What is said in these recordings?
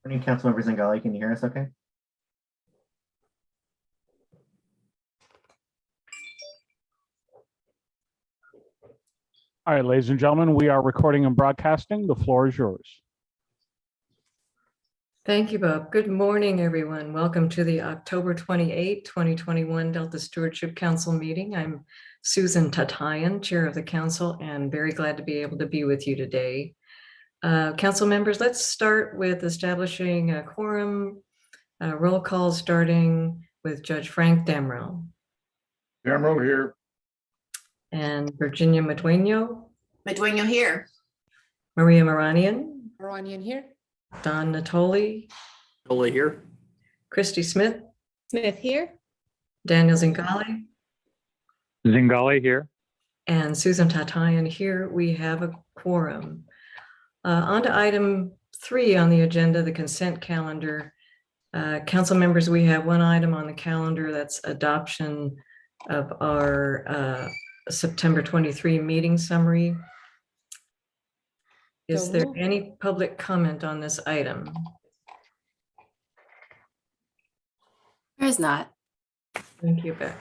Morning, Councilmember Zingali. Can you hear us okay? All right, ladies and gentlemen, we are recording and broadcasting. The floor is yours. Thank you, Bob. Good morning, everyone. Welcome to the October 28, 2021 Delta Stewardship Council meeting. I'm Susan Tatayan, Chair of the Council, and very glad to be able to be with you today. Council members, let's start with establishing a quorum. Roll call starting with Judge Frank Damrell. Damrell here. And Virginia Madueño. Madueño here. Maria Moranian. Moranian here. Don Natoli. Natoli here. Christy Smith. Smith here. Daniel Zingali. Zingali here. And Susan Tatayan here. We have a quorum. On to item 3 on the agenda, the consent calendar. Council members, we have one item on the calendar that's adoption of our September 23 meeting summary. Is there any public comment on this item? There is not. Thank you, Beck.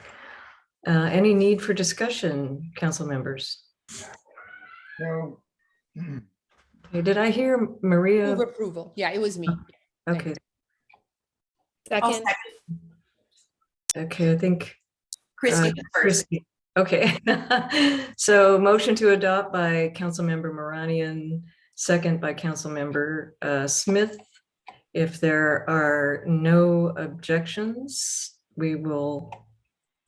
Any need for discussion, council members? No. Okay, did I hear Maria? Move approval. Yeah, it was me. Okay, I'll Second. okay, I think Christie first. Christy. Okay, so motion to adopt by Councilmember Moranian, second by Councilmember Smith. If there are no objections, we will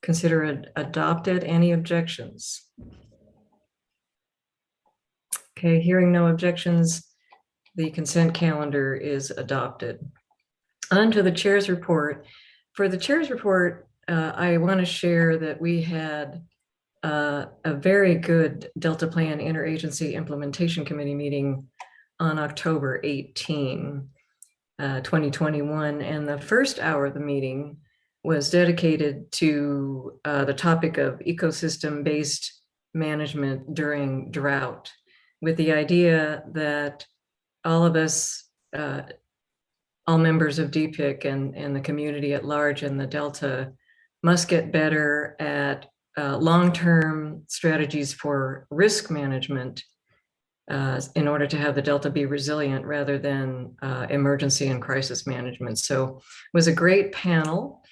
consider it adopted. Any objections? Okay, hearing no objections, the consent calendar is adopted. On to the chair's report. For the chair's report, I want to share that we had a very good Delta Plan Interagency Implementation Committee meeting on October 18, 2021. And the first hour of the meeting was dedicated to the topic of ecosystem-based management during drought, with the idea that all of us, all members of Dpic and the community at large in the Delta must get better at long-term strategies for risk management in order to have the Delta be resilient rather than emergency and crisis management. So it was a great panel.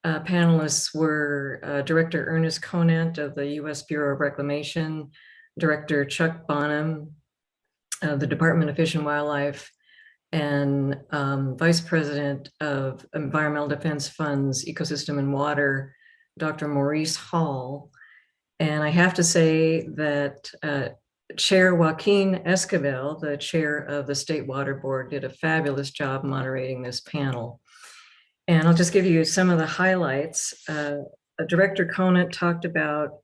Panelists were Director Ernest Conant of the U.S. Bureau of Reclamation, Director Chuck Bonham of the Department of Fish and Wildlife, and Vice President of Environmental Defense Fund's Ecosystem and Water, Dr. Maurice Hall. And I have to say that Chair Joaquin Esquivel, the chair of the State Water Board, did a fabulous job moderating this panel. And I'll just give you some of the highlights. Director Conant talked about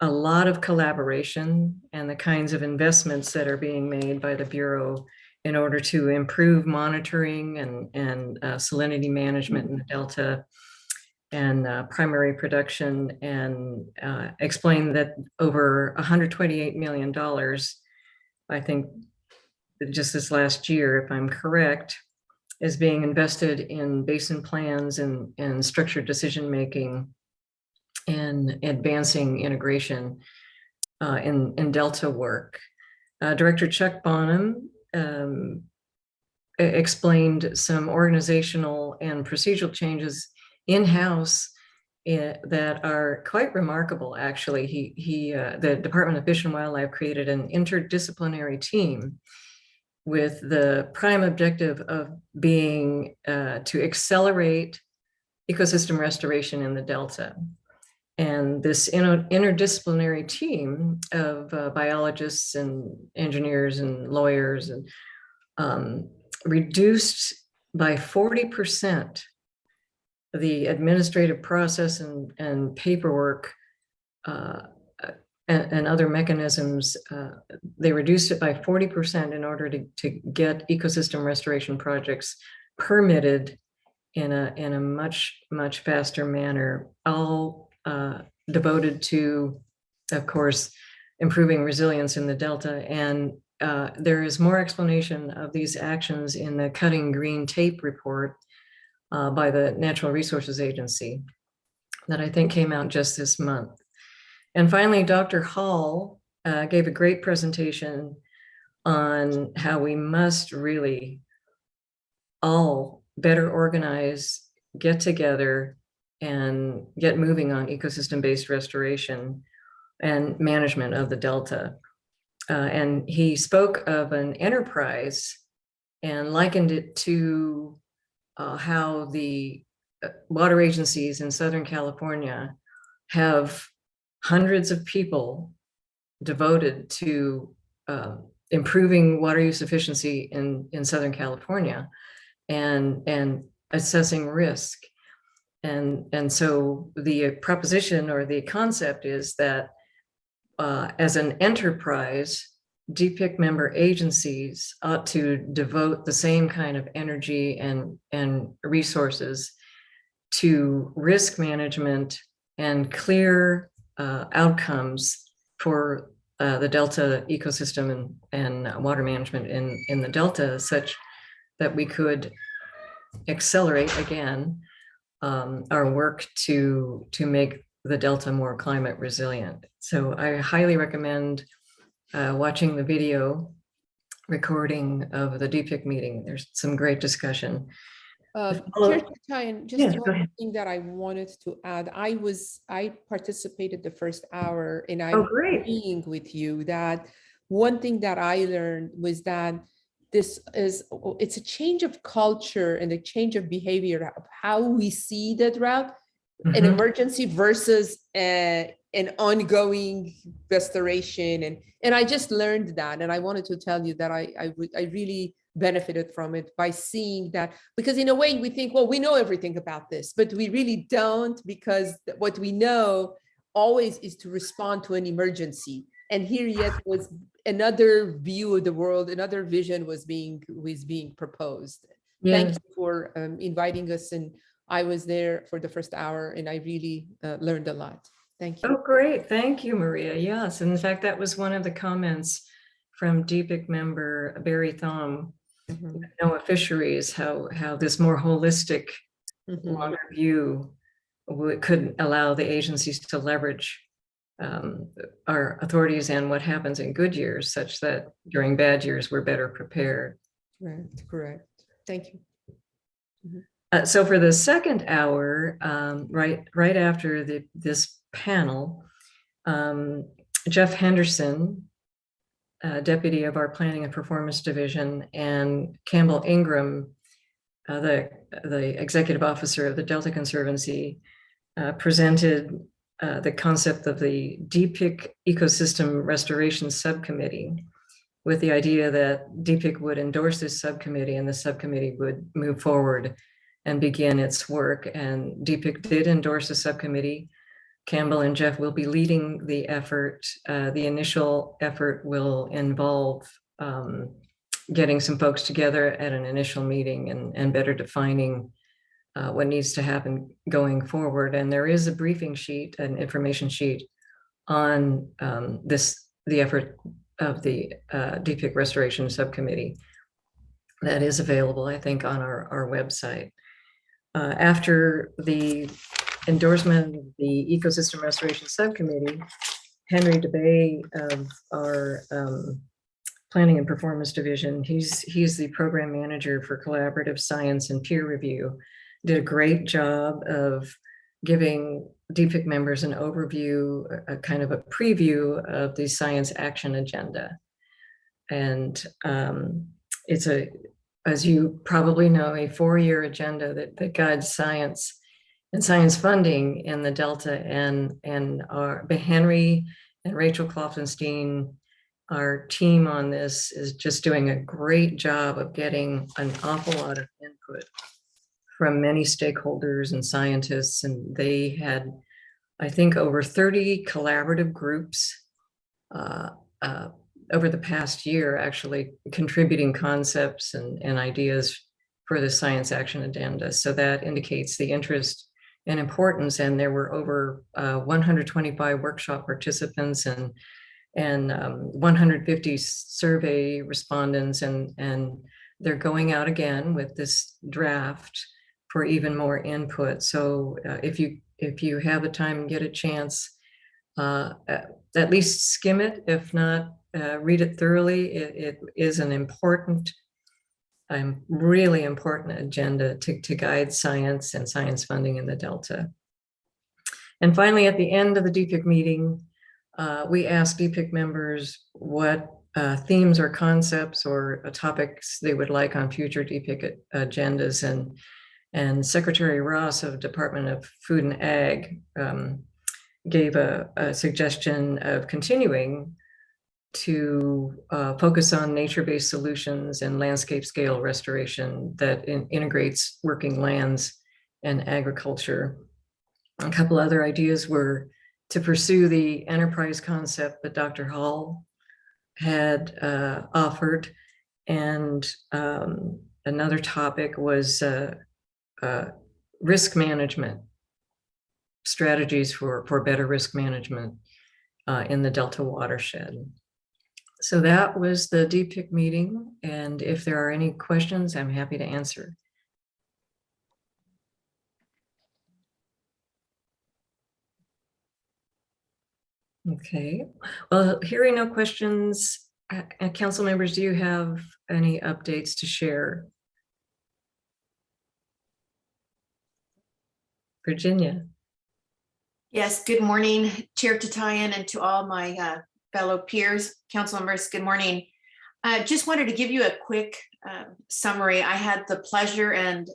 a lot of collaboration and the kinds of investments that are being made by the Bureau in order to improve monitoring and salinity management in the Delta and primary production, and explained that over $128 million, I think just this last year, if I'm correct, is being invested in basin plans and structured decision-making and advancing integration in Delta work. Director Chuck Bonham explained some organizational and procedural changes in-house that are quite remarkable, actually. The Department of Fish and Wildlife created an interdisciplinary team with the prime objective of being to accelerate ecosystem restoration in the Delta. And this interdisciplinary team of biologists and engineers and lawyers and reduced by 40% the administrative process and paperwork and other mechanisms. They reduced it by 40% in order to get ecosystem restoration projects permitted in a much faster manner, all devoted to, of course, improving resilience in the Delta and there is more explanation of these actions in the Cutting Green Tape report by the Natural Resources Agency that I think came out just this month. And finally, Dr. Hall gave a great presentation on how we must really all better organize, get together, and get moving on ecosystem-based restoration and management of the Delta. And he spoke of an enterprise and likened it to how the water agencies in Southern California have hundreds of people devoted to improving water use efficiency in Southern California and assessing risk. And so the proposition or the concept is that as an enterprise, Dpic member agencies ought to devote the same kind of energy and resources to risk management and clear outcomes for the Delta ecosystem and water management in the Delta, such that we could accelerate again our work to make the Delta more climate resilient. So I highly recommend watching the video recording of the Dpic meeting. There's some great discussion. Chair Chatayan, just Yes, go one ahead. thing that I wanted to add. I participated the first hour, and Oh, I'm great. agreeing with you that one thing that I learned was that it's a change of culture and a change of behavior of how we see the drought, an Mhm. emergency versus an ongoing restoration. And I just learned that, and I wanted to tell you that I really benefited from it by seeing that, because in a way we think, well, we know everything about this, but we really don't, because what we know always is to respond to an emergency. And here yet was another view of the world, another vision was being proposed. Thank Yes. you for inviting us, and I was there for the first hour, and I really learned a lot. Thank you. Oh, great. Thank you, Maria. Yes. And in fact, that was one of the comments from Dpic member Barry Thom, Mhm. NOAA Fisheries, how this more holistic Mhm. longer view could allow the agencies to leverage our authorities and what happens in good years, such that during bad years, we're better prepared. Correct. Thank you. So for the second hour, right after this panel, Jeff Henderson, deputy of our Planning and Performance Division, and Campbell Ingram, the executive officer of the Delta Conservancy, presented the concept of the Dpic Ecosystem Restoration Subcommittee, with the idea that Dpic would endorse this subcommittee and the subcommittee would move forward and begin its work. And Dpic did endorse the subcommittee. Campbell and Jeff will be leading the effort. The initial effort will involve getting some folks together at an initial meeting and better defining what needs to happen going forward. And there is a briefing sheet, an information sheet on the effort of the Dpic Restoration Subcommittee that is available, I think, on our website. After the endorsement of the Ecosystem Restoration Subcommittee, Henry DeBay of our Planning and Performance Division, he's the program manager for collaborative science and peer review, did a great job of giving Dpic members an overview, a kind of a preview of the science action agenda. And it's as you probably know, a 4-year agenda that guides science and science funding in the Delta, and our Henry and Rachel Klopfenstein, our team on this, is just doing a great job of getting an awful lot of input from many stakeholders and scientists. And they had, I think, over 30 collaborative groups over the past year, actually contributing concepts and ideas for the science action agenda. So that indicates the interest and importance. And there were over 125 workshop participants and and 150 survey respondents, and they're going out again with this draft for even more input. So if you have the time and get a chance, at least skim it. If not, read it thoroughly. It is an important, really important agenda to guide science and science funding in the Delta. And finally, at the end of the Dpic meeting, we asked Dpic members what themes or concepts or topics they would like on future Dpic agendas. And Secretary Ross of Department of Food and Ag gave a suggestion of continuing to focus on nature-based solutions and landscape scale restoration that integrates working lands and agriculture. A couple other ideas were to pursue the enterprise concept that Dr. Hall had offered. And another topic was risk management, strategies for better risk management in the Delta watershed. So that was the Dpic meeting. And if there are any questions, I'm happy to answer. Okay, well, hearing no questions, council members, do you have any updates to share? Virginia. Yes, good morning, Chair Tatayan, and to all my fellow peers, council members, good morning. I just wanted to give you a quick summary. I had the pleasure and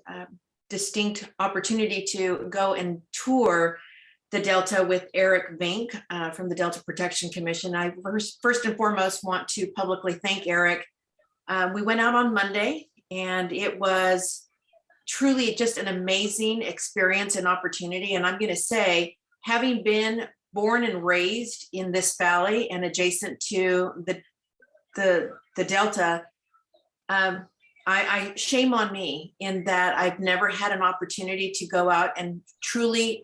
distinct opportunity to go and tour the Delta with Eric Vink from the Delta Protection Commission. I first and foremost want to publicly thank Eric. We went out on Monday, and it was truly just an amazing experience and opportunity. And I'm going to say, having been born and raised in this valley and adjacent to the Delta, I shame on me in that I've never had an opportunity to go out and truly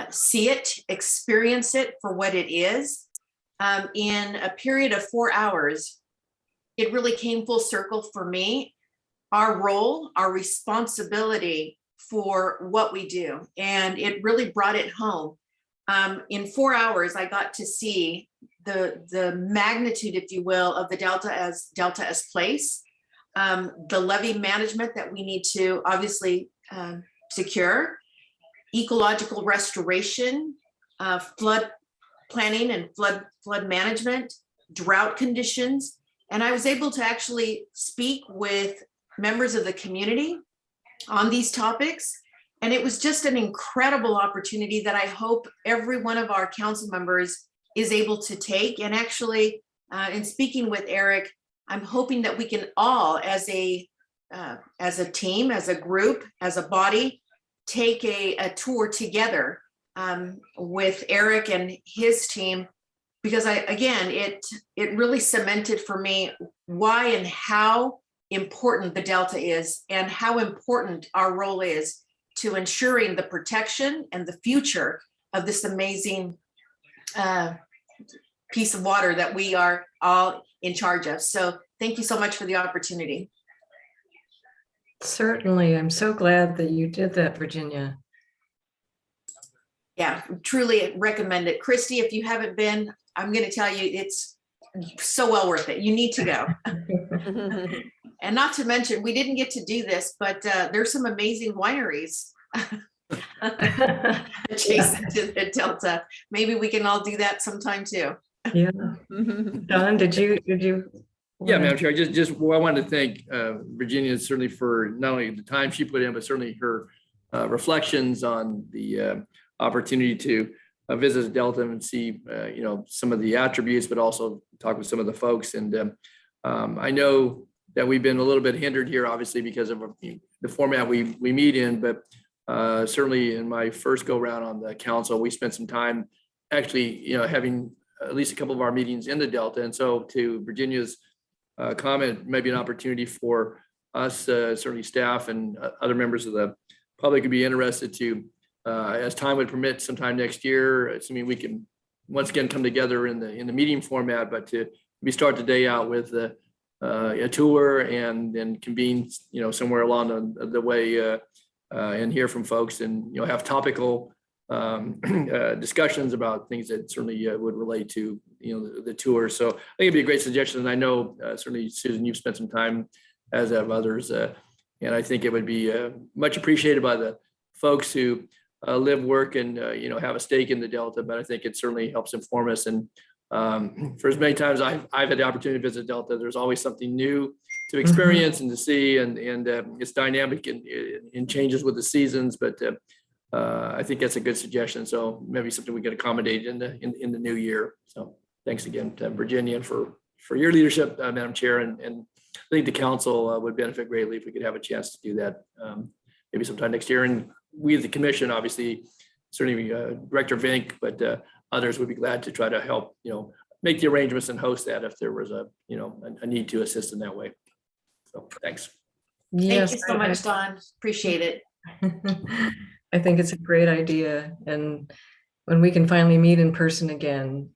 see it, experience it for what it is. In a period of 4 hours, it really came full circle for me, our role, our responsibility for what we do. And it really brought it home. In 4 hours, I got to see the magnitude, if you will, of the Delta as place, the levee management that we need to obviously secure, ecological restoration, flood planning and flood management, drought conditions. And I was able to actually speak with members of the community on these topics. And it was just an incredible opportunity that I hope every one of our council members is able to take. And actually, in speaking with Eric, I'm hoping that we can all, as a team, as a group, as a body, take a tour together with Eric and his team, because it really cemented for me why and how important the Delta is and how important our role is to ensuring the protection and the future of this amazing piece of water that we are all in charge of. So thank you so much for the opportunity. Certainly, I'm so glad that you did that, Virginia. Yeah, truly recommend it. Christy, if you haven't been, I'm going to tell you, it's so well worth it. You need to go. And not to mention, we didn't get to do this, but there's some amazing wineries adjacent to the Delta. Maybe we can all do that sometime too. Yeah. Don, did you? Yeah, Madam Chair, I wanted to thank Virginia certainly for not only the time she put in, but certainly her reflections on the opportunity to visit the Delta and see, some of the attributes, but also talk with some of the folks. And I know that we've been a little bit hindered here, obviously, because of the format we meet in, but certainly in my first go round on the council, we spent some time actually, having at least a couple of our meetings in the Delta. And so to Virginia's comment, maybe an opportunity for us, certainly staff and other members of the public would be interested to, as time would permit, sometime next year, assuming we can once again come together in the meeting format, but to we start the day out with a tour and then convene, somewhere along the way and hear from folks and, have topical discussions about things that certainly would relate to, the tour. So I think it'd be a great suggestion. And I know certainly, Susan, you've spent some time, as have others. And I think it would be much appreciated by the folks who live, work, and, have a stake in the Delta. But I think it certainly helps inform us. And for as many times I've had the opportunity to visit Delta, there's always something new to experience and to see, and it's dynamic and changes with the seasons. But I think that's a good suggestion. So maybe something we could accommodate in the new year. So thanks again to Virginia for your leadership, Madam Chair, and I think the council would benefit greatly if we could have a chance to do that maybe sometime next year. And we, the commission, obviously, certainly Director Vink, but others would be glad to try to help, make the arrangements and host that if there was a need to assist in that way. So thanks. Yes, Thank you so much, Don. Appreciate it. I think it's a great idea. And when we can finally meet in person again,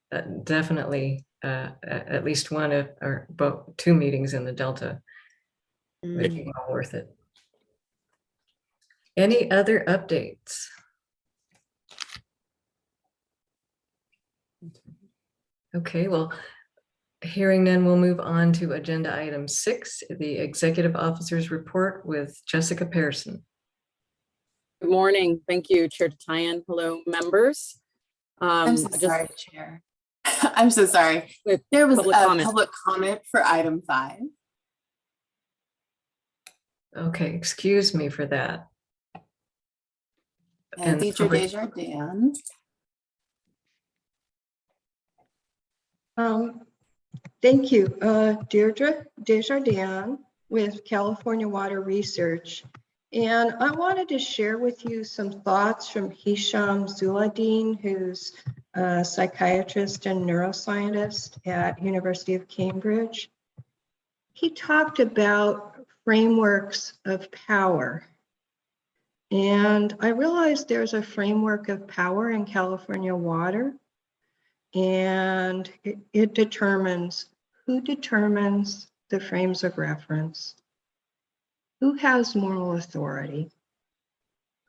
definitely at least one or both 2 meetings in the Delta would be well worth it. Any other updates? Okay, well, hearing none, we'll move on to agenda item 6, the Executive Officer's Report with Jessica Pearson. Good morning. Thank you, Chair Tatian. Hello, members. I'm so sorry, Chair. I'm so sorry. With There was a public comment. public comment for item 5. Okay, excuse me for that. And Teacher Desjardins. Thank you. Deirdre Desjardins with California Water Research. And I wanted to share with you some thoughts from Hisham Zuladin, who's a psychiatrist and neuroscientist at University of Cambridge. He talked about frameworks of power. And I realized there's a framework of power in California water, and it determines who determines the frames of reference, who has moral authority,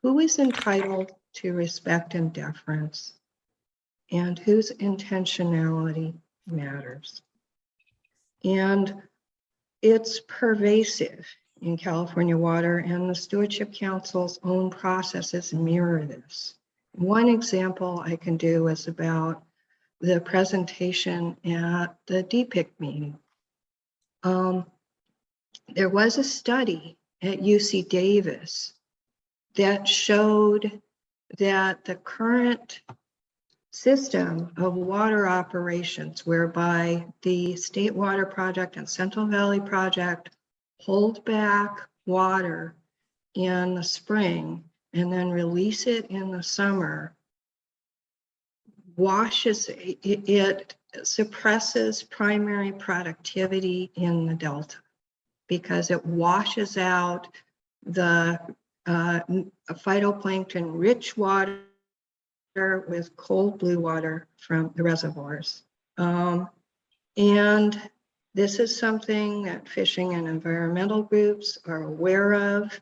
who is entitled to respect and deference, and whose intentionality matters. And it's pervasive in California water, and the Stewardship Council's own processes mirror this. One example I can do is about the presentation at the Dpic meeting. There was a study at UC Davis that showed that the current system of water operations, whereby the State Water Project and Central Valley Project hold back water in the spring and then release it in the summer, it suppresses primary productivity in the Delta because it washes out the phytoplankton rich water with cold blue water from the reservoirs. And this is something that fishing and environmental groups are aware of,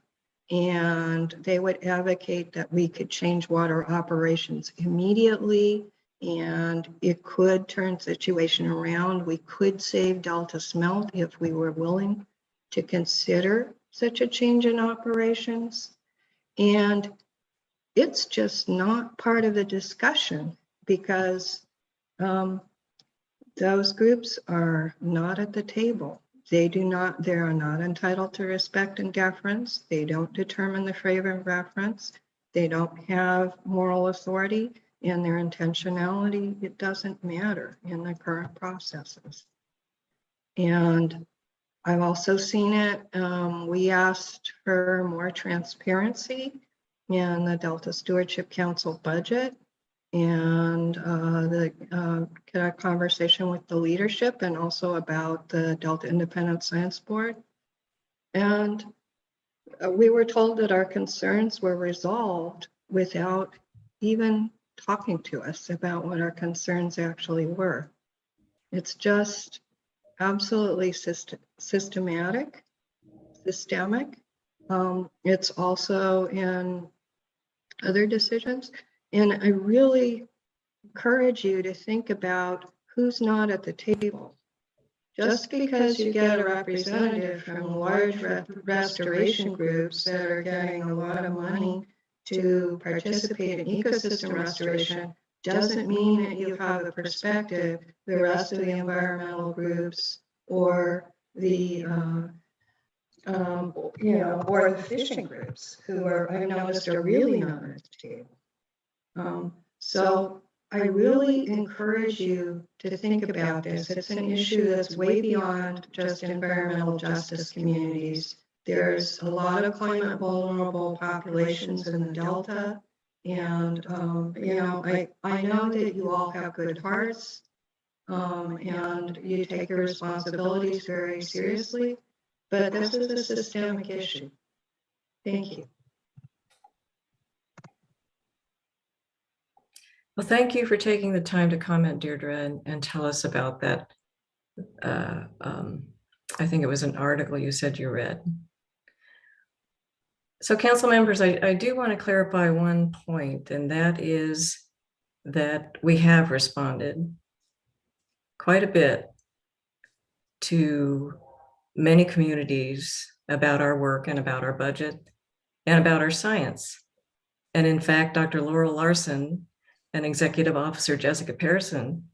and they would advocate that we could change water operations immediately, and it could turn the situation around. We could save Delta smelt if we were willing to consider such a change in operations. And it's just not part of the discussion because those groups are not at the table. They are not entitled to respect and deference. They don't determine the frame of reference. They don't have moral authority, and their intentionality, it doesn't matter in the current processes. And I've also seen it, we asked for more transparency in the Delta Stewardship Council budget, and the conversation with the leadership, and also about the Delta Independent Science Board. And we were told that our concerns were resolved without even talking to us about what our concerns actually were. It's just absolutely systemic. It's also in other decisions. And I really encourage you to think about who's not at the table. Just because you get a representative from large restoration groups that are getting a lot of money to participate in ecosystem restoration doesn't mean that you have a perspective the rest of the environmental groups or the or the fishing groups who I've noticed are really not at the table. So I really encourage you to think about this. It's an issue that's way beyond just environmental justice communities. There's a lot of climate vulnerable populations in the Delta. And, I know that you all have good hearts and you take your responsibilities very seriously, but this is a systemic issue. Thank you. Well, thank you for taking the time to comment, Deirdre, and tell us about that. I think it was an article you said you read. So council members, I do want to clarify one point, and that is that we have responded quite a bit to many communities about our work and about our budget and about our science. And in fact, Dr. Laurel Larson and Executive Officer Jessica Pearson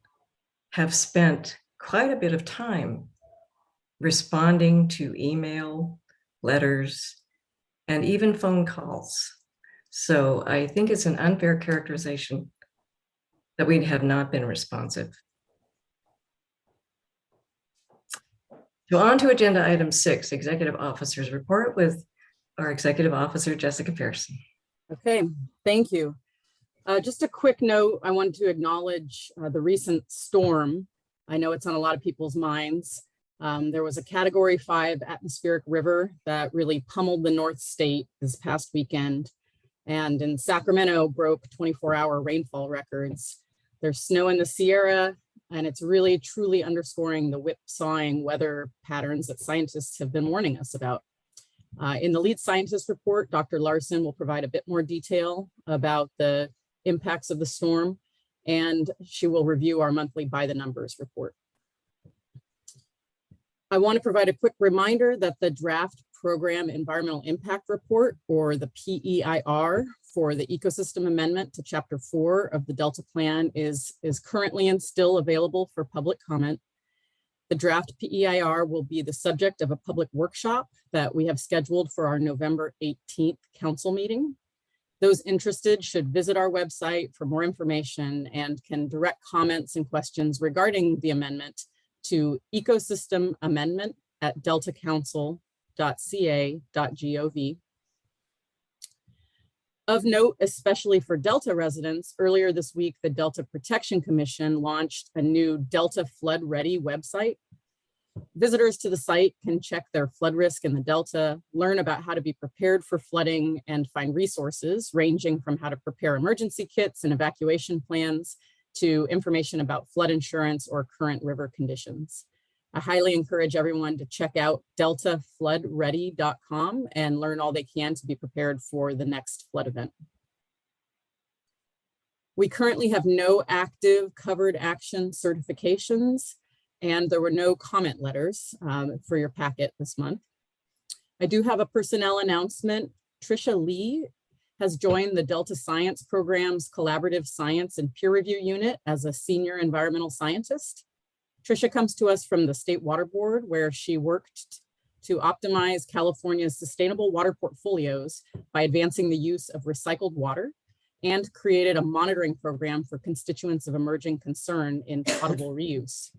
have spent quite a bit of time responding to email, letters, and even phone calls. So I think it's an unfair characterization that we have not been responsive. So on to agenda item 6, Executive Officer's Report with our Executive Officer, Jessica Pearson. Okay, thank you. Just a quick note, I wanted to acknowledge the recent storm. I know it's on a lot of people's minds. There was a Category 5 atmospheric river that really pummeled the North State this past weekend, and in Sacramento broke 24-hour rainfall records. There's snow in the Sierra, and it's really truly underscoring the whipsawing weather patterns that scientists have been warning us about. In the lead scientist report, Dr. Larson will provide a bit more detail about the impacts of the storm, and she will review our monthly by the numbers report. I want to provide a quick reminder that the draft program environmental impact report, or the PEIR, for the ecosystem amendment to Chapter 4 of the Delta Plan is currently and still available for public comment. The draft PEIR will be the subject of a public workshop that we have scheduled for our November 18th council meeting. Those interested should visit our website for more information and can direct comments and questions regarding the amendment to ecosystesamendment@deltacouncil.ca.gov. Of note, especially for Delta residents, earlier this week, the Delta Protection Commission launched a new Delta Flood Ready website. Visitors to the site can check their flood risk in the Delta, learn about how to be prepared for flooding, and find resources ranging from how to prepare emergency kits and evacuation plans to information about flood insurance or current river conditions. I highly encourage everyone to check out deltafloodready.com and learn all they can to be prepared for the next flood event. We currently have no active covered action certifications, and there were no comment letters for your packet this month. I do have a personnel announcement. Tricia Lee has joined the Delta Science Program's Collaborative Science and Peer Review Unit as a senior environmental scientist. Tricia comes to us from the State Water Board, where she worked to optimize California's sustainable water portfolios by advancing the use of recycled water, and created a monitoring program for constituents of emerging concern in potable reuse.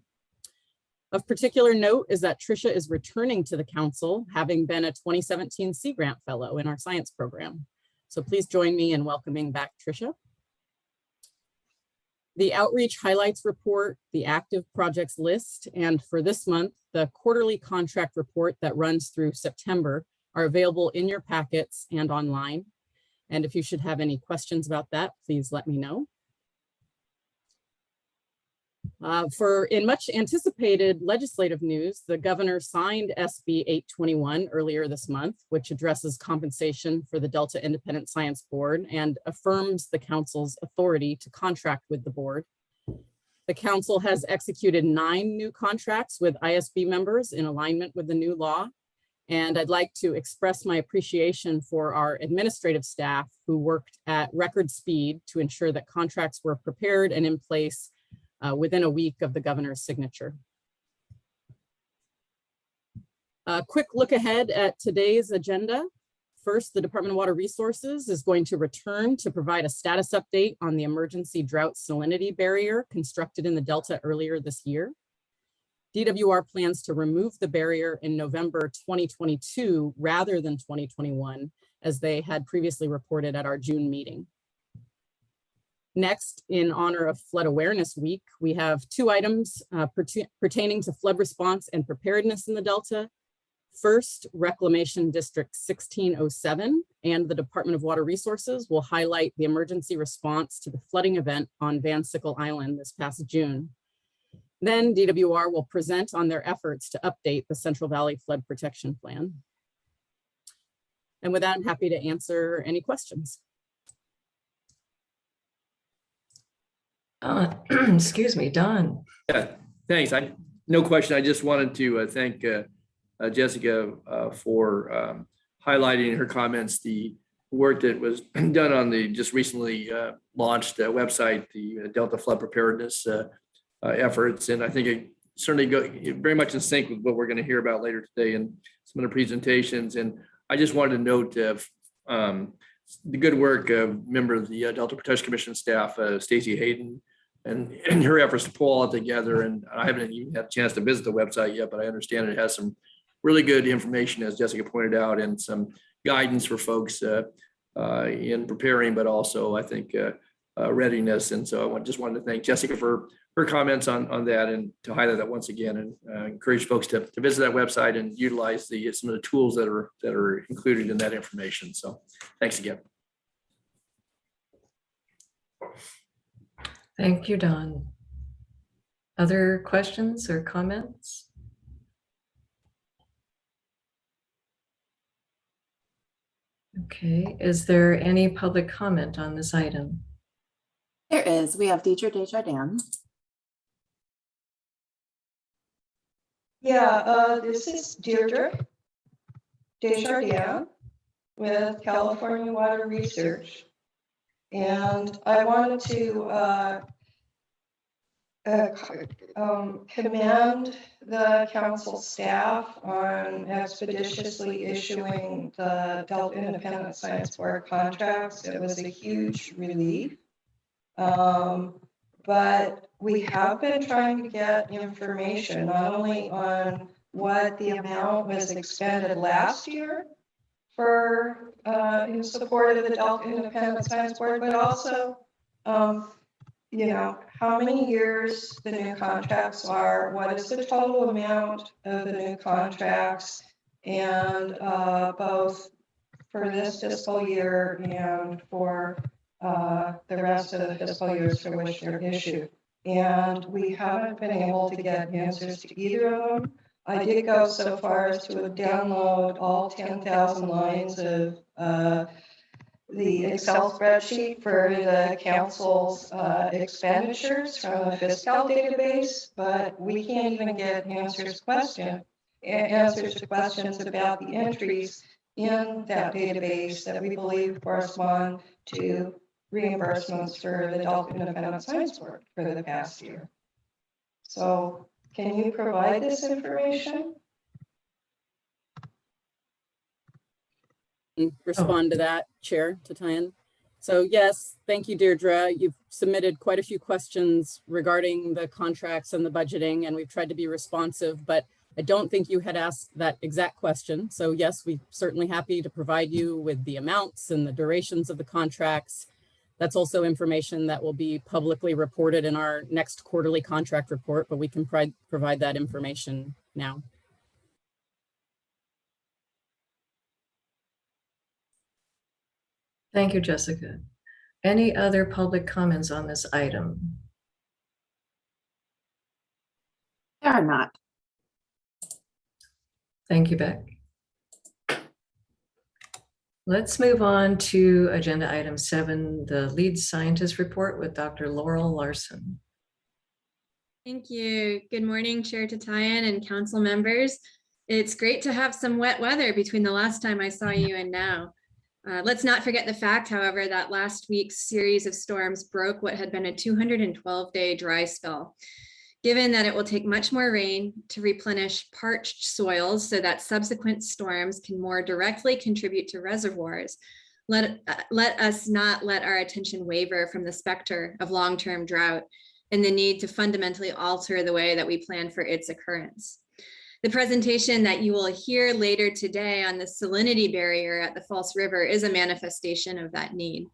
Of particular note is that Tricia is returning to the council, having been a 2017 Sea Grant Fellow in our science program. So please join me in welcoming back Tricia. The outreach highlights report, the active projects list, and for this month, the quarterly contract report that runs through September are available in your packets and online. And if you should have any questions about that, please let me know. In much anticipated legislative news, the governor signed SB 821 earlier this month, which addresses compensation for the Delta Independent Science Board and affirms the council's authority to contract with the board. The council has executed 9 new contracts with ISB members in alignment with the new law. And I'd like to express my appreciation for our administrative staff who worked at record speed to ensure that contracts were prepared and in place within a week of the governor's signature. A quick look ahead at today's agenda. First, the Department of Water Resources is going to return to provide a status update on the emergency drought salinity barrier constructed in the Delta earlier this year. DWR plans to remove the barrier in November 2022 rather than 2021, as they had previously reported at our June meeting. Next, in honor of Flood Awareness Week, we have 2 items pertaining to flood response and preparedness in the Delta. First, Reclamation District 1607 and the Department of Water Resources will highlight the emergency response to the flooding event on Van Sickle Island this past June. Then DWR will present on their efforts to update the Central Valley Flood Protection Plan. And with that, I'm happy to answer any questions. Excuse me, Don. Yeah, thanks. No question. I just wanted to thank Jessica for highlighting in her comments the work that was done on the just recently launched website, the Delta Flood Preparedness efforts. And I think it certainly very much in sync with what we're going to hear about later today in some of the presentations. And I just wanted to note the good work of member of the Delta Protection Commission staff, Stacey Hayden, and her efforts to pull all it together. And I haven't even had a chance to visit the website yet, but I understand it has some really good information, as Jessica pointed out, and some guidance for folks in preparing, but also I think readiness. And so I just wanted to thank Jessica for her comments on that, and to highlight that once again, and encourage folks to visit that website and utilize some of the tools that are included in that information. So thanks again. Thank you, Don. Other questions or comments? Okay, is there any public comment on this item? There is. We have Deidre Desjardins. Yeah, this is Deirdre Desjardins with California Water Research. And I wanted to commend the council staff on expeditiously issuing the Delta Independent Science Board contracts. It was a huge relief. But we have been trying to get information not only on what the amount was expended last year for in support of the Delta Independent Science Board, but also you know, how many years the new contracts are, what is the total amount of the new contracts, and both for this fiscal year and for the rest of the fiscal years for which they're issued. And we haven't been able to get answers to either of them. I did go so far as to download all 10,000 lines of the Excel spreadsheet for the council's expenditures from the fiscal database, but we can't even get answers to questions about the entries in that database that we believe correspond to reimbursements for the Delta Independent Science Board for the past year. So can you provide this information? Respond to that, Chair Tatayan. So yes, thank you, Deirdre. You've submitted quite a few questions regarding the contracts and the budgeting, and we've tried to be responsive, but I don't think you had asked that exact question. So yes, we're certainly happy to provide you with the amounts and the durations of the contracts. That's also information that will be publicly reported in our next quarterly contract report, but we can provide that information now. Thank you, Jessica. Any other public comments on this item? They are not. Thank you, Beck. Let's move on to agenda item 7, the lead scientist report with Dr. Laurel Larson. Thank you. Good morning, Chair Tatayan and council members. It's great to have some wet weather between the last time I saw you and now. Let's not forget the fact, however, that last week's series of storms broke what had been a 212-day dry spell. Given that it will take much more rain to replenish parched soils so that subsequent storms can more directly contribute to reservoirs, let us not let our attention waver from the specter of long-term drought and the need to fundamentally alter the way that we plan for its occurrence. The presentation that you will hear later today on the salinity barrier at the False River is a manifestation of that need.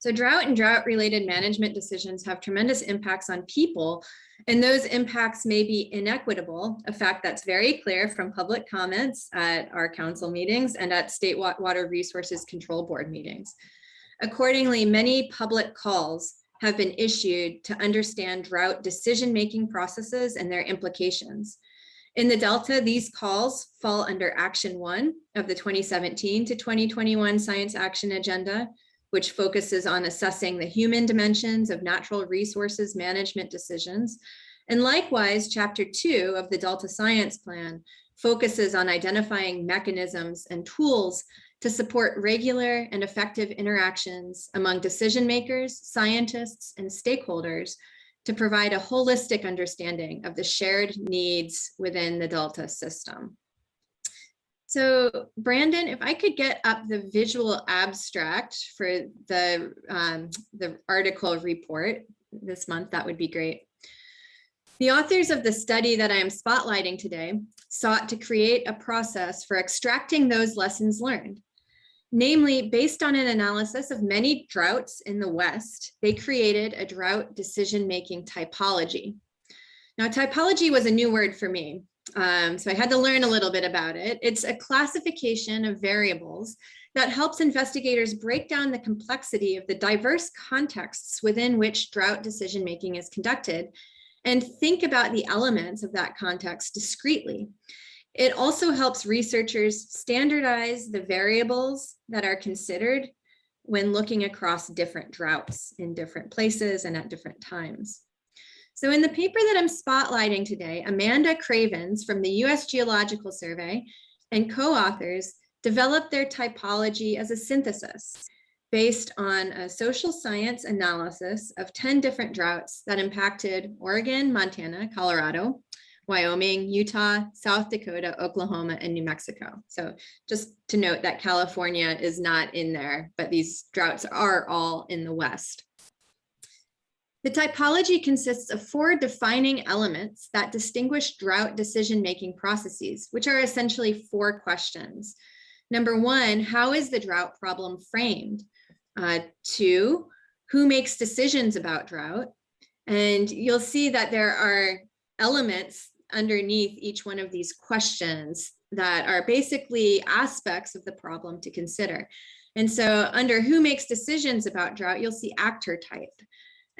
So drought and drought-related management decisions have tremendous impacts on people, and those impacts may be inequitable, a fact that's very clear from public comments at our council meetings and at State Water Resources Control Board meetings. Accordingly, many public calls have been issued to understand drought decision-making processes and their implications. In the Delta, these calls fall under Action 1 of the 2017 to 2021 Science Action Agenda, which focuses on assessing the human dimensions of natural resources management decisions. And likewise, Chapter 2 of the Delta Science Plan focuses on identifying mechanisms and tools to support regular and effective interactions among decision makers, scientists, and stakeholders to provide a holistic understanding of the shared needs within the Delta system. So Brandon, if I could get up the visual abstract for the article report this month, that would be great. The authors of the study that I am spotlighting today sought to create a process for extracting those lessons learned. Namely, based on an analysis of many droughts in the West, they created a drought decision-making typology. Now, typology was a new word for me. So I had to learn a little bit about it. It's a classification of variables that helps investigators break down the complexity of the diverse contexts within which drought decision-making is conducted and think about the elements of that context discretely. It also helps researchers standardize the variables that are considered when looking across different droughts in different places and at different times. So in the paper that I'm spotlighting today, Amanda Cravens from the US Geological Survey and co-authors developed their typology as a synthesis based on a social science analysis of 10 different droughts that impacted Oregon, Montana, Colorado, Wyoming, Utah, South Dakota, Oklahoma, and New Mexico. So just to note that California is not in there, but these droughts are all in the West. The typology consists of 4 defining elements that distinguish drought decision-making processes, which are essentially 4 questions. Number 1, how is the drought problem framed? 2, who makes decisions about drought? And you'll see that there are elements underneath each one of these questions that are basically aspects of the problem to consider. And so under who makes decisions about drought, you'll see actor type.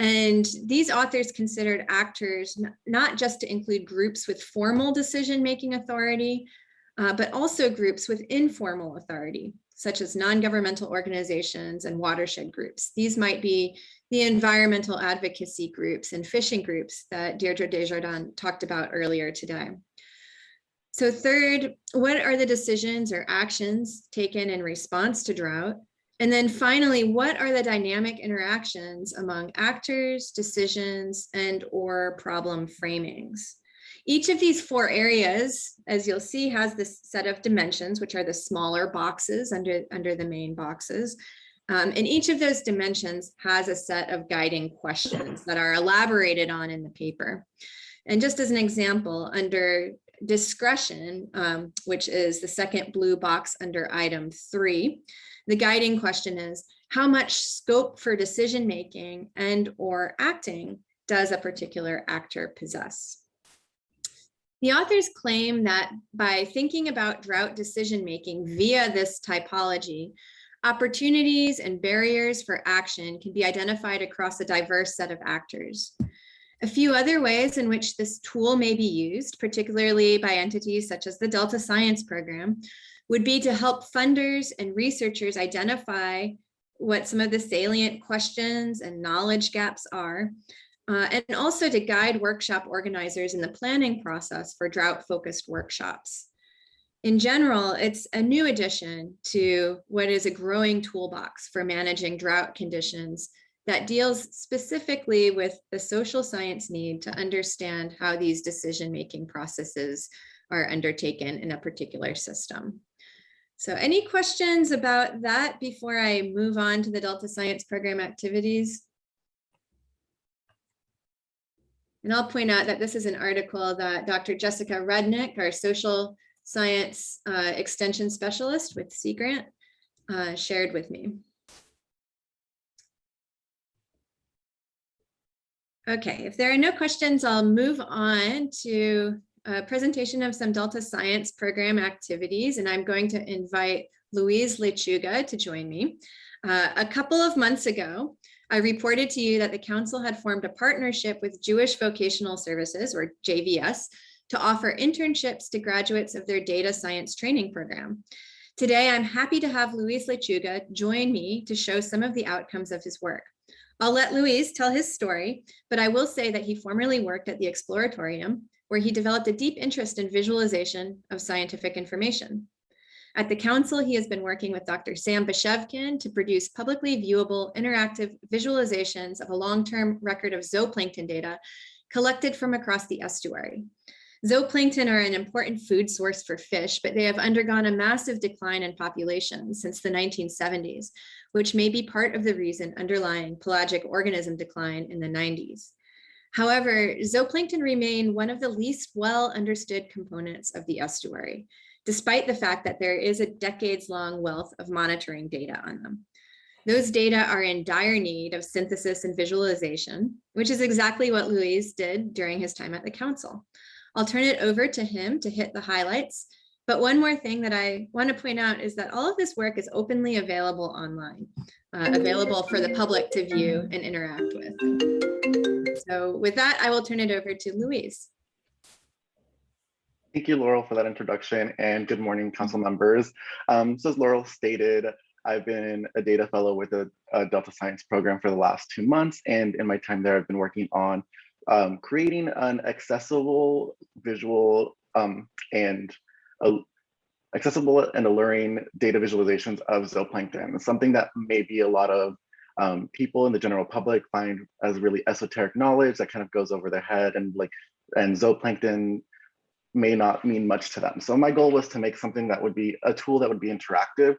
And these authors considered actors not just to include groups with formal decision-making authority, but also groups with informal authority, such as non-governmental organizations and watershed groups. These might be the environmental advocacy groups and fishing groups that Deirdre Desjardins talked about earlier today. So third, what are the decisions or actions taken in response to drought? And then finally, what are the dynamic interactions among actors, decisions, and or problem framings? Each of these 4 areas, as you'll see, has this set of dimensions, which are the smaller boxes under the main boxes. And each of those dimensions has a set of guiding questions that are elaborated on in the paper. And just as an example, under discretion, which is the second blue box under item 3, the guiding question is, how much scope for decision-making and or acting does a particular actor possess? The authors claim that by thinking about drought decision-making via this typology, opportunities and barriers for action can be identified across a diverse set of actors. A few other ways in which this tool may be used, particularly by entities such as the Delta Science Program, would be to help funders and researchers identify what some of the salient questions and knowledge gaps are, and also to guide workshop organizers in the planning process for drought-focused workshops. In general, it's a new addition to what is a growing toolbox for managing drought conditions that deals specifically with the social science need to understand how these decision-making processes are undertaken in a particular system. So any questions about that before I move on to the Delta Science Program activities? And I'll point out that this is an article that Dr. Jessica Rudnick, our social science extension specialist with Sea Grant, shared with me. Okay, if there are no questions, I'll move on to a presentation of some Delta Science Program activities, and I'm going to invite Louise Lechuga to join me. A couple of months ago, I reported to you that the council had formed a partnership with Jewish Vocational Services, or JVS, to offer internships to graduates of their data science training program. Today, I'm happy to have Louise Lechuga join me to show some of the outcomes of his work. I'll let Louise tell his story, but I will say that he formerly worked at the Exploratorium, where he developed a deep interest in visualization of scientific information. At the council, he has been working with Dr. Sam Bashevkin to produce publicly viewable interactive visualizations of a long-term record of zooplankton data collected from across the estuary. Zooplankton are an important food source for fish, but they have undergone a massive decline in population since the 1970s, which may be part of the reason underlying pelagic organism decline in the 90s. However, zooplankton remain one of the least well understood components of the estuary, despite the fact that there is a decades-long wealth of monitoring data on them. Those data are in dire need of synthesis and visualization, which is exactly what Louise did during his time at the council. I'll turn it over to him to hit the highlights. But one more thing that I want to point out is that all of this work is openly available online, available for the public to view and interact with. So with that, I will turn it over to Louise. Thank you, Laurel, for that introduction, and good morning, council members. So as Laurel stated, I've been a data fellow with the Delta Science Program for the last 2 months, and in my time there, I've been working on creating an accessible, visual, accessible and alluring data visualizations of zooplankton, something that maybe a lot of people in the general public find as really esoteric knowledge that kind of goes over their head, and zooplankton may not mean much to them. So my goal was to make something that would be a tool that would be interactive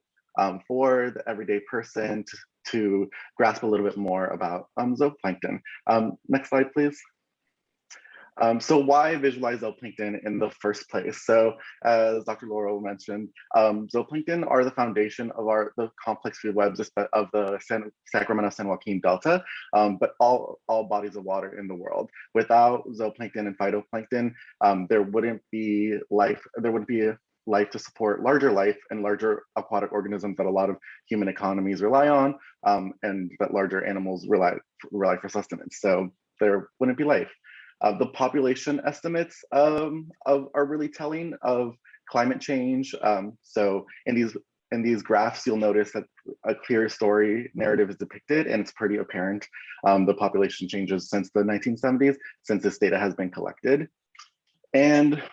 for the everyday person to grasp a little bit more about zooplankton. Next slide, please. So why visualize zooplankton in the first place? So as Dr. Laurel mentioned, zooplankton are the foundation of the complex food webs of the Sacramento-San Joaquin Delta, but all bodies of water in the world. Without zooplankton and phytoplankton, there wouldn't be life. There wouldn't be life to support larger life and larger aquatic organisms that a lot of human economies rely on, and that larger animals rely for sustenance. So there wouldn't be life. The population estimates are really telling of climate change. So in these graphs, you'll notice that a clear story narrative is depicted, and it's pretty apparent the population changes since the 1970s, since this data has been collected. And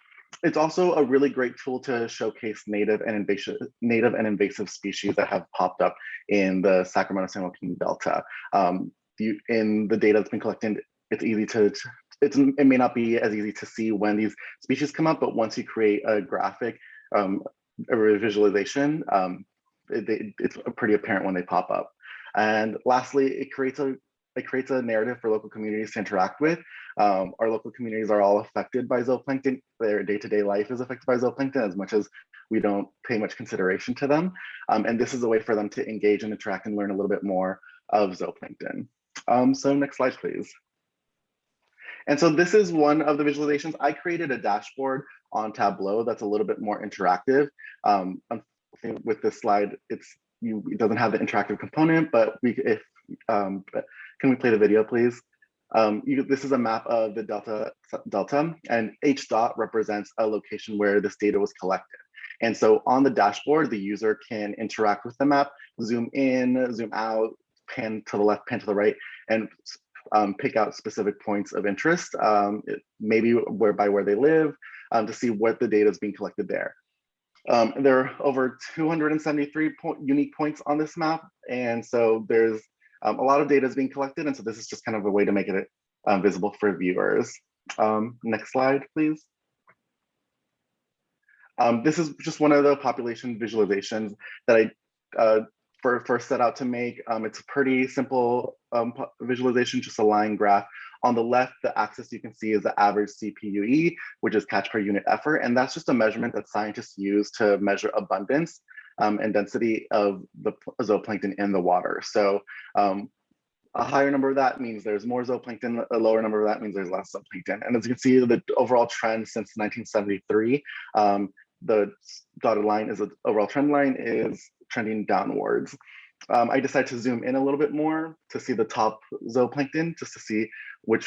it's also a really great tool to showcase native and invasive species that have popped up in the Sacramento-San Joaquin Delta. In the data that's been collected, it's easy to it may not be as easy to see when these species come up, but once you create a graphic, a visualization, it's pretty apparent when they pop up. And lastly, it creates a narrative for local communities to interact with. Our local communities are all affected by zooplankton. Their day-to-day life is affected by zooplankton as much as we don't pay much consideration to them. And this is a way for them to engage and interact and learn a little bit more of zooplankton. So next slide, please. And so this is one of the visualizations. I created a dashboard on Tableau that's a little bit more interactive. With this slide, it doesn't have the interactive component, but can we play the video, please? This is a map of the delta, and each dot represents a location where this data was collected. And so on the dashboard, the user can interact with the map, zoom in, zoom out, pan to the left, pan to the right, and pick out specific points of interest, maybe where they live, to see what the data is being collected there. There are over 273 unique points on this map. And so there's a lot of data is being collected. And so this is just kind of a way to make it visible for viewers. Next slide, please. This is just one of the population visualizations that I first set out to make. It's a pretty simple visualization, just a line graph. On the left, the axis you can see is the average CPUE, which is catch per unit effort. And that's just a measurement that scientists use to measure abundance and density of the zooplankton in the water. So a higher number of that means there's more zooplankton, a lower number of that means there's less zooplankton. And as you can see, the overall trend since 1973, the dotted line is the overall trend line is trending downwards. I decided to zoom in a little bit more to see the top zooplankton, just to see what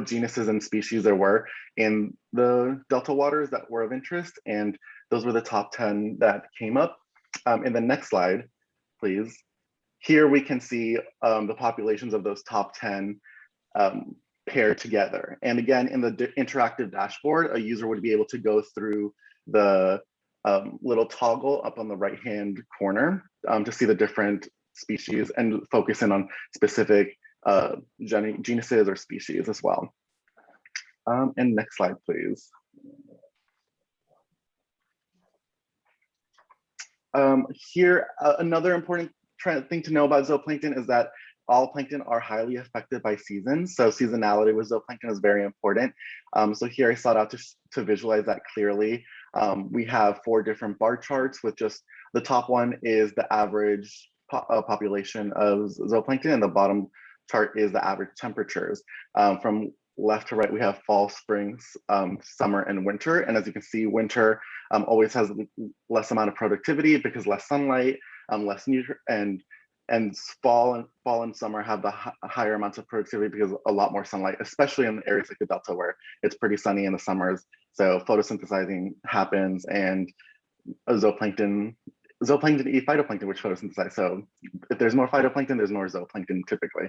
genuses and species there were in the delta waters that were of interest. And those were the top 10 that came up. In the next slide, please. Here we can see the populations of those top 10 paired together. And again, in the interactive dashboard, a user would be able to go through the little toggle up on the right-hand corner to see the different species and focus in on specific genuses or species as well. And next slide, please. Here, another important thing to know about zooplankton is that all plankton are highly affected by seasons. So seasonality with zooplankton is very important. So here I sought out to visualize that clearly. We have 4 different bar charts with just the top one is the average population of zooplankton, and the bottom chart is the average temperatures. From left to right, we have fall, spring, summer, and winter. And as you can see, winter always has less amount of productivity because less sunlight, less nutrient, and fall and summer have the higher amounts of productivity because a lot more sunlight, especially in areas like the Delta where it's pretty sunny in the summers. So photosynthesizing happens, and zooplankton eat phytoplankton, which photosynthesize. So if there's more phytoplankton, there's more zooplankton typically.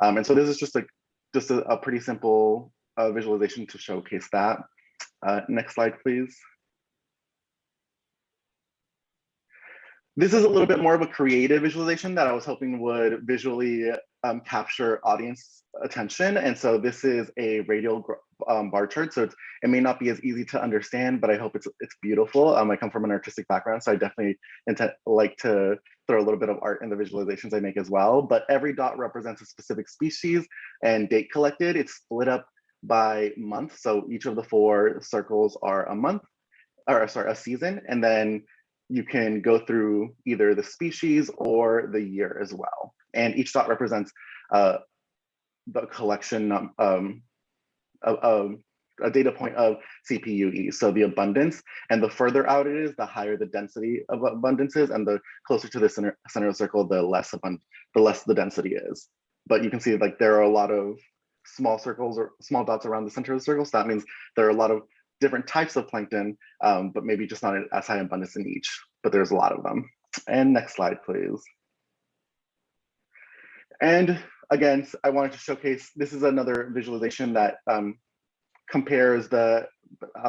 And so this is just a pretty simple visualization to showcase that. Next slide, please. This is a little bit more of a creative visualization that I was hoping would visually capture audience attention. And so this is a radial bar chart. So it may not be as easy to understand, but I hope it's beautiful. I come from an artistic background, so I definitely like to throw a little bit of art in the visualizations I make as well. But every dot represents a specific species and date collected. It's split up by month. So each of the 4 circles are a month, or sorry, a season. And then you can go through either the species or the year as well. And each dot represents the collection of a data point of CPUE, so the abundance. And the further out it is, the higher the density of abundance is, and the closer to the center of the circle, the less the density is. But you can see like there are a lot of small circles or small dots around the center of the circle. So that means there are a lot of different types of plankton, but maybe just not as high abundance in each, but there's a lot of them. And next slide, please. And again, I wanted to showcase, this is another visualization that compares the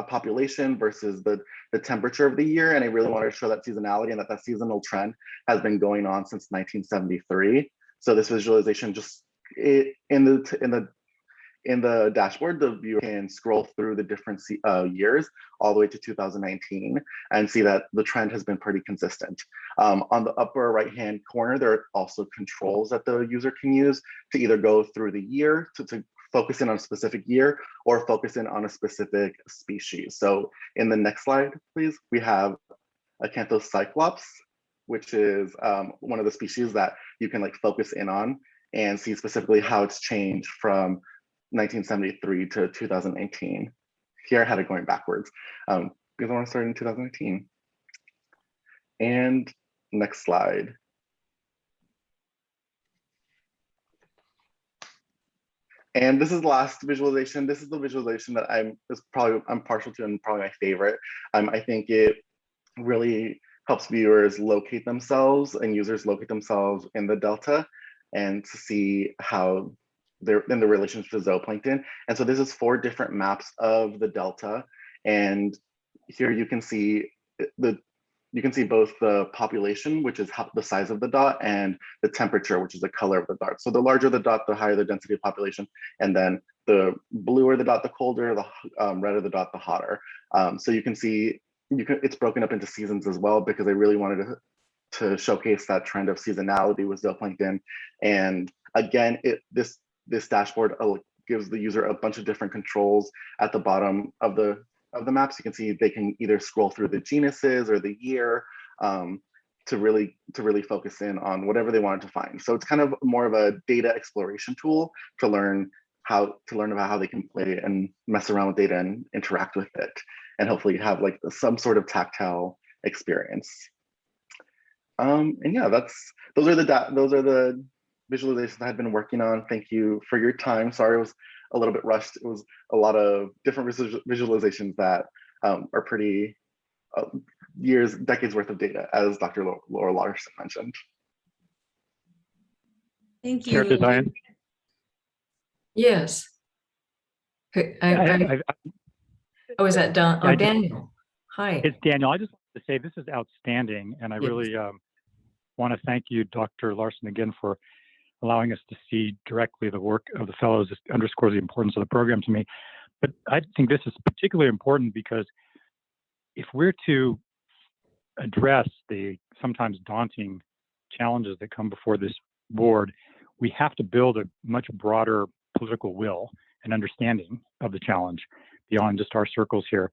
population versus the temperature of the year. And I really wanted to show that seasonality and that seasonal trend has been going on since 1973. So this visualization just in the dashboard, the viewer can scroll through the different years all the way to 2019 and see that the trend has been pretty consistent. On the upper right-hand corner, there are also controls that the user can use to either go through the year to focus in on a specific year or focus in on a specific species. So in the next slide, please, we have Acanthos cyclops, which is one of the species that you can like focus in on and see specifically how it's changed from 1973 to 2018. Here I had it going backwards because I want to start in 2019. And next slide. And this is the last visualization. This is the visualization that I'm partial to and probably my favorite. I think it really helps viewers locate themselves and users locate themselves in the delta and to see how they're in the relationship to zooplankton. And so this is 4 different maps of the delta. And here you can see both the population, which is the size of the dot, and the temperature, which is the color of the dot. So the larger the dot, the higher the density of population. And then the bluer the dot, the colder, the redder the dot, the hotter. So you can see, it's broken up into seasons as well, because I really wanted to showcase that trend of seasonality with zooplankton. And again, this dashboard gives the user a bunch of different controls at the bottom of the maps. You can see they can either scroll through the genuses or the year to really focus in on whatever they wanted to find. So it's kind of more of a data exploration tool to learn about how they can play and mess around with data and interact with it, and hopefully have like some sort of tactile experience. And yeah, those are the visualizations I've been working on. Thank you for your time. Sorry, it was a little bit rushed. It was a lot of different visualizations that are pretty decades worth of data, as Dr. Laurel Larson mentioned. Thank Chair you. Diane. Yes. Oh, is that Don? Oh, Daniel. Hi. It's Daniel. I just wanted to say this is outstanding, and I really want to thank you, Dr. Larson, again for allowing us to see directly the work of the fellows. This underscores the importance of the program to me. But I think this is particularly important because if we're to address the sometimes daunting challenges that come before this board, we have to build a much broader political will and understanding of the challenge beyond just our circles here.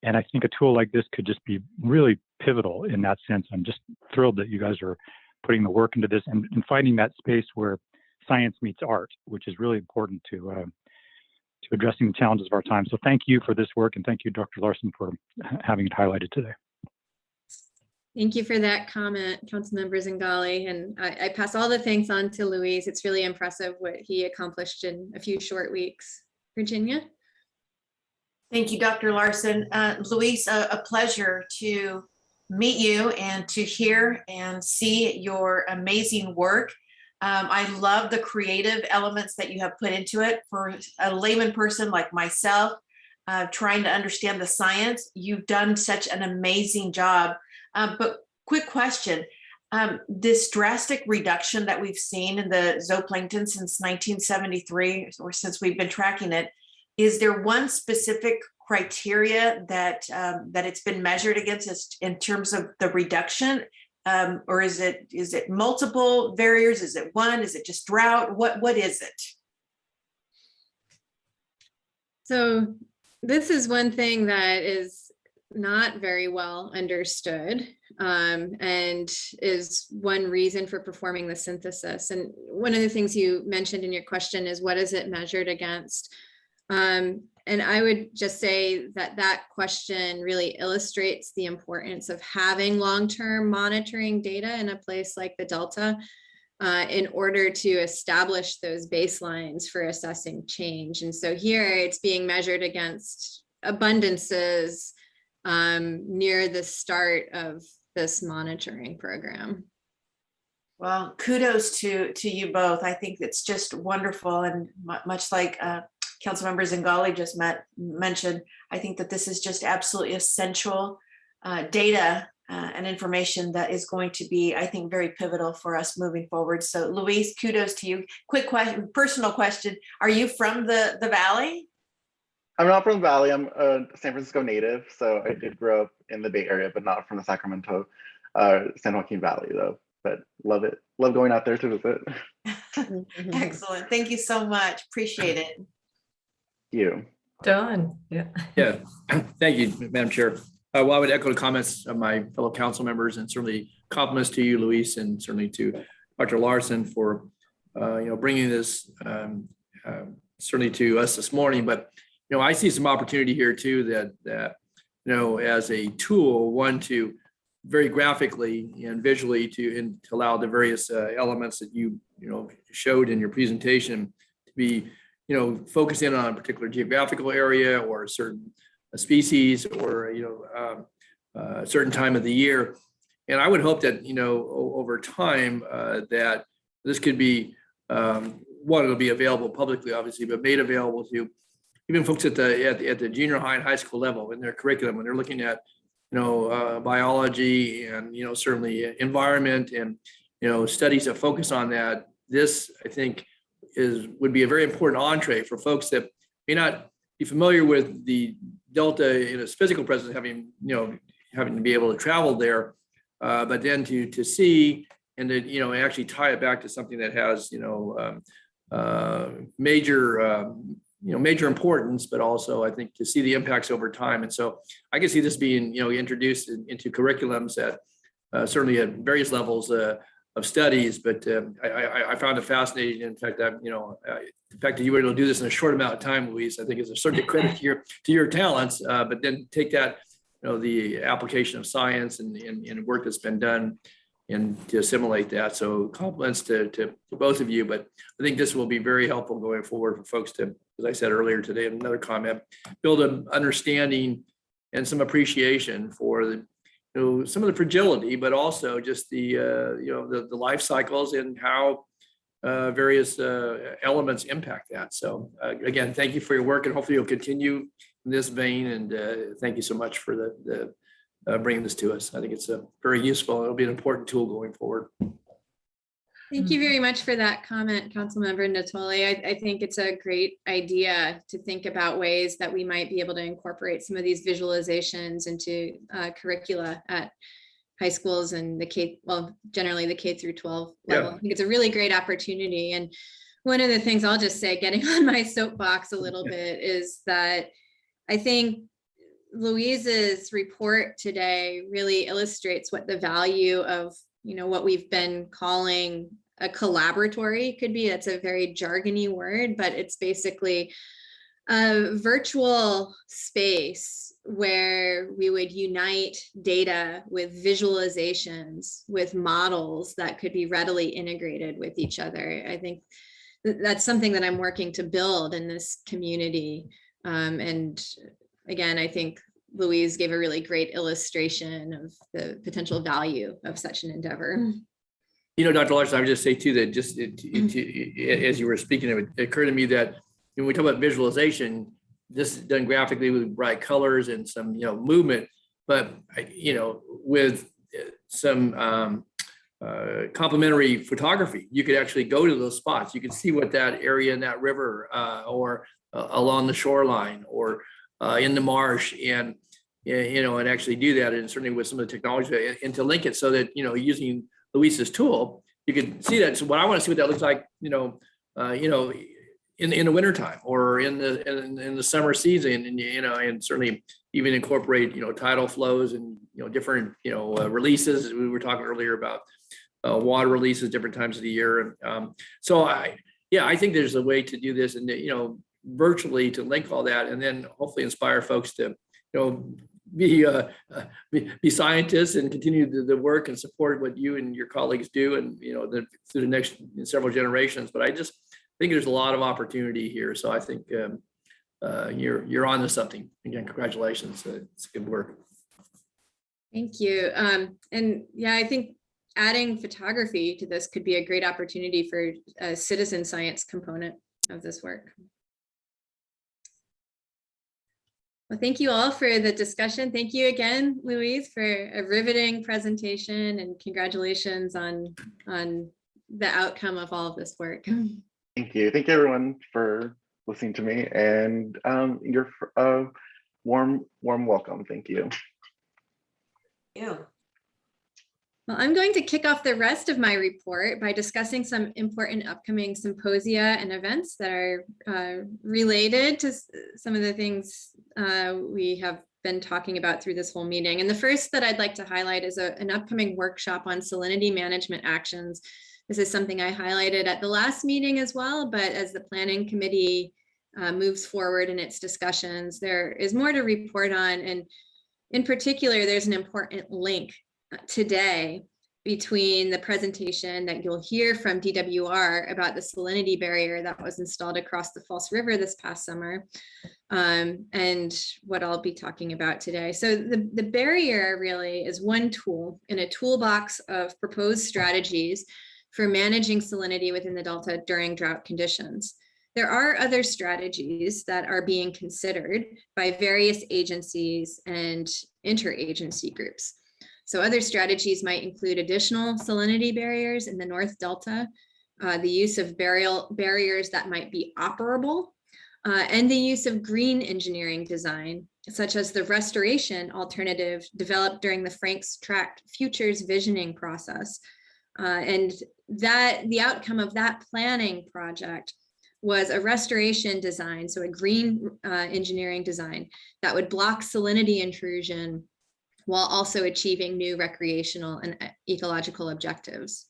And I think a tool like this could just be really pivotal in that sense. I'm just thrilled that you guys are putting the work into this and finding that space where science meets art, which is really important to addressing the challenges of our time. So thank you for this work, and thank you, Dr. Larson, for having it highlighted today. Thank you for that comment, Councilmember Zingali. And I pass all the thanks on to Luis. It's really impressive what he accomplished in a few short weeks. Virginia? Thank you, Dr. Larson. Luis, a pleasure to meet you and to hear and see your amazing work. I love the creative elements that you have put into it. For a layman person like myself, trying to understand the science, you've done such an amazing job. But quick question, this drastic reduction that we've seen in the zooplankton since 1973, or since we've been tracking it, is there one specific criteria that it's been measured against in terms of the reduction? Or is it multiple variables? Is it one? Is it just drought? What is it? So this is one thing that is not very well understood, and is one reason for performing the synthesis. And one of the things you mentioned in your question is, what is it measured against? And I would just say that question really illustrates the importance of having long-term monitoring data in a place like the Delta in order to establish those baselines for assessing change. And so here it's being measured against abundances near the start of this monitoring program. Well, kudos to you both. I think it's just wonderful, and much like Councilmember Zingali just mentioned, I think that this is just absolutely essential data and information that is going to be, I think, very pivotal for us moving forward. So Luis, kudos to you. Quick question, personal question. Are you from the Valley? I'm not from the Valley. I'm a San Francisco native. So I did grow up in the Bay Area, but not from the Sacramento, San Joaquin Valley though. But love it. Love going out there to visit. Excellent. Thank you so much. Appreciate it. You. Don, yeah. Yeah, thank you, Madam Chair. Well, I would echo the comments of my fellow council members, and certainly compliments to you, Luis, and certainly to Dr. Larson for bringing this certainly to us this morning. But I see some opportunity here too that as a tool, one to very graphically and visually to allow the various elements that you showed in your presentation to be focus in on a particular geographical area or a certain species or, a certain time of the year. And I would hope that, over time that this could be, one, it'll be available publicly, obviously, but made available to even folks at the junior high and high school level in their curriculum when they're looking at, biology and, certainly environment and, studies that focus on that. This, I think, would be a very important entree for folks that may not be familiar with the Delta in its physical presence, having to be able to travel there, but then to see and to actually tie it back to something that has major importance, but also I think to see the impacts over time. And so I can see this being introduced into curriculums at certainly at various levels of studies. But I found it fascinating. In fact, the fact that you were able to do this in a short amount of time, Louise, I think is a certain credit to your talents. But then take that, the application of science and work that's been done and to assimilate that. So compliments to both of you, but I think this will be very helpful going forward for folks to, as I said earlier today in another comment, build an understanding and some appreciation for the, some of the fragility, but also just the, the life cycles and how various elements impact that. So again, thank you for your work and hopefully you'll continue in this vein. And thank you so much for the bringing this to us. I think it's very useful. It'll be an important tool going forward. Thank you very much for that comment, Councilmember Natoli. I think it's a great idea to think about ways that we might be able to incorporate some of these visualizations into curricula at high schools and generally the K through 12 level. Yeah. I think it's a really great opportunity. And one of the things I'll just say, getting on my soapbox a little bit, is that I think Louise's report today really illustrates what the value of, what we've been calling a collaboratory could be. That's a very jargony word, but it's basically a virtual space where we would unite data with visualizations, with models that could be readily integrated with each other. I think that's something that I'm working to build in this community. And again, I think Louise gave a really great illustration of the potential value of such an endeavor. Dr. Larson, I would just say too that just as you were speaking, it occurred to me that when we talk about visualization, this is done graphically with bright colors and some movement, but with some complementary photography, you could actually go to those spots. You could see what that area in that river or along the shoreline or in the marsh, and and actually do that, and certainly with some of the technology and to link it so that using Louise's tool, you can see that. So what I want to see what that looks like, in the wintertime or in the summer season, and and certainly even incorporate tidal flows and different releases. We were talking earlier about water releases different times of the year, and so I think there's a way to do this, and virtually to link all that, and then hopefully inspire folks to be scientists and continue the work and support what you and your colleagues do, and through the next several generations. But I just think there's a lot of opportunity here, so I think you're on to something. Again, congratulations. It's good work. Thank you. And yeah, I think adding photography to this could be a great opportunity for a citizen science component of this work. Well, thank you all for the discussion. Thank you again, Louise, for a riveting presentation, and congratulations on the outcome of all of this work. Thank you. Thank you, everyone, for listening to me, and your warm welcome. Thank you. Ew. Well, I'm going to kick off the rest of my report by discussing some important upcoming symposia and events that are related to some of the things we have been talking about through this whole meeting. And the first that I'd like to highlight is an upcoming workshop on salinity management actions. This is something I highlighted at the last meeting as well, but as the planning committee moves forward in its discussions, there is more to report on. And in particular, there's an important link today between the presentation that you'll hear from DWR about the salinity barrier that was installed across the False River this past summer, and what I'll be talking about today. So the barrier really is one tool in a toolbox of proposed strategies for managing salinity within the Delta during drought conditions. There are other strategies that are being considered by various agencies and interagency groups. So other strategies might include additional salinity barriers in the North Delta, the use of barriers that might be operable, and the use of green engineering design, such as the restoration alternative developed during the Franks Tract Futures visioning process. And the outcome of that planning project was a restoration design, so a green engineering design that would block salinity intrusion while also achieving new recreational and ecological objectives.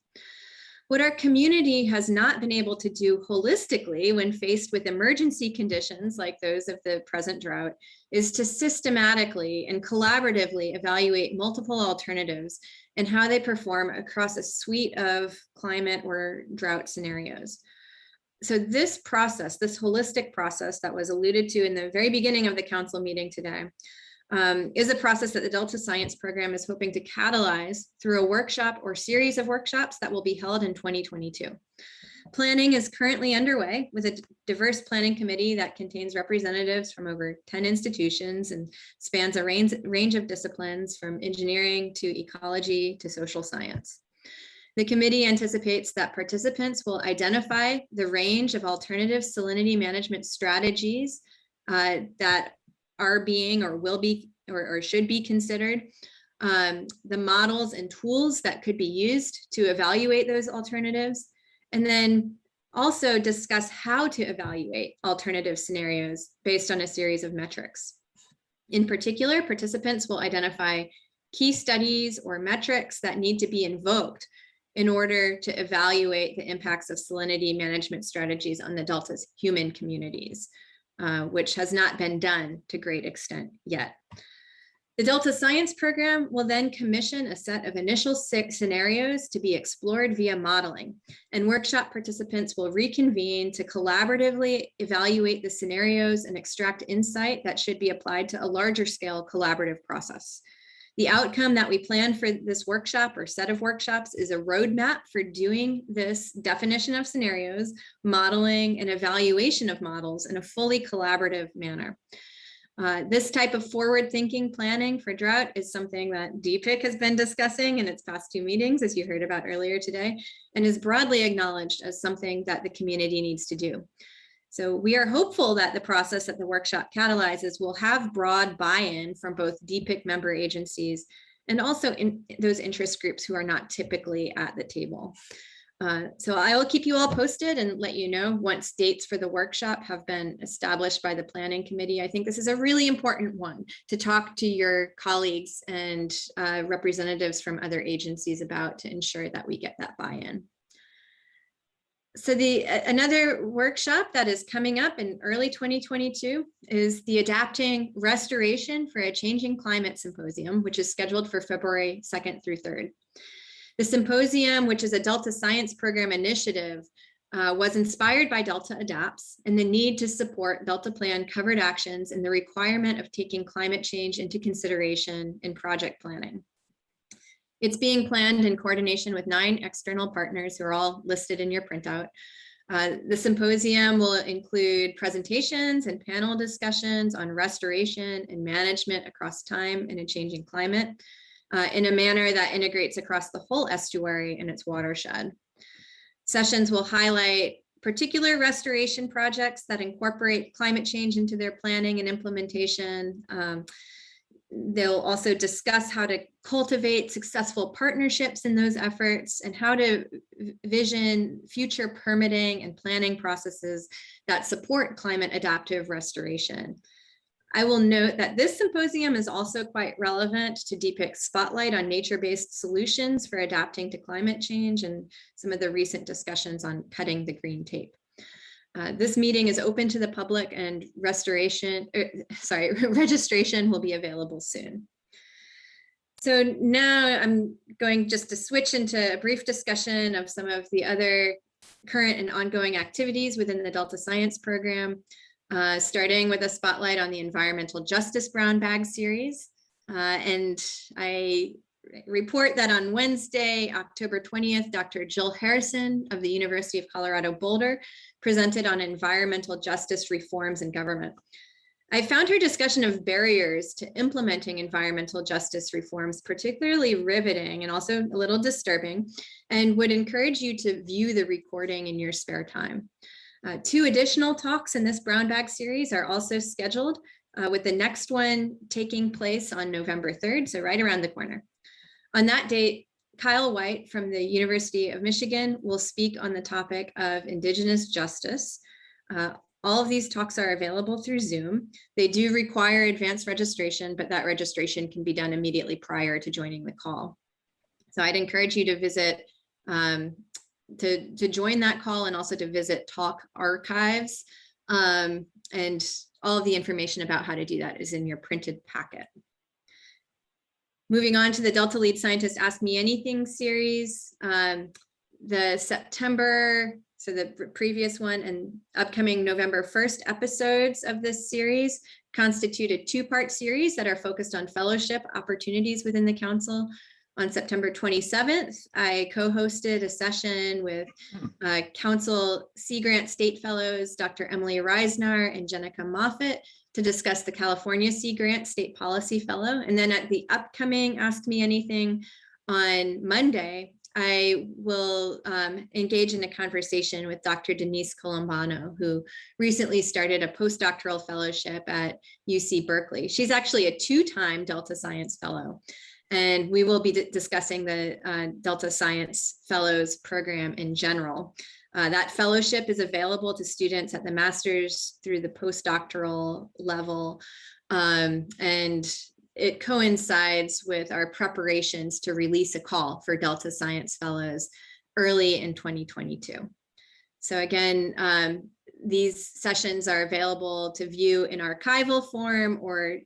What our community has not been able to do holistically when faced with emergency conditions like those of the present drought is to systematically and collaboratively evaluate multiple alternatives and how they perform across a suite of climate or drought scenarios. So this process, this holistic process that was alluded to in the very beginning of the council meeting today, is a process that the Delta Science Program is hoping to catalyze through a workshop or series of workshops that will be held in 2022. Planning is currently underway with a diverse planning committee that contains representatives from over 10 institutions and spans a range of disciplines from engineering to ecology to social science. The committee anticipates that participants will identify the range of alternative salinity management strategies that are being or will be or should be considered, the models and tools that could be used to evaluate those alternatives, and then also discuss how to evaluate alternative scenarios based on a series of metrics. In particular, participants will identify key studies or metrics that need to be invoked in order to evaluate the impacts of salinity management strategies on the Delta's human communities, which has not been done to great extent yet. The Delta Science Program will then commission a set of initial 6 scenarios to be explored via modeling, and workshop participants will reconvene to collaboratively evaluate the scenarios and extract insight that should be applied to a larger scale collaborative process. The outcome that we plan for this workshop or set of workshops is a roadmap for doing this definition of scenarios, modeling, and evaluation of models in a fully collaborative manner. This type of forward-thinking planning for drought is something that Dpic has been discussing in its past 2 meetings, as you heard about earlier today, and is broadly acknowledged as something that the community needs to do. So we are hopeful that the process that the workshop catalyzes will have broad buy-in from both Dpic member agencies and also in those interest groups who are not typically at the table. So I will keep you all posted and let you know once dates for the workshop have been established by the planning committee. I think this is a really important one to talk to your colleagues and representatives from other agencies about to ensure that we get that buy-in. So another workshop that is coming up in early 2022 is the Adapting Restoration for a Changing Climate Symposium, which is scheduled for February 2nd through 3rd. The symposium, which is a Delta Science Program initiative, was inspired by Delta Adapts and the need to support Delta Plan covered actions and the requirement of taking climate change into consideration in project planning. It's being planned in coordination with 9 external partners who are all listed in your printout. The symposium will include presentations and panel discussions on restoration and management across time in a changing climate in a manner that integrates across the whole estuary and its watershed. Sessions will highlight particular restoration projects that incorporate climate change into their planning and implementation. They'll also discuss how to cultivate successful partnerships in those efforts and how to vision future permitting and planning processes that support climate adaptive restoration. I will note that this symposium is also quite relevant to Dpic's spotlight on nature-based solutions for adapting to climate change and some of the recent discussions on cutting the green tape. This meeting is open to the public and registration will be available soon. So now I'm going just to switch into a brief discussion of some of the other current and ongoing activities within the Delta Science program, starting with a spotlight on the Environmental Justice Brown Bag Series. And I report that on Wednesday, October 20th, Dr. Jill Harrison of the University of Colorado Boulder presented on environmental justice reforms in government. I found her discussion of barriers to implementing environmental justice reforms particularly riveting and also a little disturbing, and would encourage you to view the recording in your spare time. 2 additional talks in this brown bag series are also scheduled, with the next one taking place on November 3rd, so right around the corner. On that date, Kyle White from the University of Michigan will speak on the topic of Indigenous justice. All of these talks are available through Zoom. They do require advanced registration, but that registration can be done immediately prior to joining the call. So I'd encourage you to visit, to join that call, and also to visit talk archives. And all of the information about how to do that is in your printed packet. Moving on to the Delta Lead Scientist Ask Me Anything series, the September, so the previous one and upcoming November 1st episodes of this series constitute a 2-part series that are focused on fellowship opportunities within the council. On September 27th, I co-hosted a session with Council Sea Grant State Fellows, Dr. Emily Reisner and Jenica Moffitt, to discuss the California Sea Grant State Policy Fellow. And then at the upcoming Ask Me Anything on Monday, I will engage in a conversation with Dr. Denise Colombano, who recently started a postdoctoral fellowship at UC Berkeley. She's actually a 2-time Delta Science Fellow. And we will be discussing the Delta Science Fellows program in general. That fellowship is available to students at the master's through the postdoctoral level. And it coincides with our preparations to release a call for Delta Science Fellows early in 2022. So again, these sessions are available to view in archival form or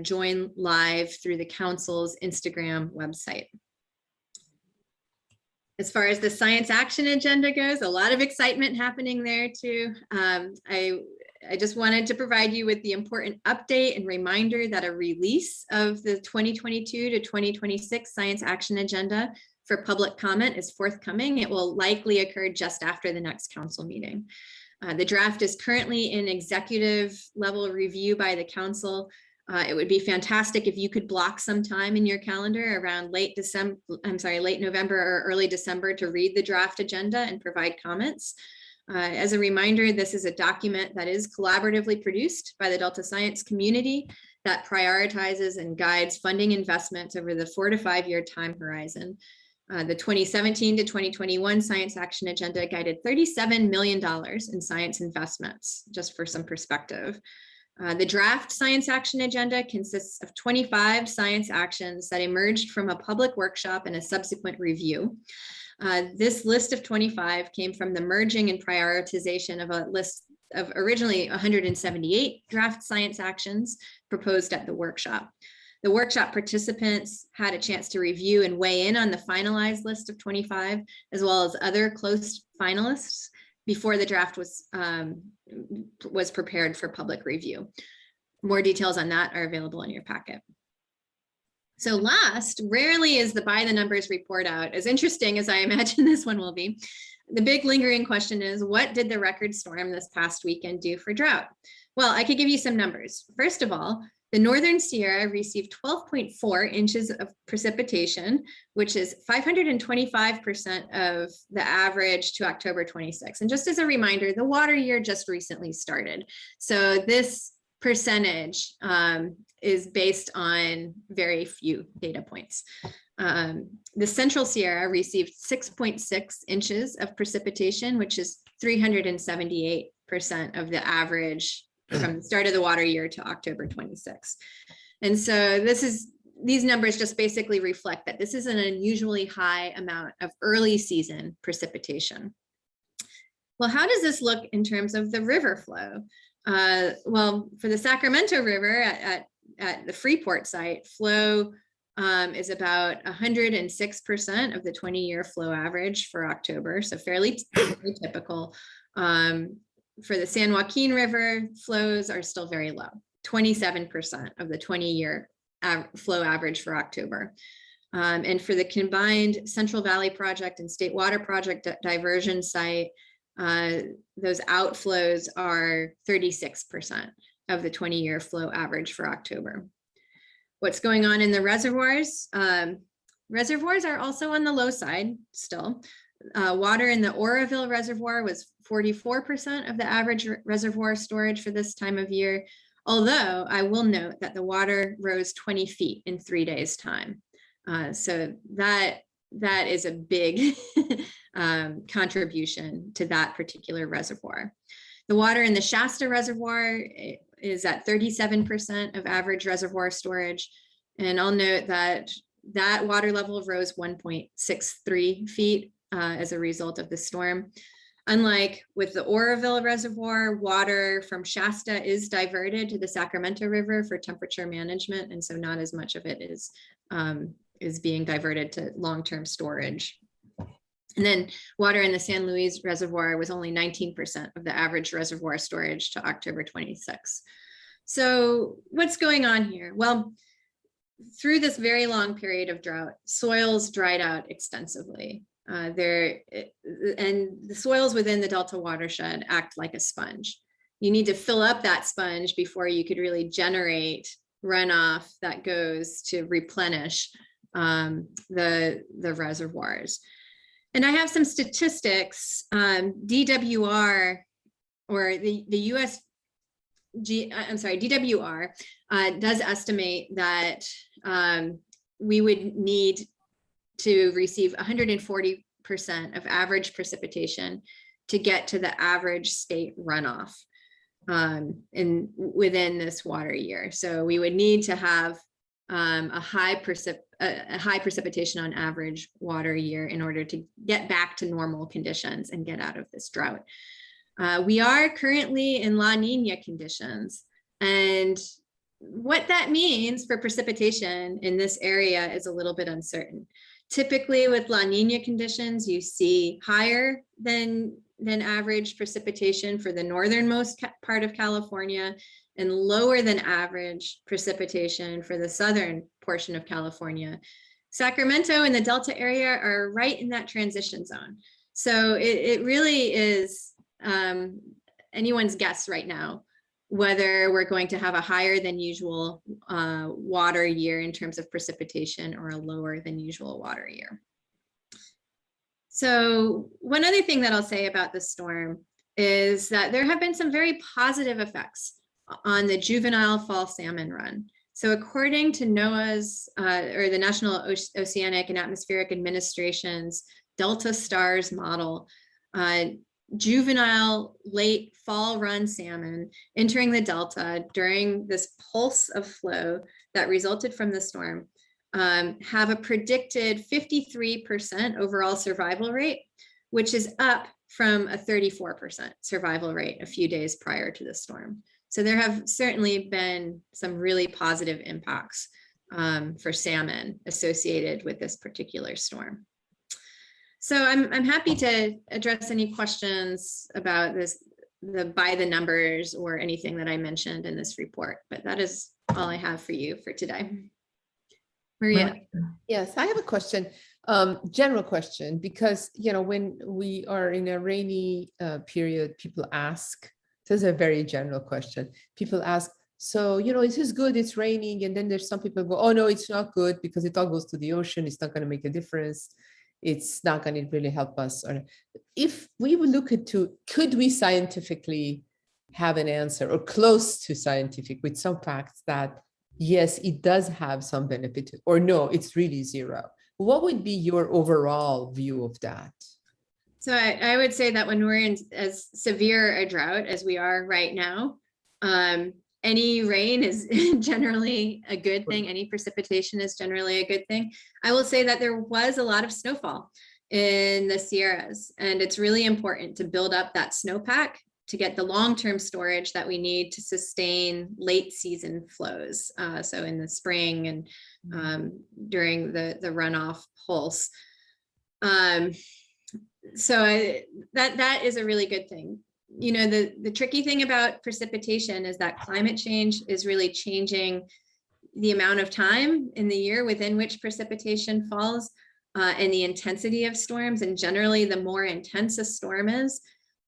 join live through the council's Instagram website. As far as the science action agenda goes, a lot of excitement happening there too. I just wanted to provide you with the important update and reminder that a release of the 2022 to 2026 science action agenda for public comment is forthcoming. It will likely occur just after the next council meeting. The draft is currently in executive level review by the council. It would be fantastic if you could block some time in your calendar around late November or early December to read the draft agenda and provide comments. As a reminder, this is a document that is collaboratively produced by the Delta Science community that prioritizes and guides funding investments over the 4 to 5 year time horizon. The 2017 to 2021 Science Action Agenda guided $37 million in science investments, just for some perspective. The draft Science Action Agenda consists of 25 science actions that emerged from a public workshop and a subsequent review. This list of 25 came from the merging and prioritization of a list of originally 178 draft science actions proposed at the workshop. The workshop participants had a chance to review and weigh in on the finalized list of 25, as well as other close finalists before the draft was prepared for public review. More details on that are available in your packet. So last, rarely is the by the numbers report out as interesting as I imagine this one will be. The big lingering question is, what did the record storm this past weekend do for drought? Well, I could give you some numbers. First of all, the Northern Sierra received 12.4 inches of precipitation, which is 525% of the average to October 26. And just as a reminder, the water year just recently started. So this percentage is based on very few data points. The Central Sierra received 6.6 inches of precipitation, which is 378% of the average from the start of the water year to October 26. And so these numbers just basically reflect that this is an unusually high amount of early season precipitation. Well, how does this look in terms of the river flow? Well, for the Sacramento River at the Freeport site, flow is about 106% of the 20-year flow average for October, so fairly typical. For the San Joaquin River, flows are still very low, 27% of the 20-year flow average for October. And for the combined Central Valley Project and State Water Project diversion site, those outflows are 36% of the 20-year flow average for October. What's going on in the reservoirs? Reservoirs are also on the low side still. Water in the Oroville Reservoir was 44% of the average reservoir storage for this time of year, although I will note that the water rose 20 feet in 3 days' time. So that is a big contribution to that particular reservoir. The water in the Shasta Reservoir is at 37% of average reservoir storage. And I'll note that that water level rose 1.63 feet as a result of the storm. Unlike with the Oroville Reservoir, water from Shasta is diverted to the Sacramento River for temperature management. And so not as much of it is being diverted to long-term storage. And then water in the San Luis Reservoir was only 19% of the average reservoir storage to October 26. So what's going on here? Well, through this very long period of drought, soils dried out extensively. And the soils within the Delta watershed act like a sponge. You need to fill up that sponge before you could really generate runoff that goes to replenish the reservoirs. And I have some statistics. DWR, or the DWR does estimate that we would need to receive 140% of average precipitation to get to the average state runoff within this water year. So we would need to have a high precipitation on average water year in order to get back to normal conditions and get out of this drought. We are currently in La Nina conditions, and what that means for precipitation in this area is a little bit uncertain. Typically with La Nina conditions, you see higher than average precipitation for the northernmost part of California and lower than average precipitation for the southern portion of California. Sacramento and the Delta area are right in that transition zone. So it really is anyone's guess right now whether we're going to have a higher than usual water year in terms of precipitation or a lower than usual water year. So one other thing that I'll say about the storm is that there have been some very positive effects on the juvenile fall salmon run. So according to NOAA's or the National Oceanic and Atmospheric Administration's Delta STARS model, juvenile late fall run salmon entering the Delta during this pulse of flow that resulted from the storm have a predicted 53% overall survival rate, which is up from a 34% survival rate a few days prior to the storm. So there have certainly been some really positive impacts for salmon associated with this particular storm. So I'm happy to address any questions about this, by the numbers or anything that I mentioned in this report, but that is all I have for you for today. Maria. Yes, I have a question, general question, because, when we are in a rainy period, people ask, this is a very general question. People ask, so, it is good, it's raining. And then there's some people go, oh, no, it's not good because it all goes to the ocean. It's not going to make a difference. It's not going to really help us. Or if we would look into, could we scientifically have an answer or close to scientific with some facts that, yes, it does have some benefit, or no, it's really zero? What would be your overall view of that? So I would say that when we're in as severe a drought as we are right now, any rain is generally a good thing. Any precipitation is generally a good thing. I will say that there was a lot of snowfall in the Sierras, and it's really important to build up that snowpack to get the long-term storage that we need to sustain late season flows. So in the spring and during the runoff pulse. So that is a really good thing. You know, the tricky thing about precipitation is that climate change is really changing the amount of time in the year within which precipitation falls, and the intensity of storms. And generally, the more intense a storm is,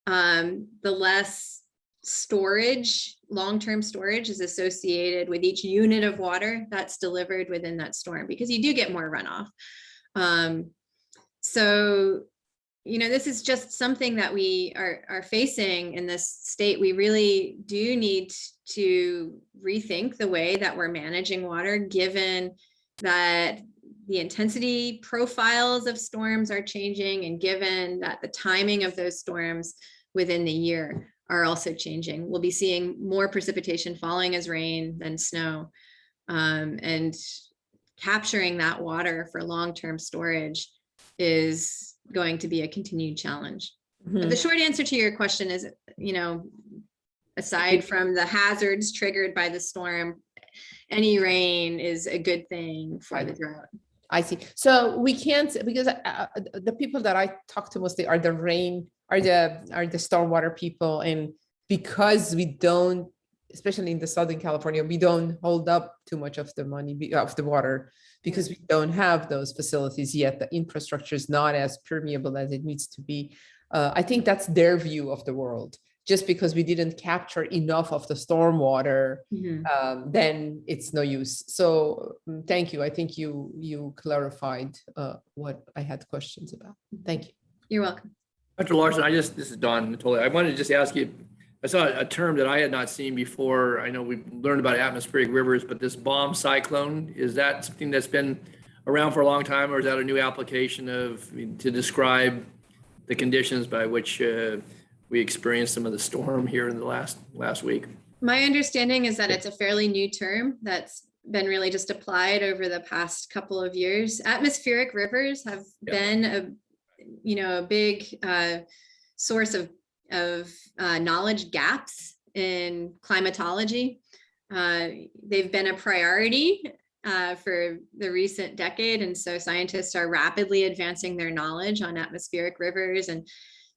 the less storage, long-term storage is associated with each unit of water that's delivered within that storm, because you do get more runoff. So, you know, this is just something that we are facing in this state. We really do need to rethink the way that we're managing water, given that the intensity profiles of storms are changing, and given that the timing of those storms within the year are also changing. We'll be seeing more precipitation falling as rain than snow, and capturing that water for long-term storage is going to be a continued challenge. But the short answer to your question is, you know, aside from the hazards triggered by the storm, any rain is a good thing for the drought. I see. So we can't, because the people that I talk to mostly are the stormwater people, and because we don't, especially in the Southern California, we don't hold up too much of the money of the water, because we don't have those facilities yet. The infrastructure is not as permeable as it needs to be. I think that's their view of the world. Just because we didn't capture enough of the stormwater, then it's no use. So thank you. I think you clarified what I had questions about. Thank you. You're welcome. Dr. Larson, this is Don Natoli. I wanted to just ask you, I saw a term that I had not seen before. I know we've learned about atmospheric rivers, but this bomb cyclone, is that something that's been around for a long time, or is that a new application to describe the conditions by which we experienced some of the storm here in the last week? My understanding is that it's a fairly new term that's been really just applied over the past couple of years. Atmospheric rivers have been a big source of knowledge gaps in climatology. They've been a priority for the recent decade, and so scientists are rapidly advancing their knowledge on atmospheric rivers and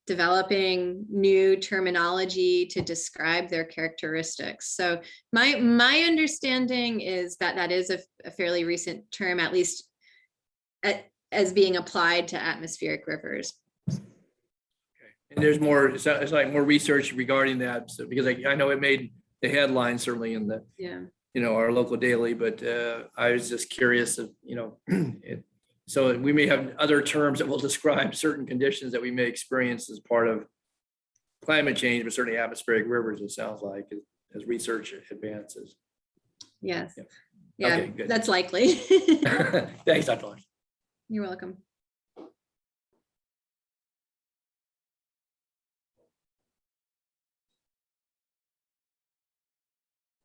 developing new terminology to describe their characteristics. So my understanding is that that is a fairly recent term, at least as being applied to atmospheric rivers. And there's more, it's like more research regarding that. So, because I know it made the headline certainly in the, our local daily, but I was just curious of, so we may have other terms that will describe certain conditions that we may experience as part of climate change, but certainly atmospheric rivers, it sounds like, as research advances. Yes. Okay, good. That's likely. Thanks, Dr. Larson. You're welcome.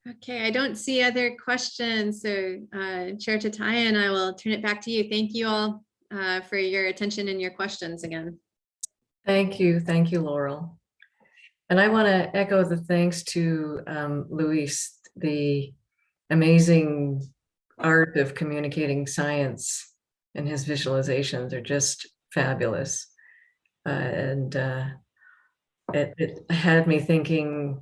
Okay, I don't see other questions. So Chair Tatayan, I will turn it back to you. Thank you all for your attention and your questions again. Thank you, Laurel. And I want to echo the thanks to Luis. The amazing art of communicating science and his visualizations are just fabulous. And it had me thinking,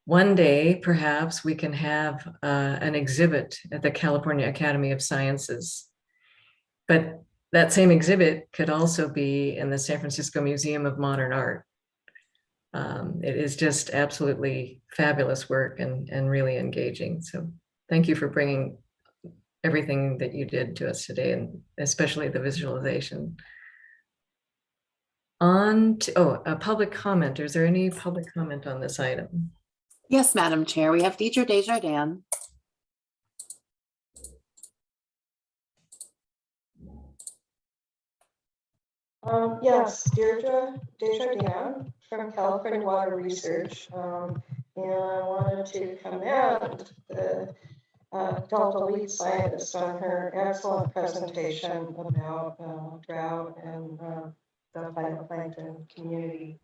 one day, perhaps we can have an exhibit at the California Academy of Sciences. But that same exhibit could also be in the San Francisco Museum of Modern Art. It is just absolutely fabulous work and really engaging. So thank you for bringing everything that you did to us today, and especially the visualization. On to, a public comment. Is there any public comment on this item? Yes, Madam Chair. We have Deidre Desjardins. Yes, Deirdre Desjardins from California Water Research. And I wanted to commend the Delta lead scientist on her excellent presentation about drought and the phytoplankton community.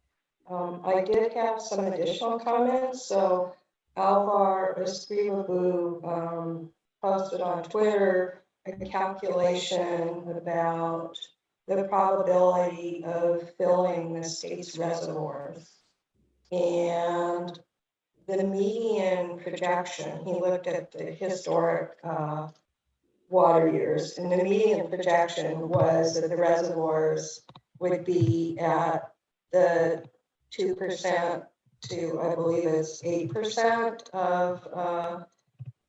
I did have some additional comments. So Alvar Escrivabu posted on Twitter a calculation about the probability of filling the state's reservoirs. And the median projection, he looked at the historic water years, and the median projection was that the reservoirs would be at the 2% to, I believe it's 8% of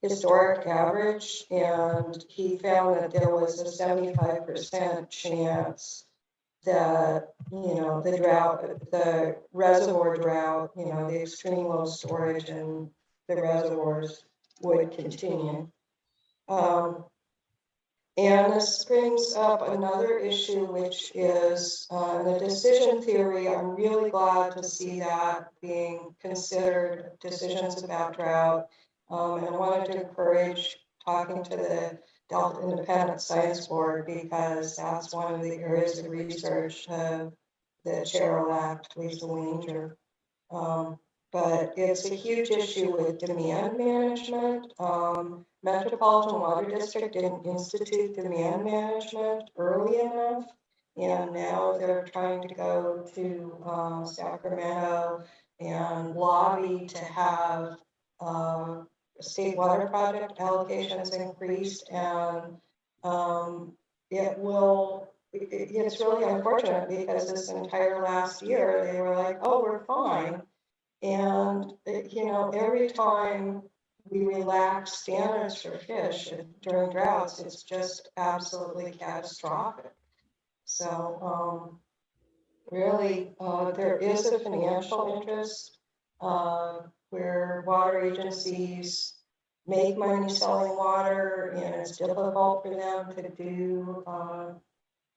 historic average. And he found that there was a 75% chance that, the drought, the reservoir drought, the extreme low storage in the reservoirs would continue. And this brings up another issue, which is the decision theory. I'm really glad to see that being considered decisions about drought. And I wanted to encourage talking to the Delta Independent Science Board, because that's one of the areas of research of the chair-elect, Lisa Winger. But it's a huge issue with demand management. Metropolitan Water District didn't institute demand management early enough, and now they're trying to go to Sacramento and lobby to have state water project allocations increased. And it's really unfortunate, because this entire last year they were like, oh, we're fine. And, every time we relax standards for fish during droughts, it's just absolutely catastrophic. So really, there is a financial interest where water agencies make money selling water, and it's difficult for them to do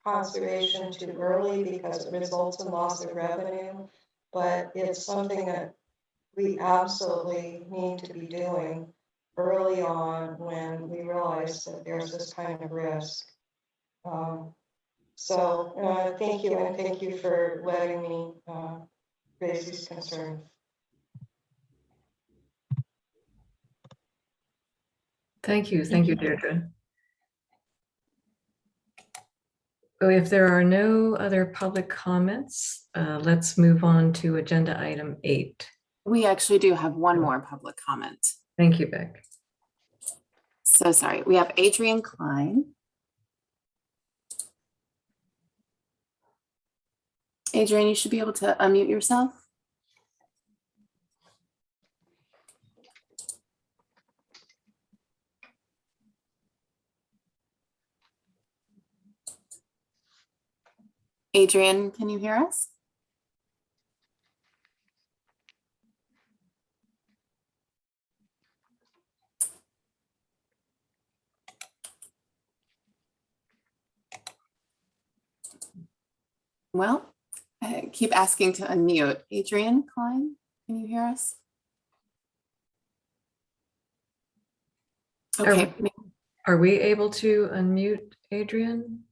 conservation too early because it results in loss of revenue. But it's something that we absolutely need to be doing early on when we realize that there's this kind of risk. So thank you, and thank you for letting me raise these concerns. Thank you, Deirdre. So if there are no other public comments, let's move on to agenda item 8. We actually do have one more public comment. Thank you, Beck. So sorry, we have Adrian Klein. Adrian, you should be able to unmute yourself. Adrian, can you hear us? Well, I keep asking to unmute. Adrian Klein, can you hear us? Okay. Are we able to unmute Adrian?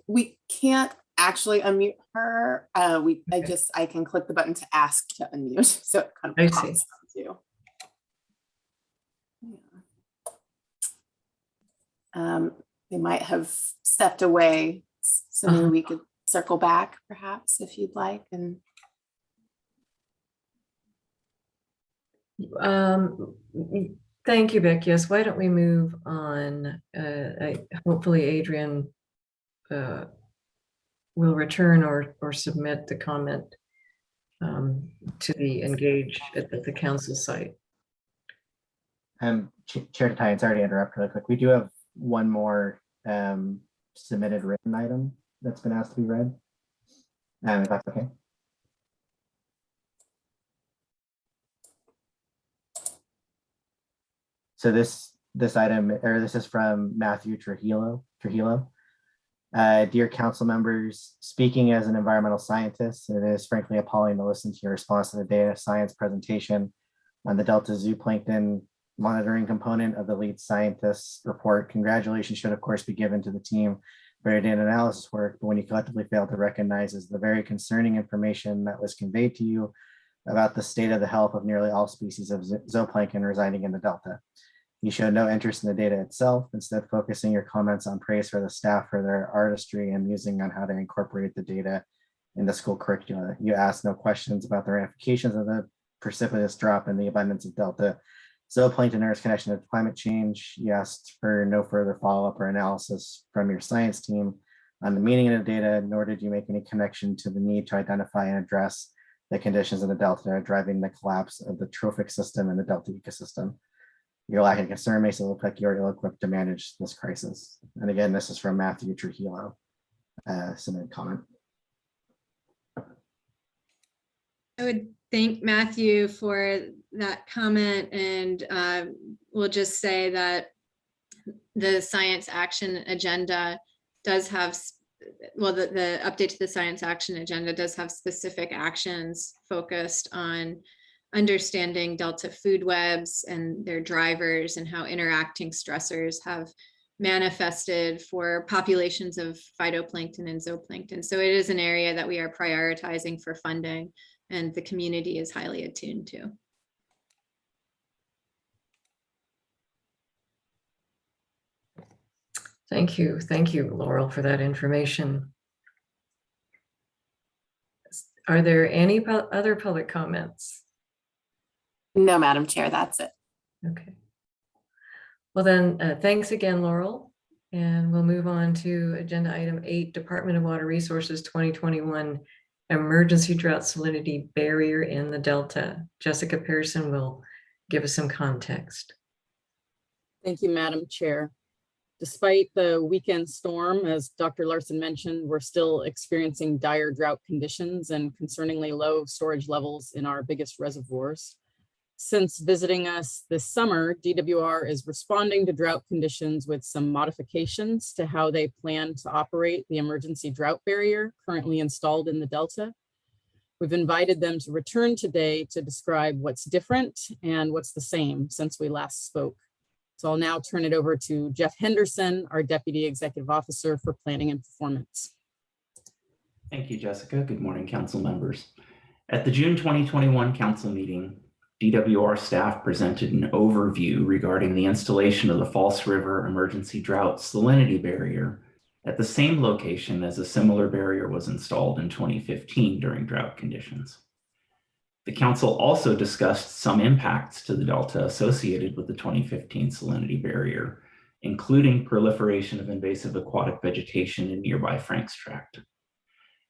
We can't actually unmute her. I can click the button to ask to unmute. So it kind of pops up too. Yeah. They might have stepped away, so maybe we could circle back perhaps if you'd like. And thank you, Beck. Yes, why don't we move on? Hopefully Adrian will return or submit the comment to the engaged at the council site. Chair Ty, sorry to interrupt really quick. We do have one more submitted written item that's been asked to be read. If that's okay. So this item, or this is from Matthew Trujillo. Dear council members, speaking as an environmental scientist, it is frankly appalling to listen to your response to the data science presentation on the Delta Zooplankton monitoring component of the lead scientist's report. Congratulations should of course be given to the team for their data analysis work, but when you collectively fail to recognize is the very concerning information that was conveyed to you about the state of the health of nearly all species of zooplankton residing in the Delta. You showed no interest in the data itself, instead focusing your comments on praise for the staff for their artistry and musing on how to incorporate the data in the school curricula. You asked no questions about the ramifications of the precipitous drop in the abundance of Delta zooplankton and its connection to climate change. You asked for no further follow-up or analysis from your science team on the meaning of the data, nor did you make any connection to the need to identify and address the conditions in the Delta that are driving the collapse of the trophic system and the Delta ecosystem. Your lack of concern makes it look like you're ill-equipped to manage this crisis. And again, this is from Matthew Trujillo, submitted comment. I would thank Matthew for that comment, and we'll just say that the science action agenda does have, well, the update to the science action agenda does have specific actions focused on understanding Delta food webs and their drivers and how interacting stressors have manifested for populations of phytoplankton and zooplankton. So it is an area that we are prioritizing for funding, and the community is highly attuned to. Thank you, Laurel, for that information. Are there any other public comments? No, Madam Chair, that's it. Okay. Well then, thanks again, Laurel. And we'll move on to agenda item 8, Department of Water Resources 2021 Emergency Drought Salinity Barrier in the Delta. Jessica Pearson will give us some context. Thank you, Madam Chair. Despite the weekend storm, as Dr. Larson mentioned, we're still experiencing dire drought conditions and concerningly low storage levels in our biggest reservoirs. Since visiting us this summer, DWR is responding to drought conditions with some modifications to how they plan to operate the emergency drought barrier currently installed in the Delta. We've invited them to return today to describe what's different and what's the same since we last spoke. So I'll now turn it over to Jeff Henderson, our Deputy Executive Officer for Planning and Performance. Thank you, Jessica. Good morning, council members. At the June 2021 council meeting, DWR staff presented an overview regarding the installation of the False River Emergency Drought Salinity Barrier at the same location as a similar barrier was installed in 2015 during drought conditions. The council also discussed some impacts to the Delta associated with the 2015 salinity barrier, including proliferation of invasive aquatic vegetation in nearby Franks Tract.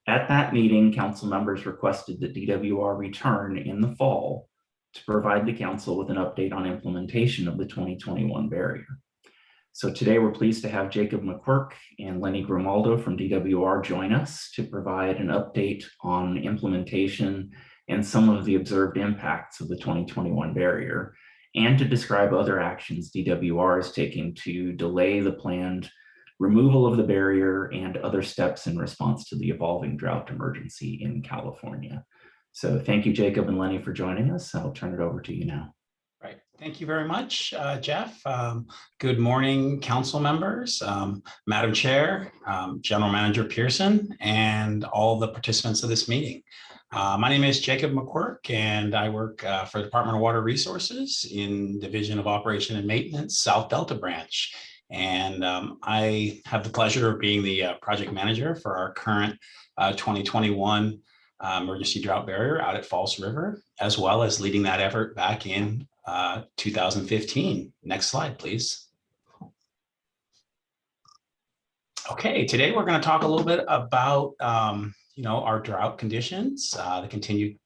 At that meeting, council members requested that DWR return in the fall to provide the council with an update on implementation of the 2021 barrier. So today we're pleased to have Jacob McQuirk and Lenny Grimaldo from DWR join us to provide an update on implementation and some of the observed impacts of the 2021 barrier, and to describe other actions DWR is taking to delay the planned removal of the barrier and other steps in response to the evolving drought emergency in California. So thank you, Jacob and Lenny, for joining us. I'll turn it over to you now. Right. Thank you very much, Jeff. Good morning, council members, Madam Chair, General Manager Pearson, and all the participants of this meeting. My name is Jacob McQuirk, and I work for the Department of Water Resources in Division of Operation and Maintenance, South Delta Branch. And I have the pleasure of being the project manager for our current 2021 emergency drought barrier out at False River, as well as leading that effort back in 2015. Next slide, please. Okay, today we're going to talk a little bit about our drought conditions, the continued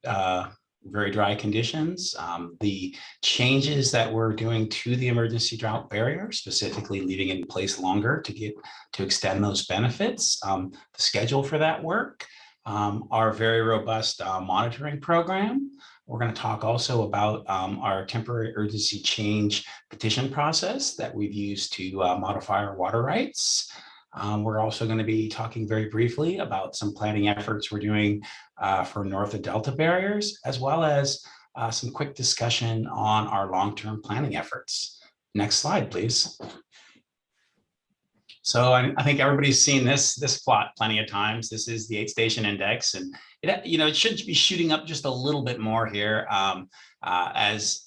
very dry conditions, the changes that we're doing to the emergency drought barrier, specifically leaving it in place longer to extend those benefits, the schedule for that work, our very robust monitoring program. We're going to talk also about our temporary urgency change petition process that we've used to modify our water rights. We're also going to be talking very briefly about some planning efforts we're doing for north of Delta barriers, as well as some quick discussion on our long-term planning efforts. Next slide, please. So I think everybody's seen this plot plenty of times. This is the 8-station index, and it should be shooting up just a little bit more here. As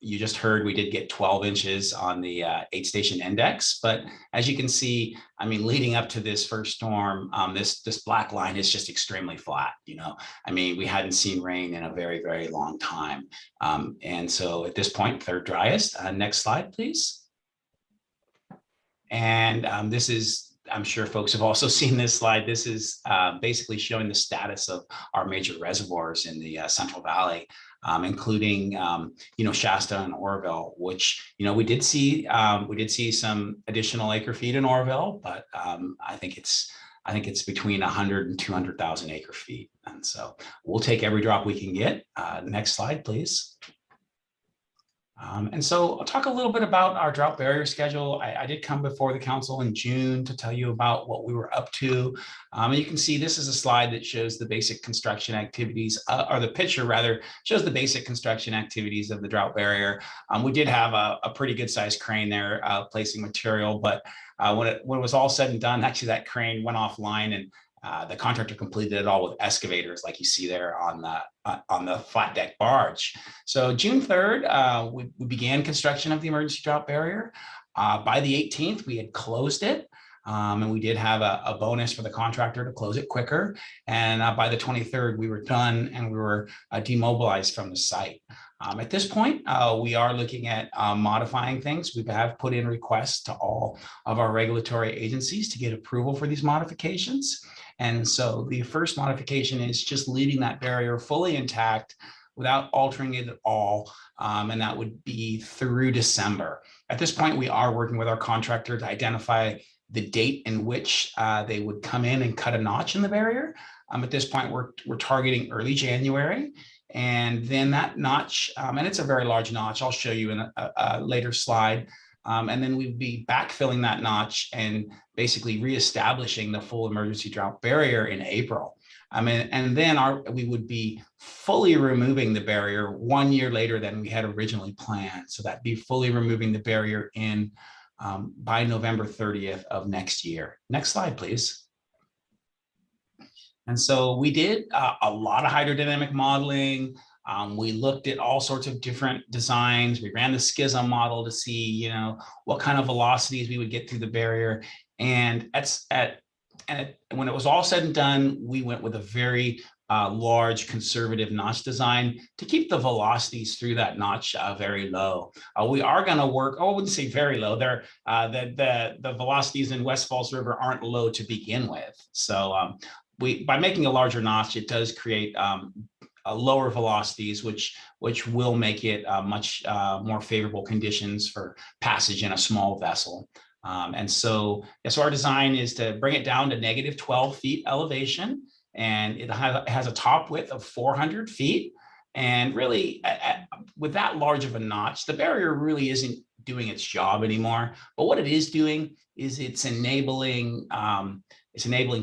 you just heard, we did get 12 inches on the 8-station index, but as you can see, I mean, leading up to this first storm, this black line is just extremely flat. I mean, we hadn't seen rain in a very, very long time, and so at this point, third driest. Next slide, please. And this is, I'm sure folks have also seen this slide. This is basically showing the status of our major reservoirs in the Central Valley, including, Shasta and Oroville, which, we did see some additional acre feet in Oroville, but I think it's between 100 and 200,000 acre feet. And so we'll take every drop we can get. Next slide, please. And so I'll talk a little bit about our drought barrier schedule. I did come before the council in June to tell you about what we were up to. And you can see this is a slide that shows the basic construction activities, or the picture rather, shows the basic construction activities of the drought barrier. We did have a pretty good sized crane there placing material, but when it was all said and done, actually that crane went offline, and the contractor completed it all with excavators, like you see there on the flat deck barge. So June 3rd, we began construction of the emergency drought barrier. By the 18th, we had closed it. And we did have a bonus for the contractor to close it quicker. And by the 23rd, we were done and we were demobilized from the site. At this point, we are looking at modifying things. We have put in requests to all of our regulatory agencies to get approval for these modifications. And so the first modification is just leaving that barrier fully intact without altering it at all. And that would be through December. At this point, we are working with our contractor to identify the date in which they would come in and cut a notch in the barrier. At this point, we're targeting early January. And then that notch, and it's a very large notch, I'll show you in a later slide. And then we'd be backfilling that notch and basically reestablishing the full emergency drought barrier in April. And then we would be fully removing the barrier 1 year later than we had originally planned. So that'd be fully removing the barrier by November 30th of next year. Next slide, please. And so we did a lot of hydrodynamic modeling. We looked at all sorts of different designs. We ran the schism model to see, what kind of velocities we would get through the barrier. And when it was all said and done, we went with a very large conservative notch design to keep the velocities through that notch very low. We are going to work, I wouldn't say very low. The velocities in West Falls River aren't low to begin with. So by making a larger notch, it does create lower velocities, which will make it much more favorable conditions for passage in a small vessel. And so our design is to bring it down to negative 12 feet elevation, and it has a top width of 400 feet. And really, with that large of a notch, the barrier really isn't doing its job anymore. But what it is doing is it's enabling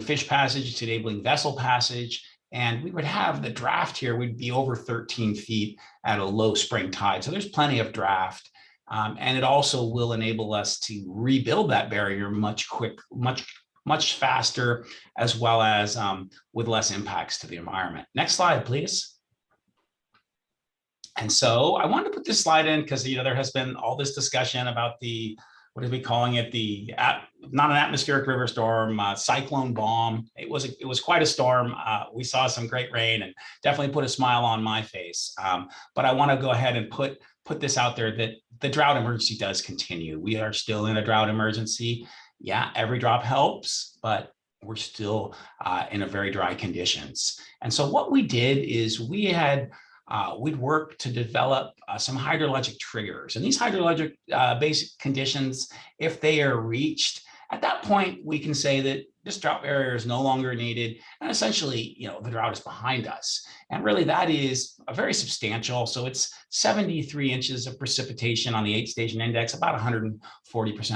fish passage, it's enabling vessel passage, and we would have the draft here, we'd be over 13 feet at a low spring tide. So there's plenty of draft. And it also will enable us to rebuild that barrier much faster, as well as with less impacts to the environment. Next slide, please. And so I wanted to put this slide in because there has been all this discussion about what are we calling it? Not an atmospheric river storm, cyclone bomb. It was quite a storm. We saw some great rain and definitely put a smile on my face. But I want to go ahead and put this out there that the drought emergency does continue. We are still in a drought emergency. Yeah, every drop helps, but we're still in a very dry conditions. And so what we did is we'd work to develop some hydrologic triggers. And these hydrologic basic conditions, if they are reached, at that point, we can say that this drought barrier is no longer needed. And essentially, the drought is behind us. And really that is a very substantial. So it's 73 inches of precipitation on the 8-station index, about 140%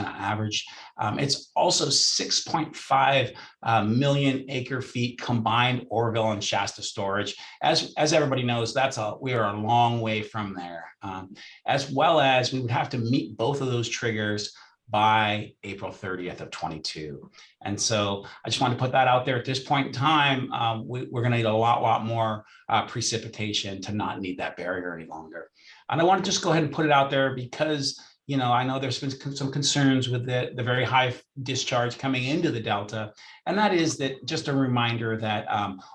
average. It's also 6.5 million acre feet combined Oroville and Shasta storage. As everybody knows, we are a long way from there. As well as we would have to meet both of those triggers by April 30th of 22. And so I just wanted to put that out there at this point in time. We're going to need a lot more precipitation to not need that barrier any longer. And I want to just go ahead and put it out there because, you know, I know there's been some concerns with the very high discharge coming into the Delta. And that is that just a reminder that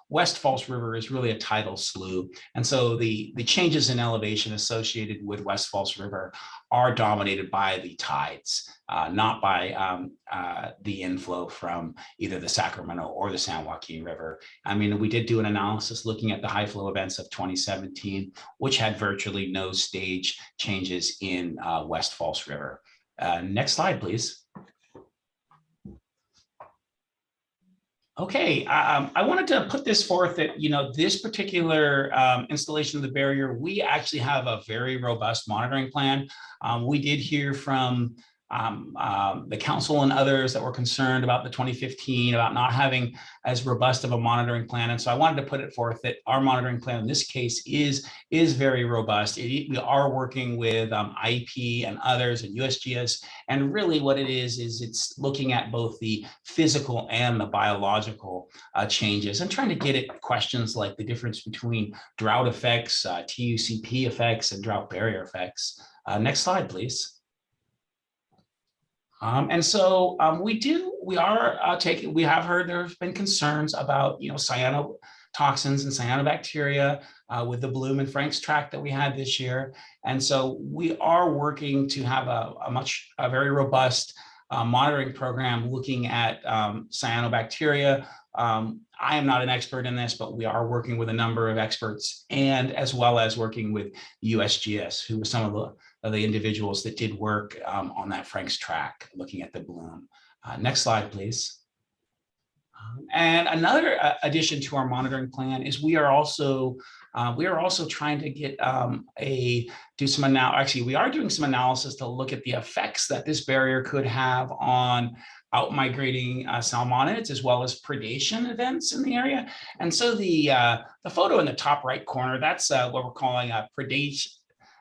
West Falls River is really a tidal slough. And so the changes in elevation associated with West Falls River are dominated by the tides, not by the inflow from either the Sacramento or the San Joaquin River. I mean, we did do an analysis looking at the high flow events of 2017, which had virtually no stage changes in West Falls River. Next slide, please. Okay, I wanted to put this forth that, you know, this particular installation of the barrier, we actually have a very robust monitoring plan. We did hear from the council and others that were concerned about the 2015, about not having as robust of a monitoring plan. And so I wanted to put it forth that our monitoring plan in this case is very robust. We are working with IEP and others and USGS. And really what it is it's looking at both the physical and the biological changes and trying to get at questions like the difference between drought effects, TUCP effects, and drought barrier effects. Next slide, please. And so we have heard there's been concerns about, you know, cyanotoxins and cyanobacteria with the bloom in Frank's tract that we had this year. And so we are working to have a very robust monitoring program looking at cyanobacteria. I am not an expert in this, but we are working with a number of experts, and as well as working with USGS, who was some of the individuals that did work on that Frank's tract, looking at the bloom. Next slide, please. And another addition to our monitoring plan is we are also trying to get we are doing some analysis to look at the effects that this barrier could have on out-migrating salmonids as well as predation events in the area. And so the photo in the top right corner, that's what we're calling a predation,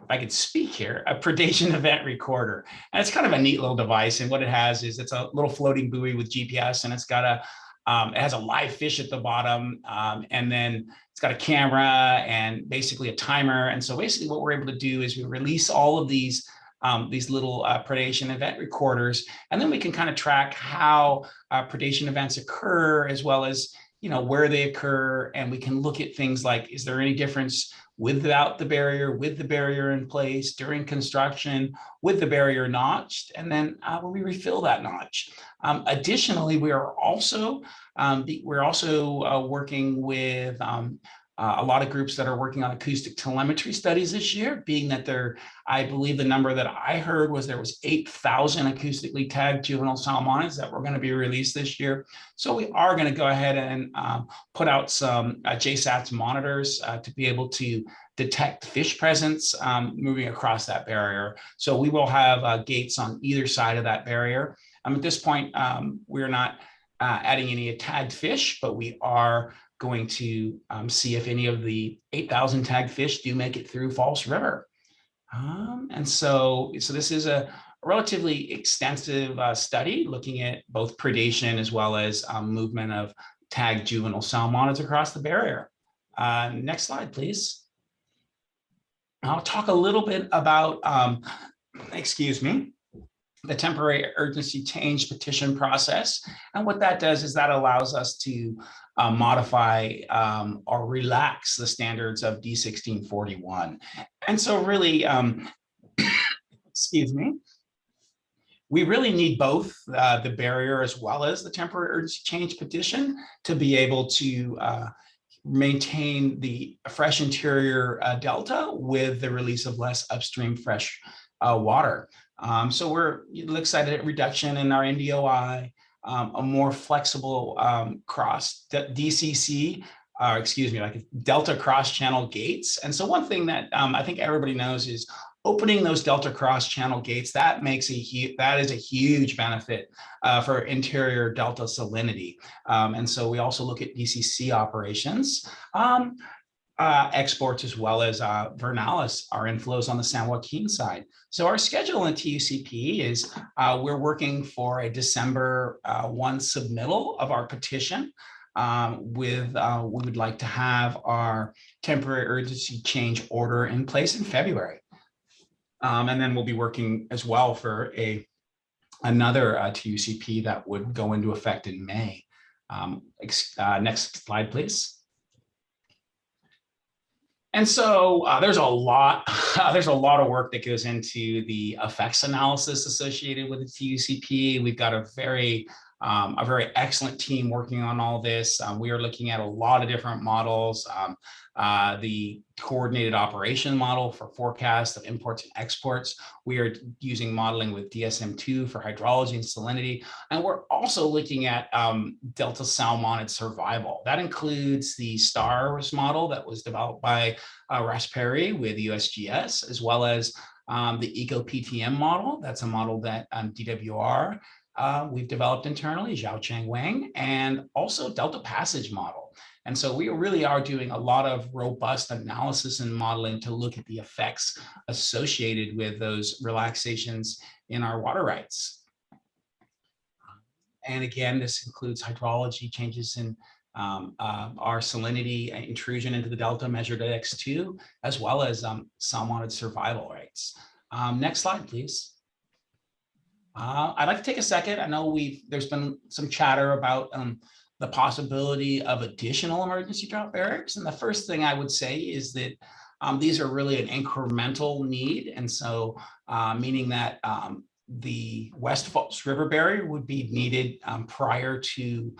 if I could speak here, a predation event recorder. And it's kind of a neat little device. And what it has is it's a little floating buoy with GPS, and it's got it has a live fish at the bottom, and then it's got a camera and basically a timer. And so basically what we're able to do is we release all of these little predation event recorders, and then we can kind of track how predation events occur, as well as, you know, where they occur. And we can look at things like, is there any difference without the barrier, with the barrier in place, during construction, with the barrier notched, and then when we refill that notch. Additionally, we are also working with a lot of groups that are working on acoustic telemetry studies this year, being that I believe the number that I heard was there was 8,000 acoustically tagged juvenile salmonids that were going to be released this year. So we are going to go ahead and put out some JSATS monitors to be able to detect fish presence moving across that barrier. So we will have gates on either side of that barrier. At this point, we're not adding any tagged fish, but we are going to see if any of the 8,000 tagged fish do make it through Falls River. And so this is a relatively extensive study looking at both predation as well as movement of tagged juvenile salmonids across the barrier. Next slide, please. I'll talk a little bit about, the temporary urgency change petition process. And what that does is that allows us to modify or relax the standards of D1641. And so really, we really need both the barrier as well as the temporary urgency change petition to be able to maintain the fresh interior delta with the release of less upstream fresh water. So we're excited at reduction in our NDOI, a more flexible cross DCC, like Delta cross channel gates. And so one thing that I think everybody knows is opening those Delta cross channel gates, that is a huge benefit for interior Delta salinity. And so we also look at DCC operations. exports as well as Vernalis, our inflows on the San Joaquin side. So our schedule in TUCP is we're working for a December 1 submittal of our petition we would like to have our temporary urgency change order in place in February. And then we'll be working as well for another TUCP that would go into effect in May. Next slide, please. And so there's a lot of work that goes into the effects analysis associated with the TUCP. We've got a very excellent team working on all this. We are looking at a lot of different models. The coordinated operation model for forecast of imports and exports. We are using modeling with DSM-2 for hydrology and salinity. And we're also looking at Delta salmonid survival. That includes the STARS model that was developed by Raspberry with USGS, as well as the EcoPTM model. That's a model that DWR we've developed internally, Zhao Cheng Wang, and also Delta Passage model. And so we really are doing a lot of robust analysis and modeling to look at the effects associated with those relaxations in our water rights. And again, this includes hydrology changes in our salinity intrusion into the delta measured at X2, as well as salmonid survival rates. Next slide, please. I'd like to take a second. I know there's been some chatter about the possibility of additional emergency drought barriers. And the first thing I would say is that these are really an incremental need. And so meaning that the West Falls River barrier would be needed prior to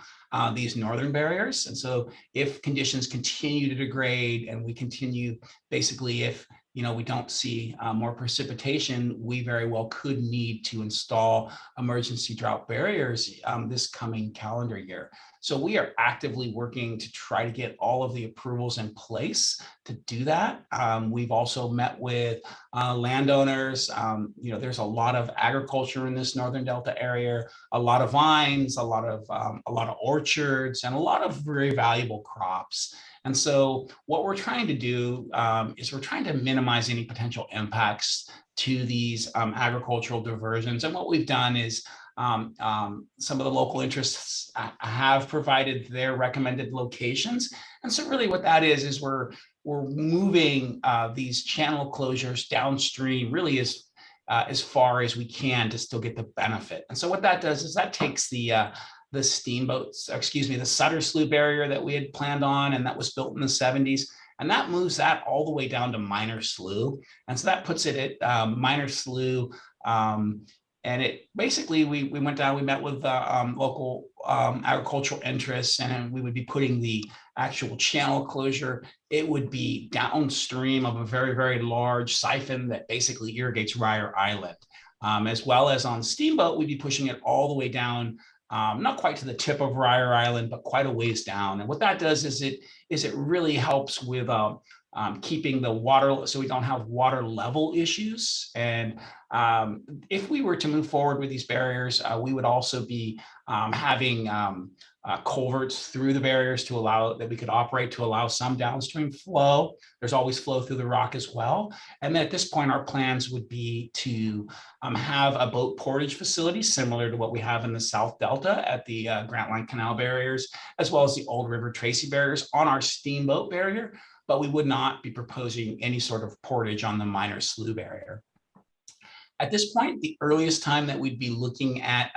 these northern barriers. And so if conditions continue to degrade and we continue, basically if we don't see more precipitation, we very well could need to install emergency drought barriers this coming calendar year. So we are actively working to try to get all of the approvals in place to do that. We've also met with landowners. There's a lot of agriculture in this Northern Delta area, a lot of vines, a lot of orchards, and a lot of very valuable crops. And so what we're trying to do is we're trying to minimize any potential impacts to these agricultural diversions. And what we've done is some of the local interests have provided their recommended locations. And so really what that is we're moving these channel closures downstream really as far as we can to still get the benefit. And so what that does is that takes the steamboats, the Sutter Slough barrier that we had planned on and that was built in the 70s. And that moves that all the way down to Minor Slough. And so that puts it at Minor Slough. And it basically, we went down, we met with local agricultural interests, and we would be putting the actual channel closure. It would be downstream of a very, very large siphon that basically irrigates Ryer Island. As well as on Steamboat, we'd be pushing it all the way down, not quite to the tip of Ryer Island, but quite a ways down. And what that does is it really helps with keeping the water, so we don't have water level issues. And if we were to move forward with these barriers, we would also be having culverts through the barriers to allow that we could operate to allow some downstream flow. There's always flow through the rock as well. And at this point, our plans would be to have a boat portage facility similar to what we have in the South Delta at the Grantline Canal barriers, as well as the Old River Tracy barriers on our Steamboat barrier. But we would not be proposing any sort of portage on the Minor Slough barrier. At this point, the earliest time that we'd be looking at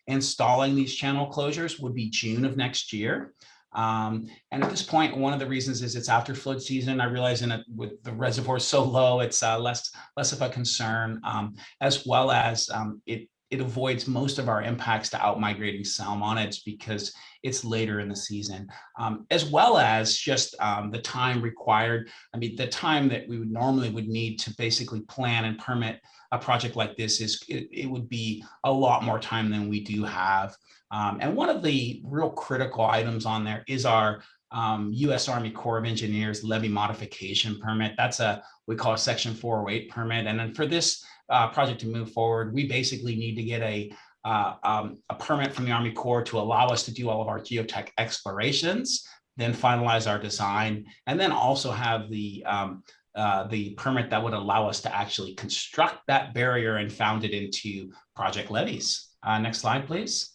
installing these channel closures would be June of next year. And at this point, one of the reasons is it's after flood season. I realize with the reservoir so low, it's less of a concern, as well as it avoids most of our impacts to out-migrating salmonids because it's later in the season, as well as just the time required. I mean, the time that we would normally need to basically plan and permit a project like this it would be a lot more time than we do have. And one of the real critical items on there is our U.S. Army Corps of Engineers levee modification permit. That's we call a Section 408 permit. And then for this project to move forward, we basically need to get a permit from the Army Corps to allow us to do all of our geotech explorations then finalize our design, and then also have the permit that would allow us to actually construct that barrier and found it into project levies. Next slide, please.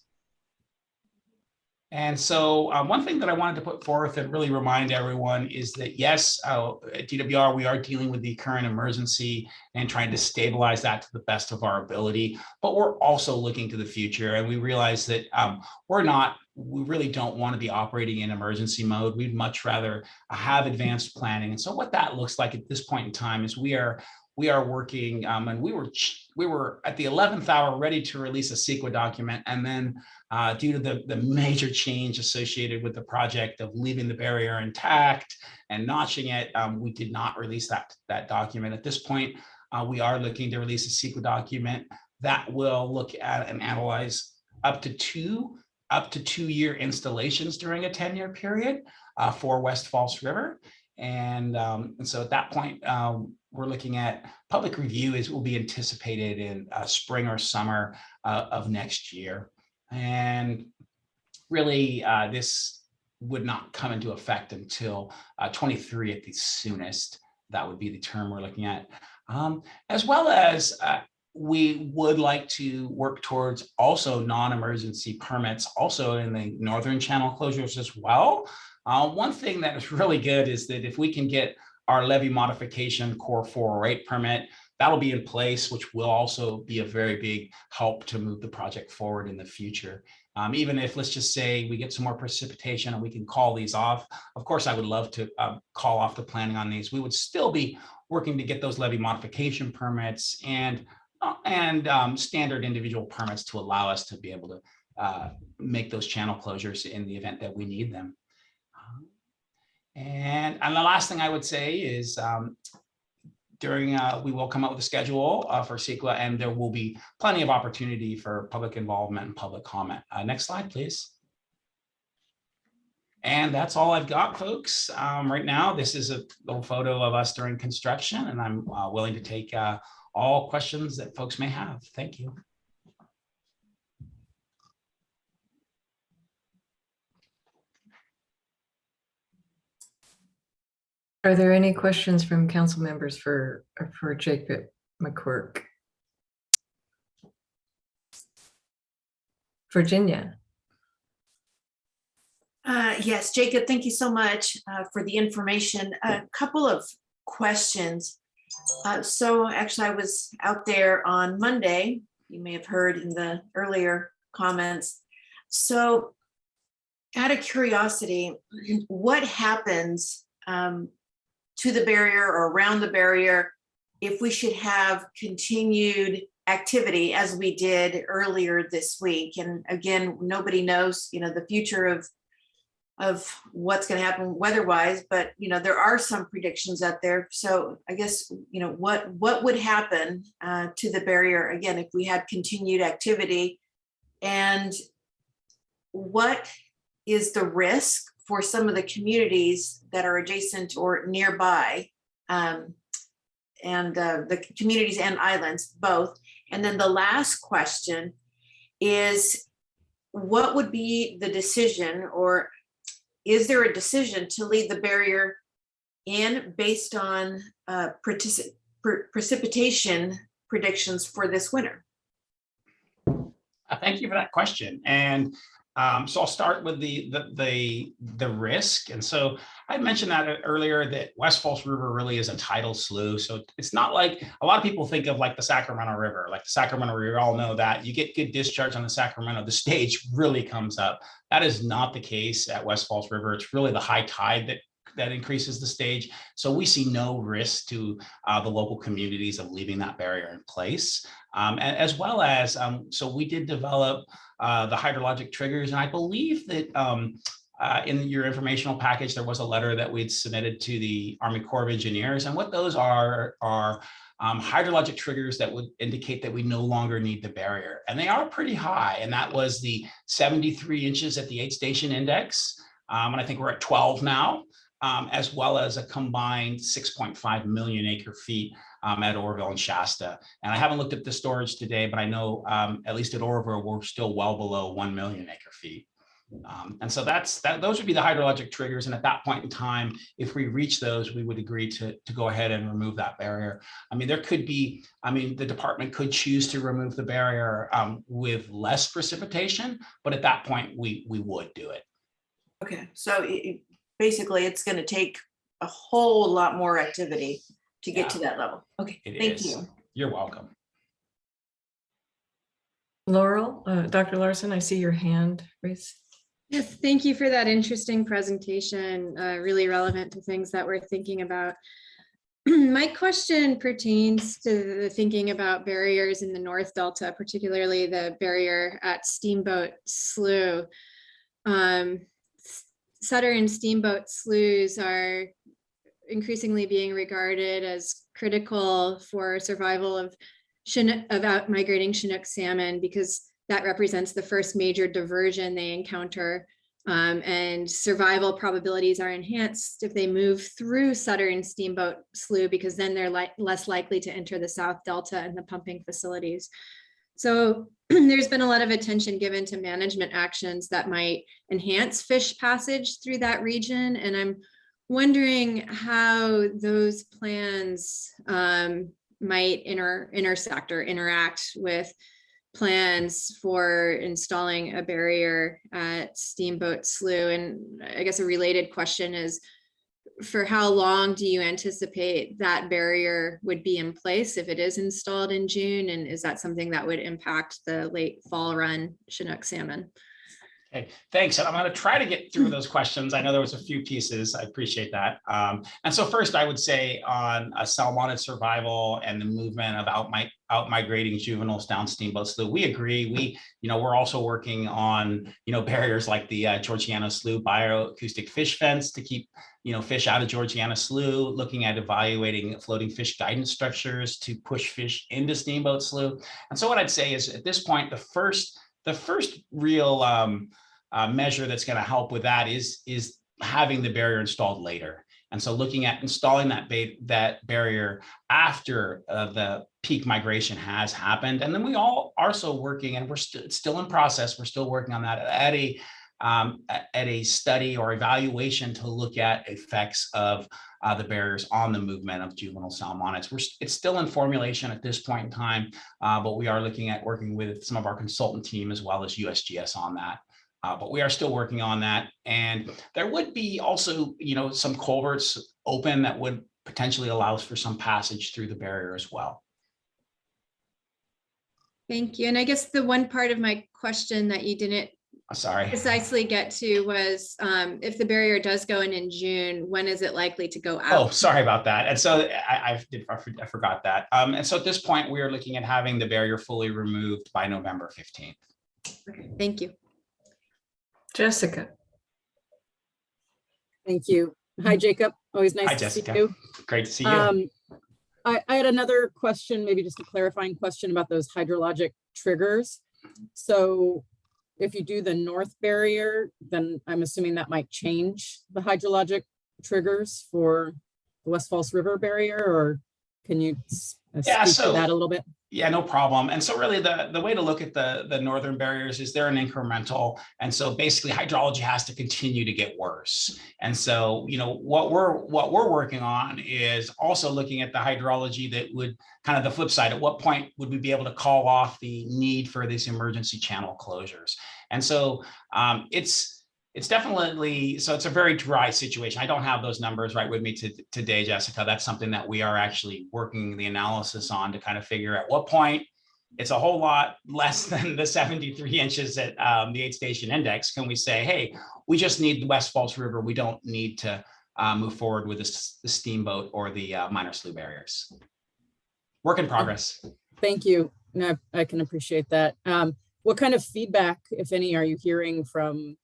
And so one thing that I wanted to put forth and really remind everyone is that, yes, at DWR, we are dealing with the current emergency and trying to stabilize that to the best of our ability, but we're also looking to the future. And we realize that we really don't want to be operating in emergency mode. We'd much rather have advanced planning. And so what that looks like at this point in time is we are working, and we were at the 11th hour ready to release a CEQA document, and then due to the major change associated with the project of leaving the barrier intact and notching it, we did not release that document. At this point, we are looking to release a CEQA document that will look at and analyze up to two-year installations during a 10-year period for West False River. And so at that point, we're looking at public review will be anticipated in spring or summer of next year. And really, this would not come into effect until 23 at the soonest. That would be the term we're looking at. As well as we would like to work towards also non-emergency permits also in the northern channel closures as well. One thing that is really good is that if we can get our levee modification core 408 permit, that'll be in place, which will also be a very big help to move the project forward in the future. Even if, let's just say, we get some more precipitation and we can call these off. Of course, I would love to call off the planning on these. We would still be working to get those levee modification permits and standard individual permits to allow us to be able to make those channel closures in the event that we need them. And the last thing I would say is we will come up with a schedule for CEQA, and there will be plenty of opportunity for public involvement and public comment. Next slide, please. And that's all I've got, folks. Right now, this is a little photo of us during construction, and I'm willing to take all questions that folks may have. Thank you. Are there any questions from council members for Jacob McQuirk? Virginia. Yes, Jacob, thank you so much for the information. A couple of questions. So actually, I was out there on Monday. You may have heard in the earlier comments. So out of curiosity, what happens to the barrier or around the barrier if we should have continued activity as we did earlier this week? And again, nobody knows, the future of what's going to happen weather-wise, but there are some predictions out there. So I guess what would happen to the barrier again if we had continued activity, and what is the risk for some of the communities that are adjacent or nearby, and the communities and islands both? And then the last question is, what would be the decision, or is there a decision to leave the barrier in based on precipitation predictions for this winter? Thank you for that question. And so I'll start with the risk. And so I mentioned that earlier, that West False River really is a tidal slough. So it's not like a lot of people think of like the Sacramento River. Like the Sacramento River, all know that you get good discharge on the Sacramento, the stage really comes up. That is not the case at West False River. It's really the high tide that increases the stage. So we see no risk to the local communities of leaving that barrier in place. And as well as, so we did develop the hydrologic triggers. And I believe that in your informational package, there was a letter that we'd submitted to the Army Corps of Engineers. And what those are hydrologic triggers that would indicate that we no longer need the barrier. And they are pretty high. And that was the 73 inches at the 8 station index. And I think we're at 12 now. As well as a combined 6.5 million acre feet at Oroville and Shasta. And I haven't looked at the storage today, but I know at least at Oroville, we're still well below 1 million acre feet. And so those would be the hydrologic triggers. And at that point in time, if we reach those, we would agree to go ahead and remove that barrier. I mean, the department could choose to remove the barrier with less precipitation, but at that point, we would do it. Okay, so basically it's going to take a whole lot more activity to get to that level. Okay, thank you. You're welcome. Laurel, Dr. Larson, I see your hand raised. Yes, thank you for that interesting presentation, really relevant to things that we're thinking about. My question pertains to the thinking about barriers in the North Delta, particularly the barrier at Steamboat Slough. Sutter and Steamboat sloughs are increasingly being regarded as critical for survival of out-migrating Chinook salmon, because that represents the first major diversion they encounter, and survival probabilities are enhanced if they move through Sutter and Steamboat Slough, because then they're less likely to enter the South Delta and the pumping facilities. So there's been a lot of attention given to management actions that might enhance fish passage through that region. And I'm wondering how those plans might intersect or interact with plans for installing a barrier at Steamboat Slough. And I guess a related question is, for how long do you anticipate that barrier would be in place if it is installed in June? And is that something that would impact the late fall run Chinook salmon? Okay, thanks. And I'm going to try to get through those questions. I know there was a few pieces. I appreciate that. And so first, I would say on Salmon Survival and the movement of out-migrating juveniles down Steamboat Slough, we agree. We're also working on, barriers like the Georgiana Slough bioacoustic fish fence to keep, fish out of Georgiana Slough, looking at evaluating floating fish guidance structures to push fish into Steamboat Slough. And so what I'd say is at this point, the first real measure that's going to help with that is having the barrier installed later. And so looking at installing that barrier after the peak migration has happened. And then we all are also working, and we're still in process. We're still working on that at a study or evaluation to look at effects of the barriers on the movement of juvenile salmonids. It's still in formulation at this point in time, but we are looking at working with some of our consultant team as well as USGS on that. But we are still working on that. And there would be also, some culverts open that would potentially allow for some passage through the barrier as well. Thank you. And I guess the one part of my question that you didn't precisely get to was, if the barrier does go in June, when is it likely to go out? Oh, sorry about that. And so I forgot that. And so at this point, we are looking at having the barrier fully removed by November 15th. Okay, thank you. Jessica. Thank you. Hi, Jacob. Always nice to see you. Great to see you. I had another question, maybe just a clarifying question about those hydrologic triggers. So if you do the north barrier, then I'm assuming that might change the hydrologic triggers for the West Falls River barrier, or can you speak to that a little bit? Yeah, no problem. And so really the way to look at the northern barriers is they're an incremental. And so basically hydrology has to continue to get worse. And so, what we're working on is also looking at the hydrology that would kind of the flip side. At what point would we be able to call off the need for these emergency channel closures? And so it's definitely, so it's a very dry situation. I don't have those numbers right with me today, Jessica. That's something that we are actually working the analysis on to kind of figure at what point it's a whole lot less than the 73 inches at the 8 station index. Can we say, hey, we just need the West Falls River. We don't need to move forward with the steamboat or the minor slough barriers. Work in progress. Thank you. No, I can appreciate that. What kind of feedback, if any, are you hearing from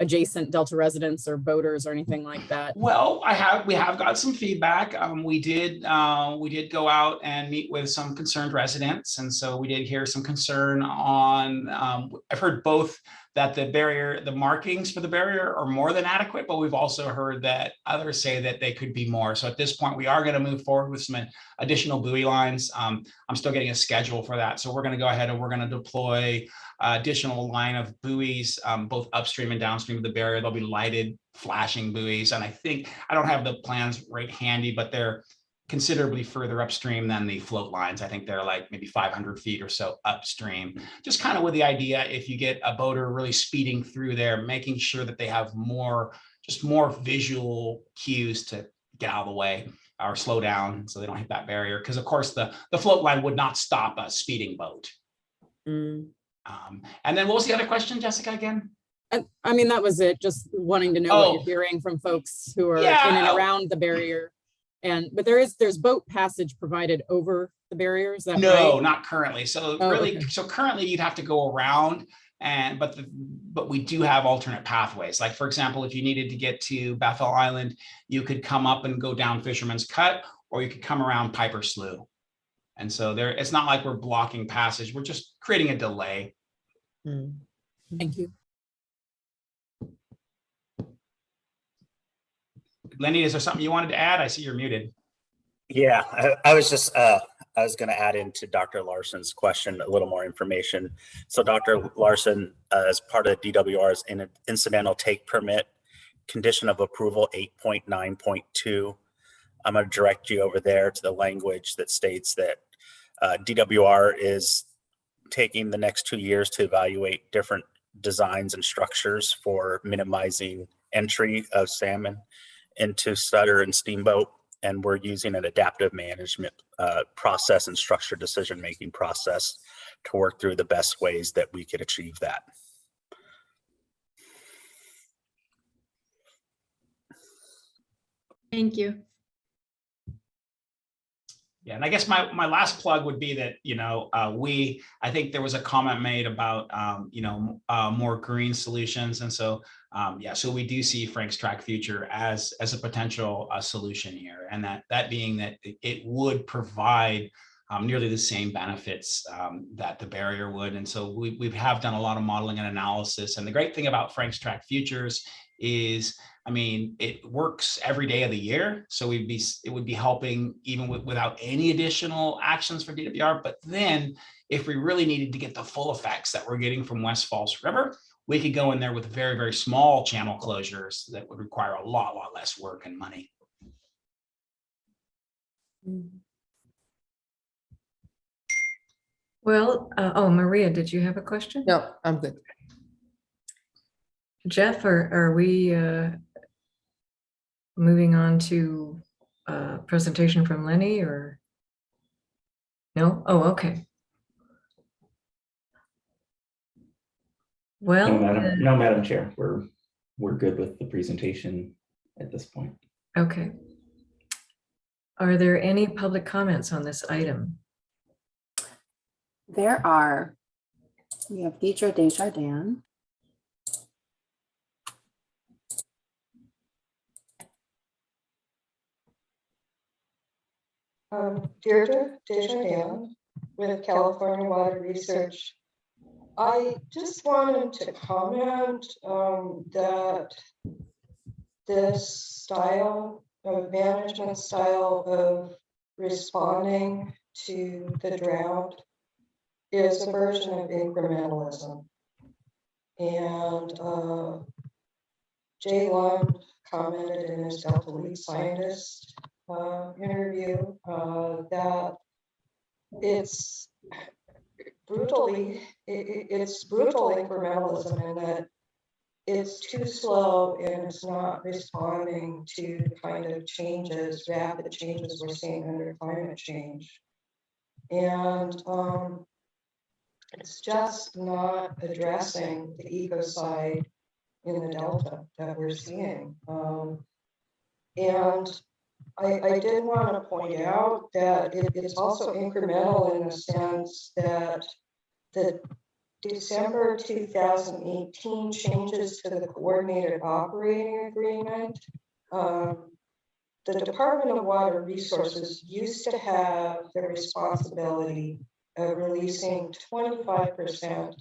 adjacent Delta residents or boaters or anything like that? Well, we have got some feedback. We did go out and meet with some concerned residents. And so we did hear some concern on, I've heard both that the markings for the barrier are more than adequate, but we've also heard that others say that they could be more. So at this point, we are going to move forward with some additional buoy lines. I'm still getting a schedule for that. So we're going to go ahead and we're going to deploy additional line of buoys, both upstream and downstream of the barrier. There'll be lighted flashing buoys. And I think, I don't have the plans right handy, but they're considerably further upstream than the float lines. I think they're like maybe 500 feet or so upstream. Just kind of with the idea, if you get a boater really speeding through there, making sure that they have more visual cues to get out of the way or slow down so they don't hit that barrier. Because of course the float line would not stop a speeding boat. And then what was the other question, Jessica, again? I mean, that was it. Just wanting to know what you're hearing from folks who are in and around the barrier. But there's boat passage provided over the barrier. Is that no, right? not currently. So so currently you'd have to go around, but we do have alternate pathways. Like for example, if you needed to get to Bethel Island, you could come up and go down Fisherman's Cut, or you could come around Piper Slough. And so it's not like we're blocking passage. We're just creating a delay. Thank you. Lenny, is there something you wanted to add? I see you're muted. Yeah, I was just, I was going to add into Dr. Larson's question a little more information. So Dr. Larson, as part of DWR's incidental take permit, condition of approval 8.9.2, I'm going to direct you over there to the language that states that DWR is taking the next 2 years to evaluate different designs and structures for minimizing entry of salmon into Sutter and Steamboat, and we're using an adaptive management process and structured decision-making process to work through the best ways that we could achieve that. Thank you. Yeah, and I guess my last plug would be that, I think there was a comment made about, more green solutions. And so, so we do see Frank's Track Future as a potential solution here. And that being that it would provide nearly the same benefits that the barrier would. And so we have done a lot of modeling and analysis. And the great thing about Frank's Track Futures is, it works every day of the year. So it would be helping even without any additional actions for DWR. But then if we really needed to get the full effects that we're getting from West Falls River, we could go in there with very, very small channel closures that would require a lot less work and money. Well, Maria, did you have a question? No, I'm good. Jeff, are we moving on to a presentation from Lenny or no? Oh, okay. Well, no, Madam Chair, we're good with the presentation at this point. Okay. Are there any public comments on this item? There are. We have Deidre Desjardins. Deirdre Desjardins with California Water Research. I just wanted to comment that this style of management style of responding to the drought is a version of incrementalism. And Jay Lund commented in his Delta Lead Scientist interview that it's brutal incrementalism, and that it's too slow and it's not responding to the kind of rapid changes we're seeing under climate change. And it's just not addressing the ecocide in the Delta that we're seeing. And I did want to point out that it's also incremental in the sense that the December 2018 changes to the Coordinated Operating Agreement, the Department of Water Resources used to have the responsibility of releasing 25%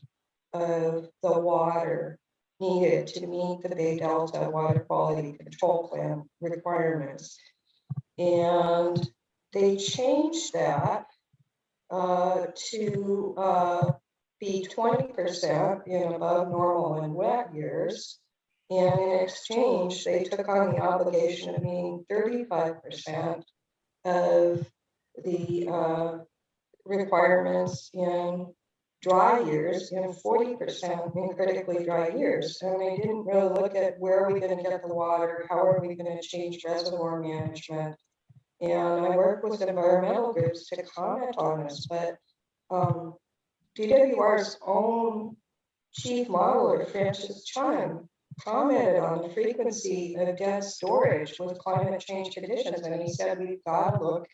of the water needed to meet the Bay Delta Water Quality Control Plan requirements. And they changed that to be 20% in above normal and wet years. And in exchange, they took on the obligation of being 35% of the requirements in dry years and 40% in critically dry years. And they didn't really look at where are we going to get the water, how are we going to change reservoir management. And I work with environmental groups to comment on this, but DWR's own chief modeler, Francis Chun, commented on the frequency of dense storage with climate change conditions. And he said, we've got to look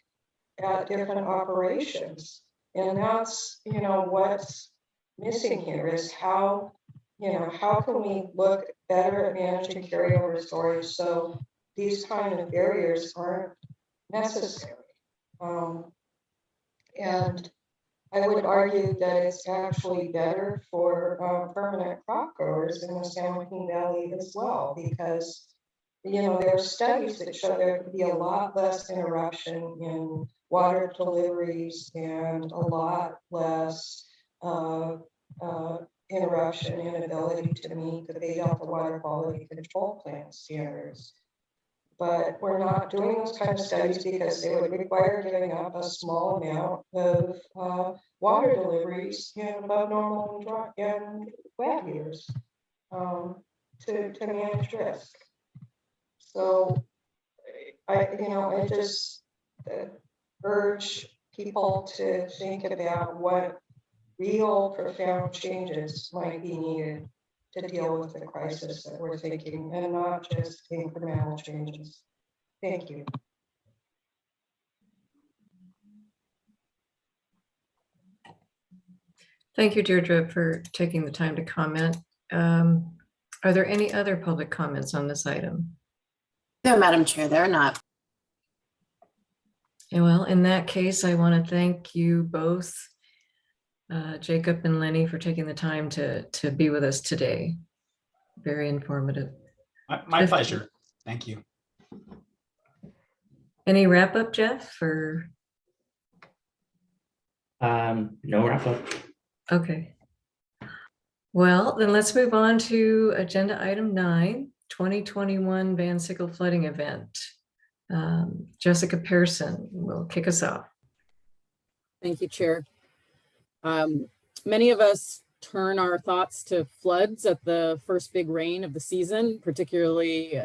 at different operations. And that's, what's missing here is how can we look better at managing carryover storage so these kind of barriers aren't necessary. And I would argue that it's actually better for permanent crop growers in the San Joaquin Valley as well, because there are studies that show there could be a lot less interruption in water deliveries and a lot less interruption in ability to meet the Bay Delta Water Quality Control Plan standards. But we're not doing those kind of studies because they would require giving up a small amount of water deliveries in above normal and dry and wet years to manage risk. So I just urge people to think about what real profound changes might be needed to deal with the crisis that we're thinking, and not just incremental changes. Thank you. Thank you, Deirdre, for taking the time to comment. Are there any other public comments on this item? No, Madam Chair, there are not. Well, in that case, I want to thank you both, Jacob and Lenny, for taking the time to be with us today. Very informative. My pleasure. Thank you. Any wrap up, Jeff? Or no wrap up. Okay. Well, then let's move on to agenda item 9, 2021 Van Sickle flooding event. Jessica Pearson will kick us off. Thank you, Chair. Many of us turn our thoughts to floods at the first big rain of the season, particularly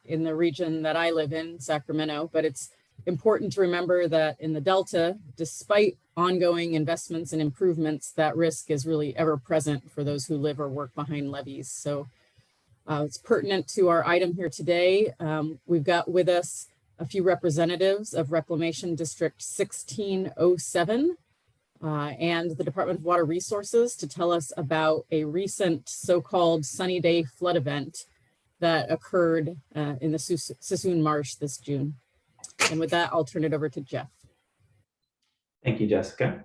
in the region that I live in, Sacramento. But it's important to remember that in the Delta, despite ongoing investments and improvements, that risk is really ever present for those who live or work behind levees. So it's pertinent to our item here today. We've got with us a few representatives of Reclamation District 1607 and the Department of Water Resources to tell us about a recent so-called sunny day flood event that occurred in the Sassoon Marsh this June. And with that, I'll turn it over to Jeff. Thank you, Jessica.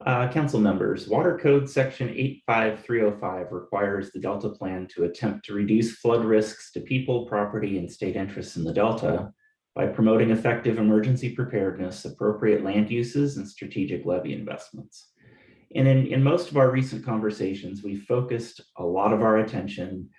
Council members, Water Code Section 85305 requires the Delta Plan to attempt to reduce flood risks to people, property, and state interests in the Delta by promoting effective emergency preparedness, appropriate land uses, and strategic levee investments. And in most of our recent conversations, we've focused a lot of our attention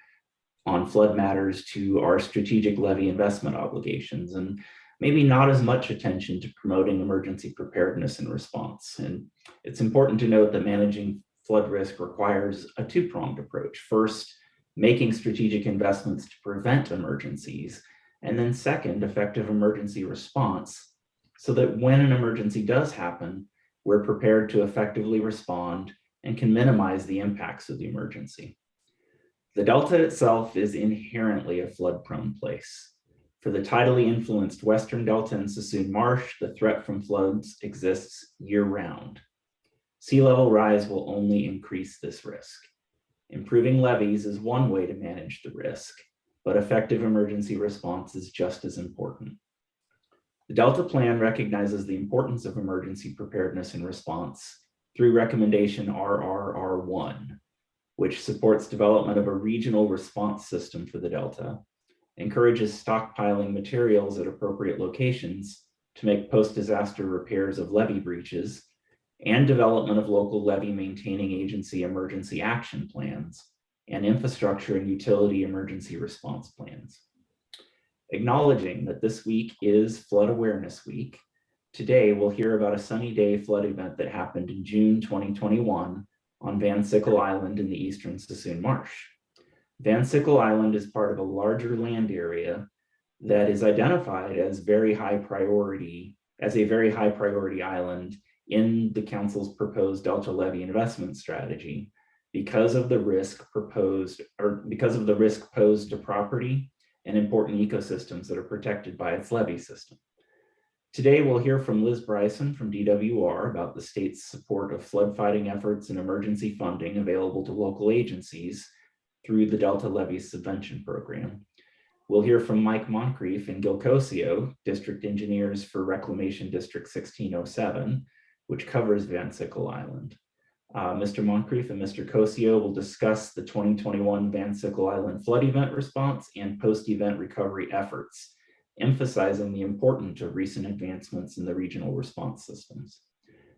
on flood matters to our strategic levee investment obligations, and maybe not as much attention to promoting emergency preparedness and response. And it's important to note that managing flood risk requires a two-pronged approach. First, making strategic investments to prevent emergencies, and then second, effective emergency response, so that when an emergency does happen, we're prepared to effectively respond and can minimize the impacts of the emergency. The Delta itself is inherently a flood-prone place. For the tidally influenced Western Delta and Sassoon Marsh, the threat from floods exists year-round. Sea level rise will only increase this risk. Improving levees is one way to manage the risk, but effective emergency response is just as important. The Delta Plan recognizes the importance of emergency preparedness and response through recommendation RRR1, which supports development of a regional response system for the Delta, encourages stockpiling materials at appropriate locations to make post-disaster repairs of levee breaches, and development of local levee maintaining agency emergency action plans, and infrastructure and utility emergency response plans. Acknowledging that this week is Flood Awareness Week, today we'll hear about a sunny day flood event that happened in June 2021 on Van Sickle Island in the eastern Sassoon Marsh. Van Sickle Island is part of a larger land area that is identified as a very high priority island in the council's proposed Delta levy investment strategy because of the risk posed to property and important ecosystems that are protected by its levee system. Today, we'll hear from Liz Bryson from DWR about the state's support of flood fighting efforts and emergency funding available to local agencies through the Delta Levee Subvention Program. We'll hear from Mike Moncrief and Gil Cosio, district engineers for Reclamation District 1607, which covers Van Sickle Island. Mr. Moncrief and Mr. Cosio will discuss the 2021 Van Sickle Island flood event response and post-event recovery efforts, emphasizing the importance of recent advancements in the regional response systems.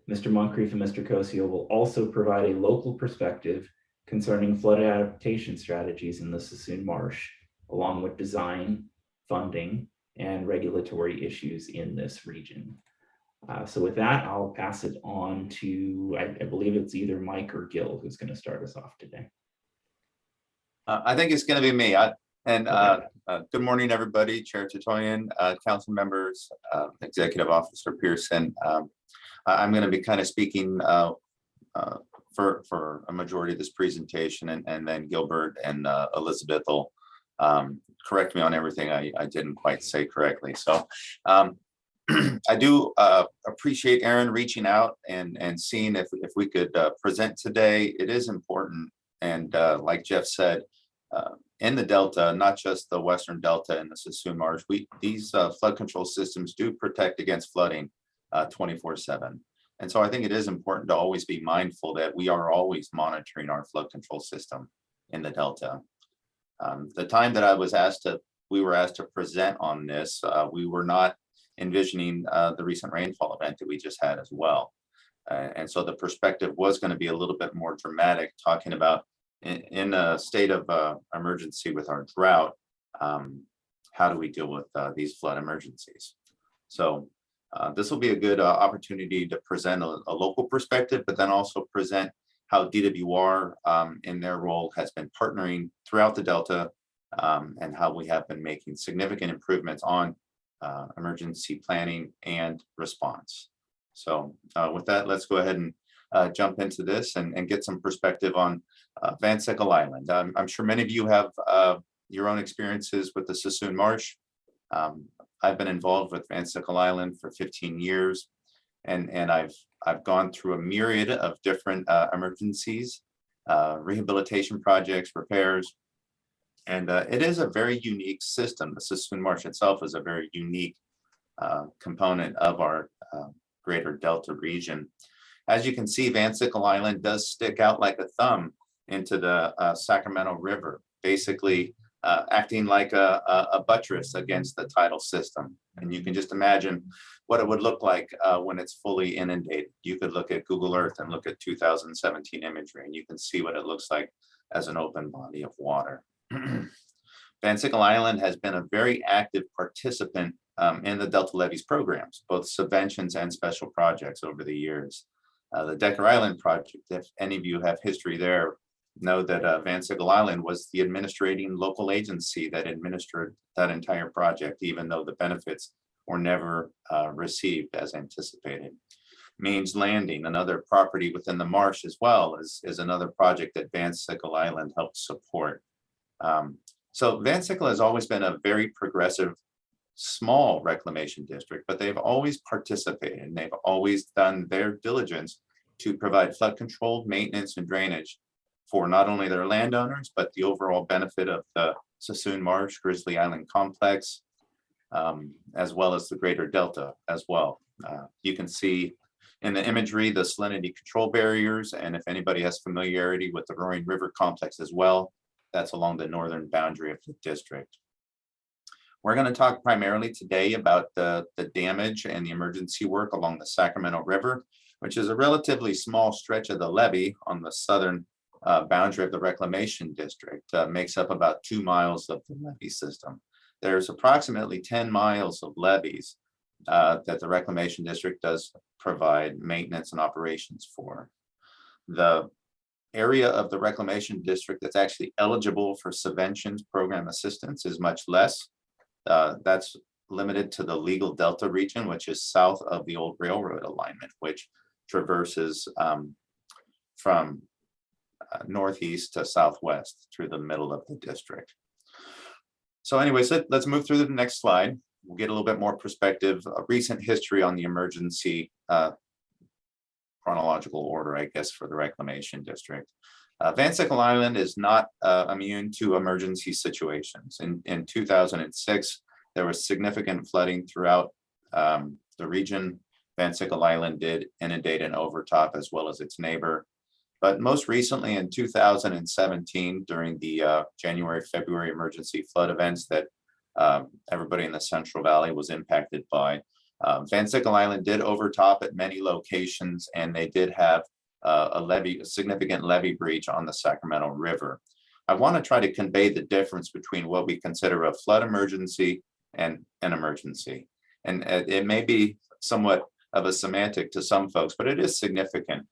Mr. Moncrief and Mr. Cosio will also provide a local perspective concerning flood adaptation strategies in the Sassoon Marsh, along with design, funding, and regulatory issues in this region. So with that, I'll pass it on to, I believe it's either Mike or Gil who's going to start us off today. I think it's going to be me. Good morning, everybody. Chair Titoyan, council members, Executive Officer Pearson. I'm going to be kind of speaking for a majority of this presentation, and then Gilbert and Elizabeth will correct me on everything I didn't quite say correctly. So I do appreciate Aaron reaching out and seeing if we could present today. It is important, and like Jeff said, in the Delta, not just the Western Delta and the Sassoon Marsh, these flood control systems do protect against flooding 24/7. And so I think it is important to always be mindful that we are always monitoring our flood control system in the Delta. The time that we were asked to present on this, we were not envisioning the recent rainfall event that we just had as well. And so the perspective was going to be a little bit more dramatic, talking about in a state of emergency with our drought, how do we deal with these flood emergencies? So this will be a good opportunity to present a local perspective, but then also present how DWR in their role has been partnering throughout the Delta, and how we have been making significant improvements on emergency planning and response. So with that, let's go ahead and jump into this and get some perspective on Van Sickle Island. I'm sure many of you have your own experiences with the Sassoon Marsh. I've been involved with Van Sickle Island for 15 years, and I've gone through a myriad of different emergencies, rehabilitation projects, repairs, and it is a very unique system. The Sassoon Marsh itself is a very unique component of our greater Delta region. As you can see, Van Sickle Island does stick out like a thumb into the Sacramento River, basically acting like a buttress against the tidal system. And you can just imagine what it would look like when it's fully inundated. You could look at Google Earth and look at 2017 imagery, and you can see what it looks like as an open body of water. Van Sickle Island has been a very active participant in the Delta Levees programs, both subventions and special projects over the years. The Decker Island project, if any of you have history there, know that Van Sickle Island was the administrating local agency that administered that entire project, even though the benefits were never received as anticipated. Means Landing, another property within the marsh as well, is another project that Van Sickle Island helped support. So Van Sickle has always been a very progressive, small reclamation district, but they've always participated and they've always done their diligence to provide flood control, maintenance, and drainage for not only their landowners, but the overall benefit of the Sassoon Marsh, Grizzly Island complex, as well as the greater Delta as well. You can see in the imagery, the salinity control barriers, and if anybody has familiarity with the Roaring River complex as well, that's along the northern boundary of the district. We're going to talk primarily today about the damage and the emergency work along the Sacramento River. which is a relatively small stretch of the levee on the southern boundary of the Reclamation District, makes up about 2 miles of the levee system. There's approximately 10 miles of levees that the Reclamation District does provide maintenance and operations for. The area of the Reclamation District that's actually eligible for subventions program assistance is much less. That's limited to the legal Delta region, which is south of the old railroad alignment, which traverses from northeast to southwest through the middle of the district. So anyways, let's move through to the next slide. We'll get a little bit more perspective, a recent history on the emergency chronological order, I guess, for the Reclamation District. Van Sickle Island is not immune to emergency situations. In 2006, there was significant flooding throughout the region. Van Sickle Island did inundate and overtop as well as its neighbor. But most recently in 2017, during the January-February emergency flood events that everybody in the Central Valley was impacted by, Van Sickle Island did overtop at many locations, and they did have a significant levee breach on the Sacramento River. I want to try to convey the difference between what we consider a flood emergency and an emergency. And it may be somewhat of a semantic to some folks, but it is significant.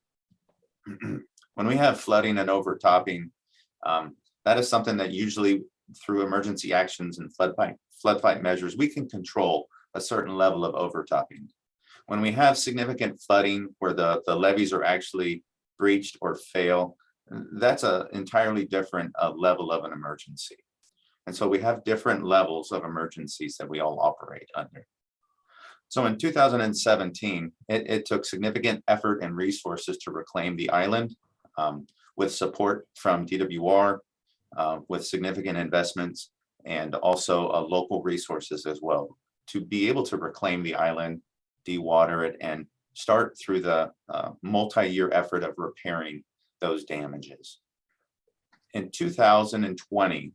When we have flooding and overtopping, that is something that usually through emergency actions and floodfight measures, we can control a certain level of overtopping. When we have significant flooding where the levees are actually breached or fail, that's an entirely different level of an emergency. And so we have different levels of emergencies that we all operate under. So in 2017, it took significant effort and resources to reclaim the island with support from DWR, with significant investments and also local resources as well to be able to reclaim the island, dewater it, and start through the multi-year effort of repairing those damages. In 2020,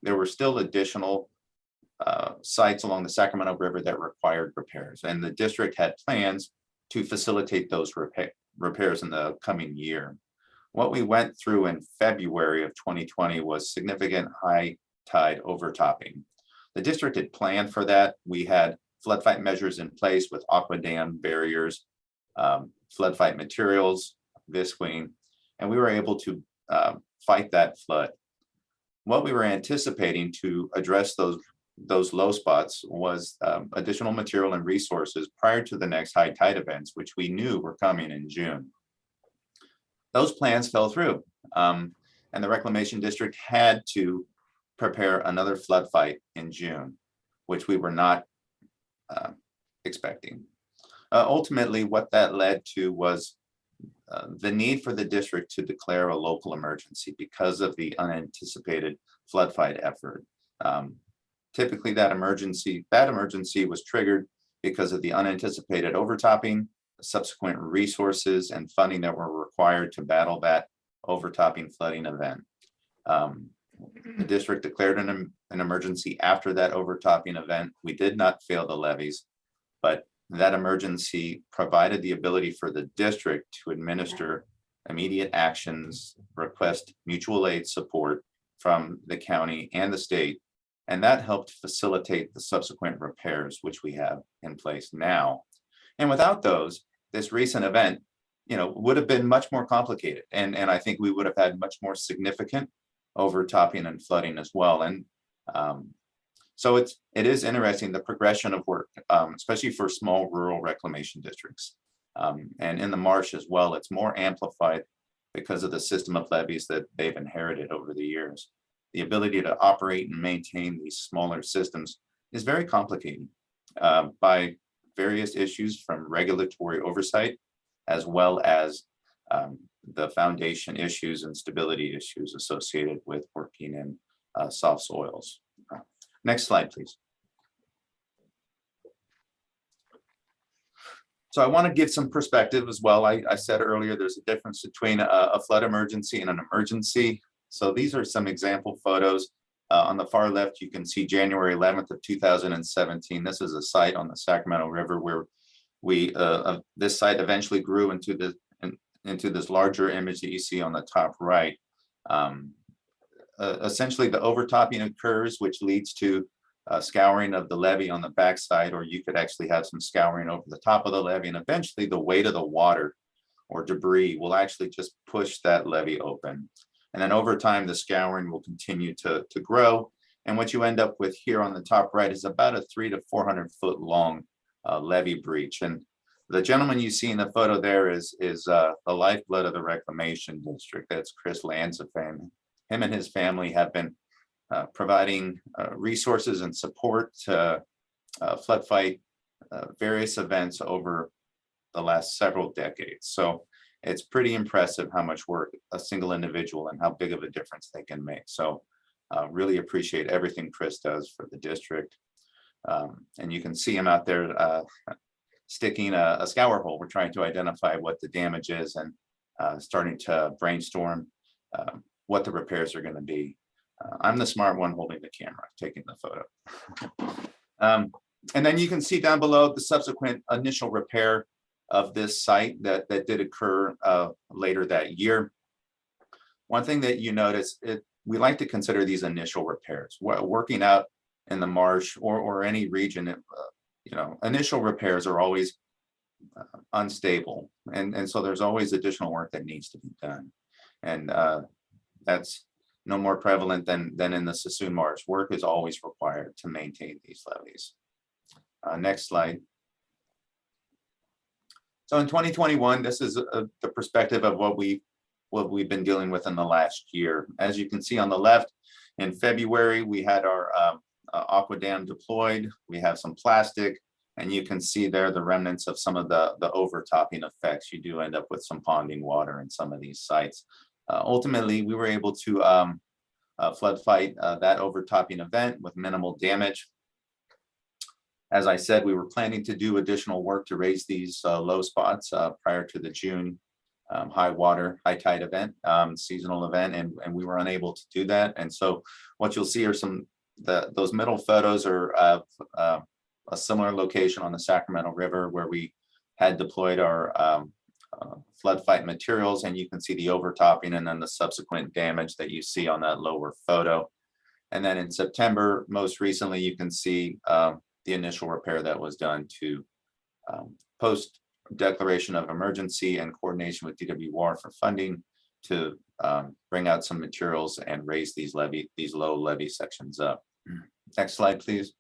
there were still additional sites along the Sacramento River that required repairs, and the district had plans to facilitate those repairs in the coming year. What we went through in February of 2020 was significant high tide overtopping. The district had planned for that. We had floodfight measures in place with aqua dam barriers, floodfight materials, visqueen, and we were able to fight that flood. What we were anticipating to address those low spots was additional material and resources prior to the next high tide events, which we knew were coming in June. Those plans fell through, and the Reclamation District had to prepare another flood fight in June, which we were not expecting. Ultimately, what that led to was the need for the district to declare a local emergency because of the unanticipated flood fight effort. Typically, that emergency was triggered because of the unanticipated overtopping, subsequent resources and funding that were required to battle that overtopping flooding event. The district declared an emergency after that overtopping event. We did not fail the levees, but that emergency provided the ability for the district to administer immediate actions, request mutual aid support from the county and the state, and that helped facilitate the subsequent repairs, which we have in place now. And without those, this recent event, would have been much more complicated, and I think we would have had much more significant overtopping and flooding as well. And so it is interesting, the progression of work, especially for small rural reclamation districts. And in the marsh as well, it's more amplified because of the system of levees that they've inherited over the years. The ability to operate and maintain these smaller systems is very complicated by various issues from regulatory oversight, as well as the foundation issues and stability issues associated with working in soft soils. Next slide, please. So I want to give some perspective as well. I said earlier, there's a difference between a flood emergency and an emergency. So these are some example photos. On the far left, you can see January 11th of 2017. This is a site on the Sacramento River where This site eventually grew into this larger image that you see on the top right. Essentially, the overtopping occurs, which leads to scouring of the levee on the backside, or you could actually have some scouring over the top of the levee, and eventually the weight of the water or debris will actually just push that levee open. And then over time, the scouring will continue to grow. And what you end up with here on the top right is about a 300 to 400 foot long levee breach. And the gentleman you see in the photo there is the lifeblood of the Reclamation District. That's Chris Lansafame. Him and his family have been providing resources and support to flood fight various events over the last several decades. So it's pretty impressive how much work a single individual and how big of a difference they can make. So really appreciate everything Chris does for the district. And you can see him out there sticking a scour hole. We're trying to identify what the damage is and starting to brainstorm what the repairs are going to be. I'm the smart one holding the camera, taking the photo. And then you can see down below the subsequent initial repair of this site that did occur later that year. One thing that you notice, we like to consider these initial repairs. Working out in the marsh or any region, initial repairs are always unstable. And so there's always additional work that needs to be done. And that's no more prevalent than in the Sassoon Marsh. Work is always required to maintain these levees. Next slide. So in 2021, this is the perspective of what we've been dealing with in the last year. As you can see on the left, in February, we had our aqua dam deployed. We have some plastic, and you can see there the remnants of some of the overtopping effects. You do end up with some ponding water in some of these sites. Ultimately, we were able to flood fight that overtopping event with minimal damage. As I said, we were planning to do additional work to raise these low spots prior to the June high tide event, seasonal event, and we were unable to do that. And so what you'll see are those middle photos are of a similar location on the Sacramento River where we had deployed our flood fight materials, and you can see the overtopping and then the subsequent damage that you see on that lower photo. And then in September, most recently, you can see the initial repair that was done to post declaration of emergency and coordination with DWR for funding to bring out some materials and raise these low levee sections up. Next slide, please.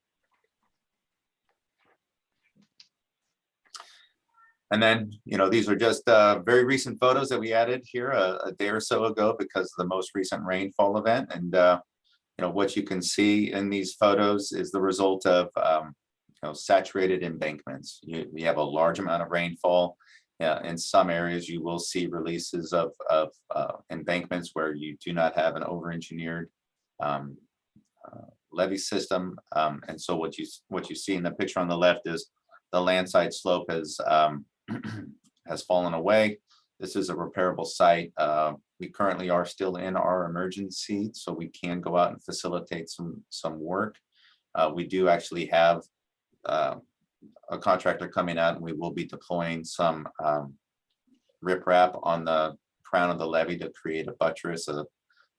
And then, these are just very recent photos that we added here a day or so ago because of the most recent rainfall event. And, what you can see in these photos is the result of, saturated embankments. We have a large amount of rainfall. In some areas, you will see releases of embankments where you do not have an over-engineered levee system. And so what you see in the picture on the left is the landside slope has fallen away. This is a repairable site. We currently are still in our emergency, so we can go out and facilitate some work. We do actually have a contractor coming out, and we will be deploying some riprap on the crown of the levee to create a buttress, a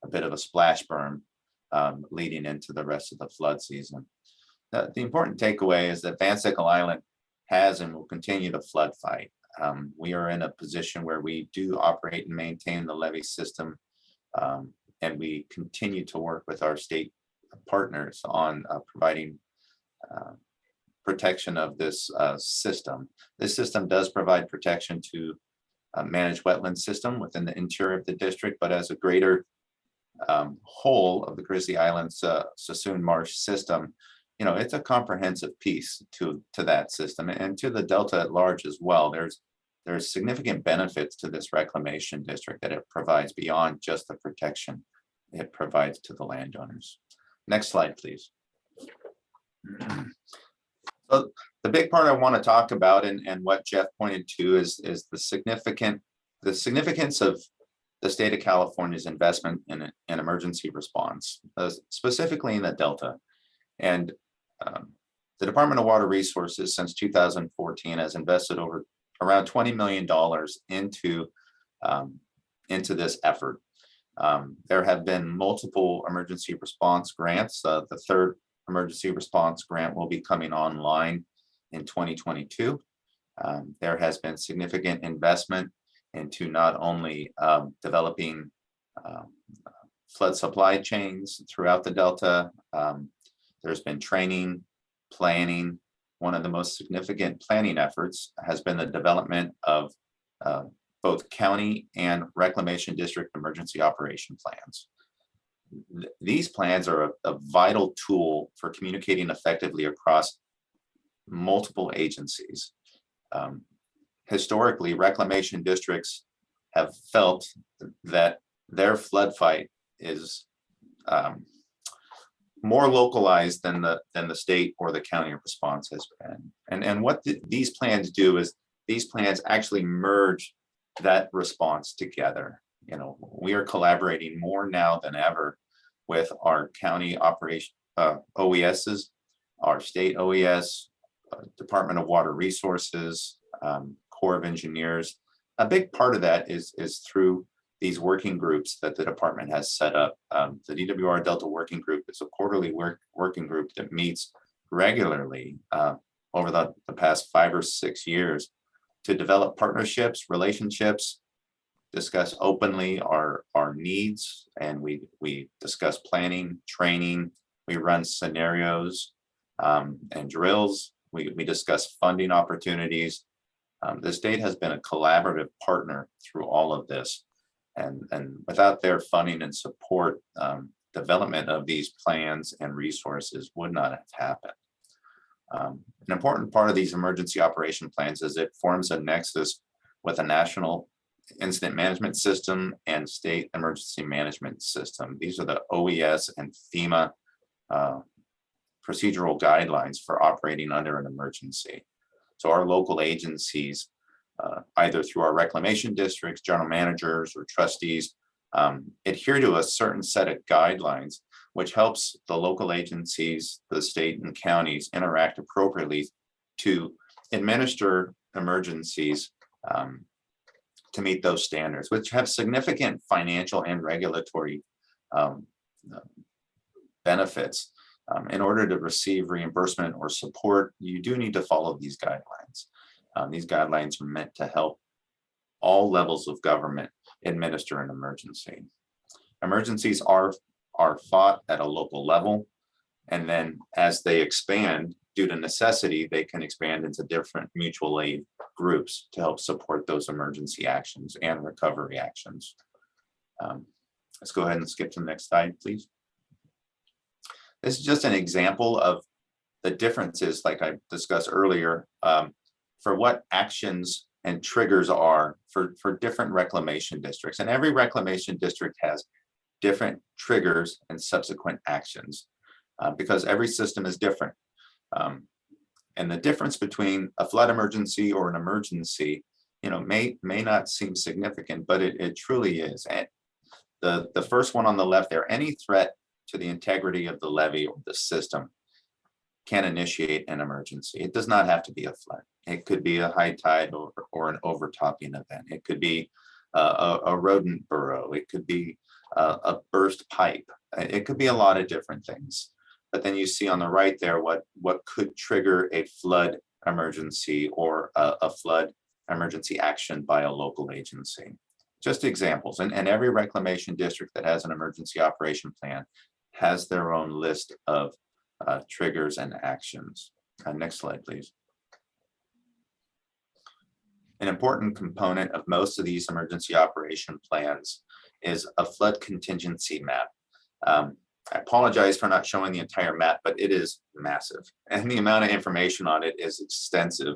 bit of a splash berm leading into the rest of the flood season. The important takeaway is that Van Sickle Island has and will continue to flood fight. We are in a position where we do operate and maintain the levee system, and we continue to work with our state partners on providing protection of this system. This system does provide protection to managed wetland system within the interior of the district, but as a greater whole of the Grizzly Islands Sassoon Marsh system, it's a comprehensive piece to that system and to the Delta at large as well. There's significant benefits to this reclamation district that it provides beyond just the protection it provides to the landowners. Next slide, please. So the big part I want to talk about and what Jeff pointed to is the significance of the state of California's investment in emergency response, specifically in the Delta. And The Department of Water Resources since 2014 has invested over around $20 million into this effort. There have been multiple emergency response grants. The third emergency response grant will be coming online in 2022. There has been significant investment into not only developing flood supply chains throughout the Delta. There's been training, planning. One of the most significant planning efforts has been the development of both county and reclamation district emergency operation plans. These plans are a vital tool for communicating effectively across multiple agencies. Historically, reclamation districts have felt that their flood fight is more localized than the state or the county response has been. And what these plans do is these plans actually merge that response together. You know, we are collaborating more now than ever with our county operation OESs, our state OES, Department of Water Resources, Corps of Engineers. A big part of that is through these working groups that the department has set up. The DWR Delta Working Group is a quarterly working group that meets regularly over the past 5 or 6 years to develop partnerships, relationships, discuss openly our needs, and we discuss planning, training, we run scenarios and drills, we discuss funding opportunities. The state has been a collaborative partner through all of this. And without their funding and support, development of these plans and resources would not have happened. An important part of these emergency operation plans is it forms a nexus with a national incident management system and state emergency management system. These are the OES and FEMA procedural guidelines for operating under an emergency. So our local agencies, either through our reclamation districts, general managers, or trustees, adhere to a certain set of guidelines, which helps the local agencies, the state and counties interact appropriately to administer emergencies to meet those standards, which have significant financial and regulatory benefits. In order to receive reimbursement or support, you do need to follow these guidelines. These guidelines are meant to help all levels of government administer an emergency. Emergencies are fought at a local level, and then as they expand due to necessity, they can expand into different mutual aid groups to help support those emergency actions and recovery actions. Let's go ahead and skip to the next slide, please. This is just an example of the differences, like I discussed earlier, for what actions and triggers are for different reclamation districts. And every reclamation district has different triggers and subsequent actions because every system is different. And the difference between a flood emergency or an emergency, you know, may not seem significant, but it truly is. And the first one on the left there, any threat to the integrity of the levee or the system can initiate an emergency. It does not have to be a flood. It could be a high tide or an overtopping event. It could be a rodent burrow. It could be a burst pipe. It could be a lot of different things. But then you see on the right there what could trigger a flood emergency or a flood emergency action by a local agency. Just examples. And every reclamation district that has an emergency operation plan has their own list of triggers and actions. Next slide, please. An important component of most of these emergency operation plans is a flood contingency map. I apologize for not showing the entire map, but it is massive and the amount of information on it is extensive.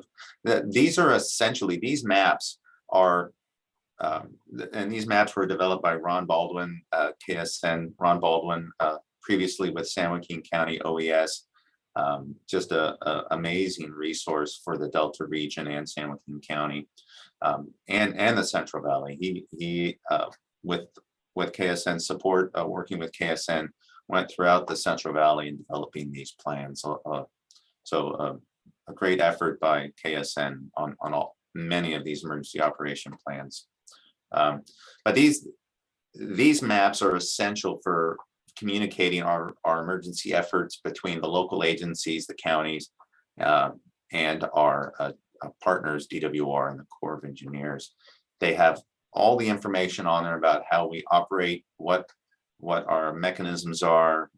These are essentially, these maps are, and these maps were developed by Ron Baldwin, KSN, Ron Baldwin, previously with San Joaquin County OES, just an amazing resource for the Delta region and San Joaquin County and the Central Valley. He with KSN support, working with KSN, went throughout the Central Valley in developing these plans. So a great effort by KSN on many of these emergency operation plans. But these maps are essential for communicating our emergency efforts between the local agencies, the counties, and our partners, DWR and the Corps of Engineers. They have all the information on there about how we operate, what our mechanisms are,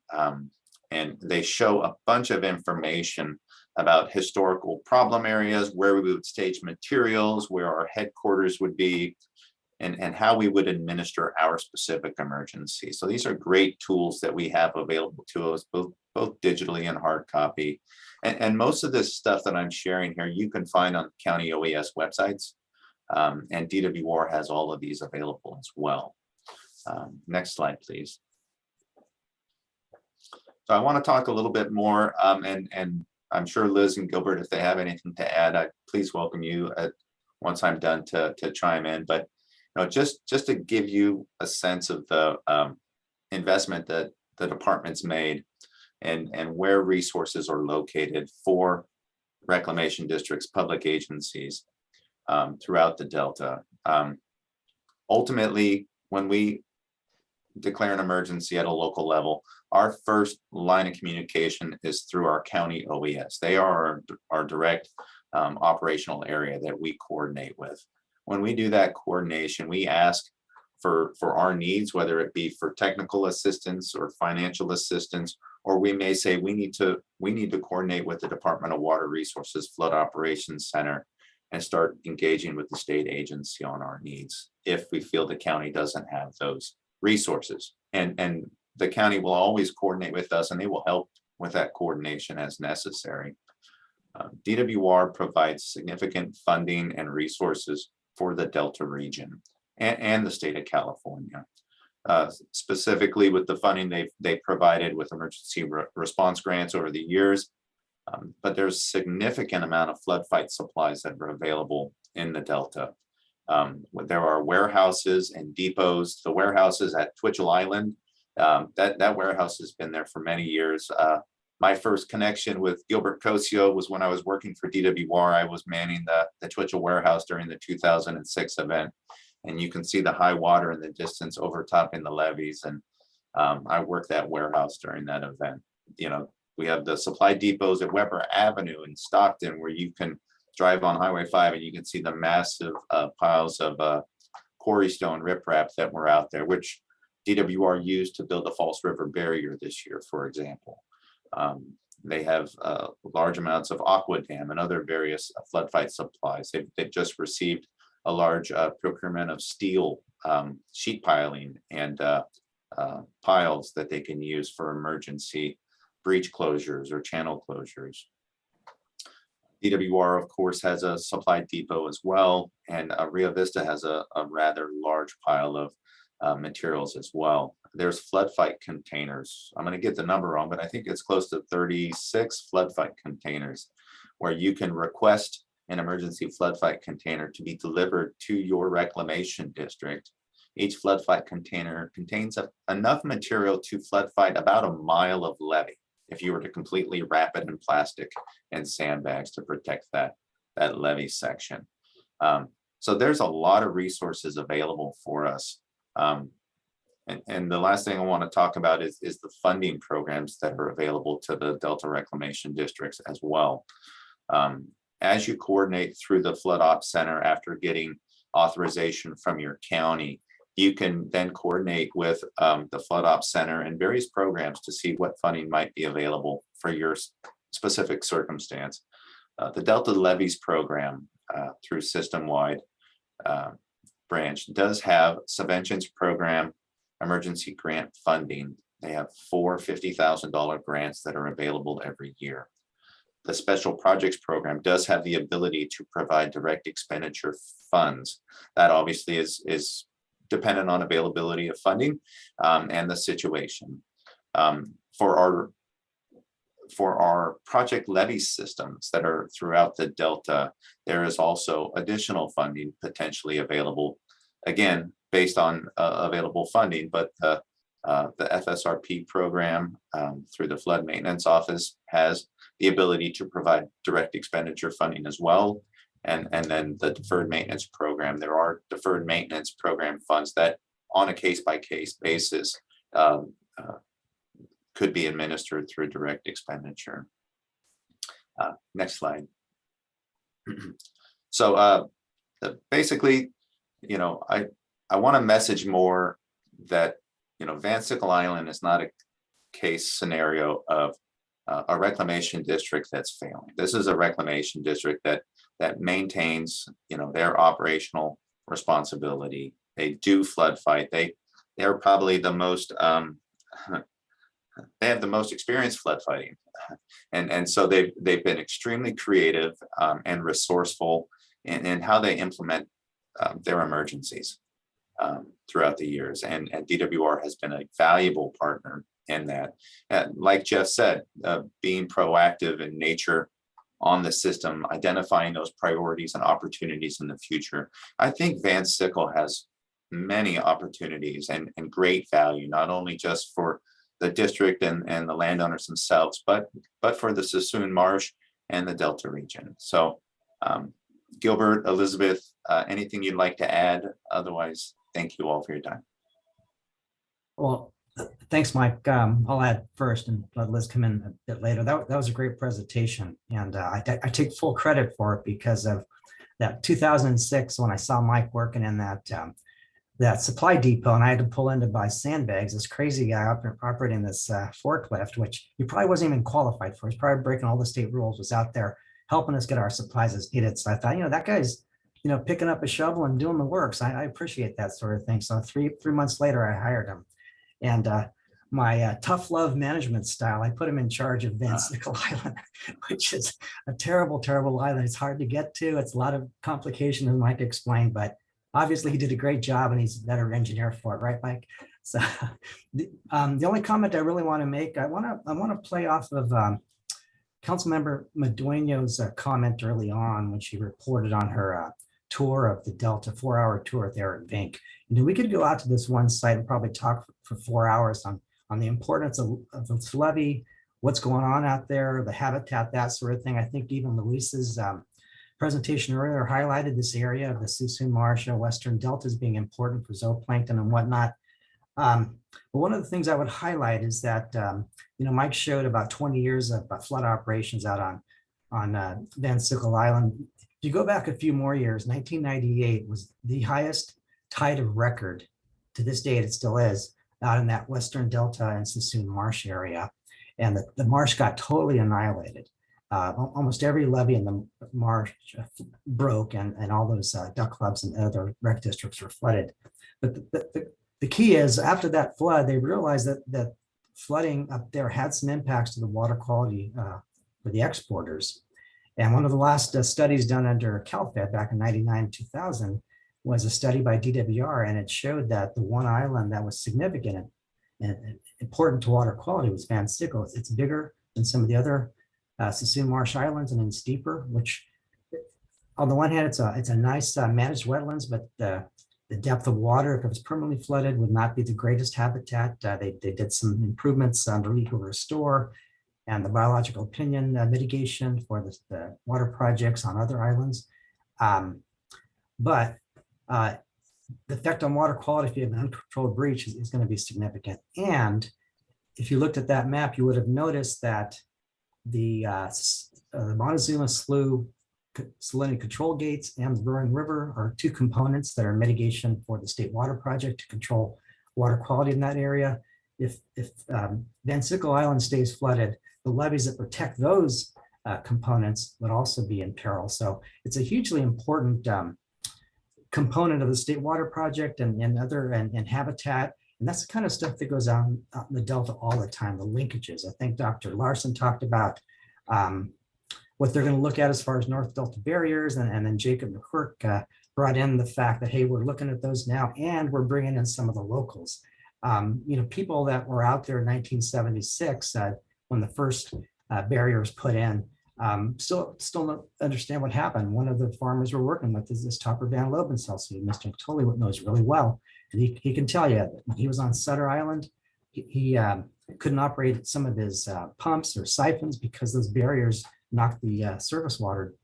and they show a bunch of information about historical problem areas, where we would stage materials, where our headquarters would be, and how we would administer our specific emergency. So these are great tools that we have available to us, both digitally and hard copy. And most of this stuff that I'm sharing here, you can find on county OES websites, and DWR has all of these available as well. Next slide, please. So I want to talk a little bit more, and I'm sure Liz and Gilbert, if they have anything to add, I please welcome you once I'm done to chime in. But just to give you a sense of the investment that the department's made and where resources are located for reclamation districts, public agencies throughout the Delta. Ultimately, when we declare an emergency at a local level, our first line of communication is through our county OES. They are our direct operational area that we coordinate with. When we do that coordination, we ask for our needs, whether it be for technical assistance or financial assistance, or we may say we need to coordinate with the Department of Water Resources Flood Operations Center and start engaging with the state agency on our needs if we feel the county doesn't have those resources. And the county will always coordinate with us, and they will help with that coordination as necessary. DWR provides significant funding and resources for the Delta region and the state of California. Specifically with the funding they provided with emergency response grants over the years, but there's significant amount of flood fight supplies that are available in the Delta. There are warehouses and depots. The warehouses at Twitchell Island, that warehouse has been there for many years. My first connection with Gilbert Cosio was when I was working for DWR. I was manning the Twitchell warehouse during the 2006 event. And you can see the high water in the distance overtopping the levees. And I worked that warehouse during that event. We have the supply depots at Weber Avenue in Stockton, where you can drive on Highway 5 and you can see the massive piles of quarry stone riprap that were out there, which DWR used to build the False River barrier this year, for example. They have large amounts of aqua dam and other various flood fight supplies. They've just received a large procurement of steel sheet piling and piles that they can use for emergency breach closures or channel closures. DWR, of course, has a supply depot as well, and Rio Vista has a rather large pile of materials as well. There's flood fight containers. I'm going to get the number wrong, but I think it's close to 36 flood fight containers where you can request an emergency flood fight container to be delivered to your reclamation district. Each flood fight container contains enough material to flood fight about a mile of levee if you were to completely wrap it in plastic and sandbags to protect that levee section. So there's a lot of resources available for us. And the last thing I want to talk about is the funding programs that are available to the Delta Reclamation Districts as well. As you coordinate through the Flood Ops Center after getting authorization from your county, you can then coordinate with the Flood Ops Center and various programs to see what funding might be available for your specific circumstance. The Delta Levees program through system-wide branch does have subventions program emergency grant funding. They have 4 $50,000 grants that are available every year. The Special Projects program does have the ability to provide direct expenditure funds. That obviously is dependent on availability of funding and the situation. For our project levy systems that are throughout the Delta, there is also additional funding potentially available, again, based on available funding, but The FSRP program through the Flood Maintenance Office has the ability to provide direct expenditure funding as well. And then the deferred maintenance program, there are deferred maintenance program funds that on a case-by-case basis could be administered through direct expenditure. Next slide. So basically, you know, I want to message more that, you know, Van Sickle Island is not a case scenario of a reclamation district that's failing. This is a reclamation district that maintains, you know, their operational responsibility. They do flood fight. They're probably the most they have the most experience flood fighting, and so they've been extremely creative and resourceful in how they implement their emergencies throughout the years, and DWR has been a valuable partner in that. Like Jeff said, being proactive in nature on the system, identifying those priorities and opportunities in the future. I think Van Sickle has many opportunities and great value, not only just for the district and the landowners themselves, but for the Sassoon Marsh and the Delta region. So Gilbert, Elizabeth, anything you'd like to add? Otherwise, thank you all for your time. Well, thanks, Mike. I'll add first and let Liz come in a bit later. That was a great presentation. And I take full credit for it because of that 2006, when I saw Mike working in that supply depot and I had to pull in to buy sandbags. This crazy guy operating this forklift, which he probably wasn't even qualified for. He's probably breaking all the state rules, was out there helping us get our supplies as needed. So I thought, you know, that guy's, you know, picking up a shovel and doing the work. So I appreciate that sort of thing. So three months later, I hired him. And my tough love management style, I put him in charge of Van Sickle Island, which is a terrible, terrible island. It's hard to get to. It's a lot of complication, as Mike explained, but obviously he did a great job and he's a better engineer for it, right, Mike? So the only comment I really want to make, I want to play off of Councilmember Madueño's comment early on when she reported on her tour of the Delta, 4-hour tour there at Vink. You know, we could go out to this one site and probably talk for 4 hours on the importance of this levee, what's going on out there, the habitat, that sort of thing. I think even Luis's presentation earlier highlighted this area of the Sassoon Marsh, Western Delta as being important for zooplankton and whatnot. But one of the things I would highlight is that, you know, Mike showed about 20 years of flood operations out on Van Sickle Island. If you go back a few more years, 1998 was the highest tide of record. To this date, it still is, out in that Western Delta and Sassoon Marsh area. And the marsh got totally annihilated. Almost every levee in the marsh broke and all those duck clubs and other rec districts were flooded. But the key is, after that flood, they realized that flooding up there had some impacts to the water quality for the exporters. And one of the last studies done under CalFed back in 99, 2000 was a study by DWR, and it showed that the one island that was significant and important to water quality was Van Sickle. It's bigger than some of the other Sassoon Marsh Islands and it's steeper, which on the one hand, it's a nice managed wetlands, but the depth of water, if it was permanently flooded, would not be the greatest habitat. They did some improvements under legal restore and the biological opinion mitigation for the water projects on other islands. But the effect on water quality, if you have an uncontrolled breach, is going to be significant. And if you looked at that map, you would have noticed that the Montezuma Slough salinity control gates and the Roaring River are two components that are mitigation for the state water project to control water quality in that area. If Van Sickle Island stays flooded, the levees that protect those components would also be in peril. So it's a hugely important component of the state water project and other and habitat. And that's the kind of stuff that goes on in the Delta all the time, the linkages. I think Dr. Larson talked about what they're going to look at as far as North Delta barriers. And then Jacob McQuirk brought in the fact that, hey, we're looking at those now and we're bringing in some of the locals. You know, people that were out there in 1976 when the first barrier was put in, still don't understand what happened. One of the farmers we're working with is this Topper Van Lobenselsie, Mr. Tully knows really well. And he can tell you that when he was on Sutter Island, he couldn't operate some of his pumps or siphons because those barriers knocked the surface water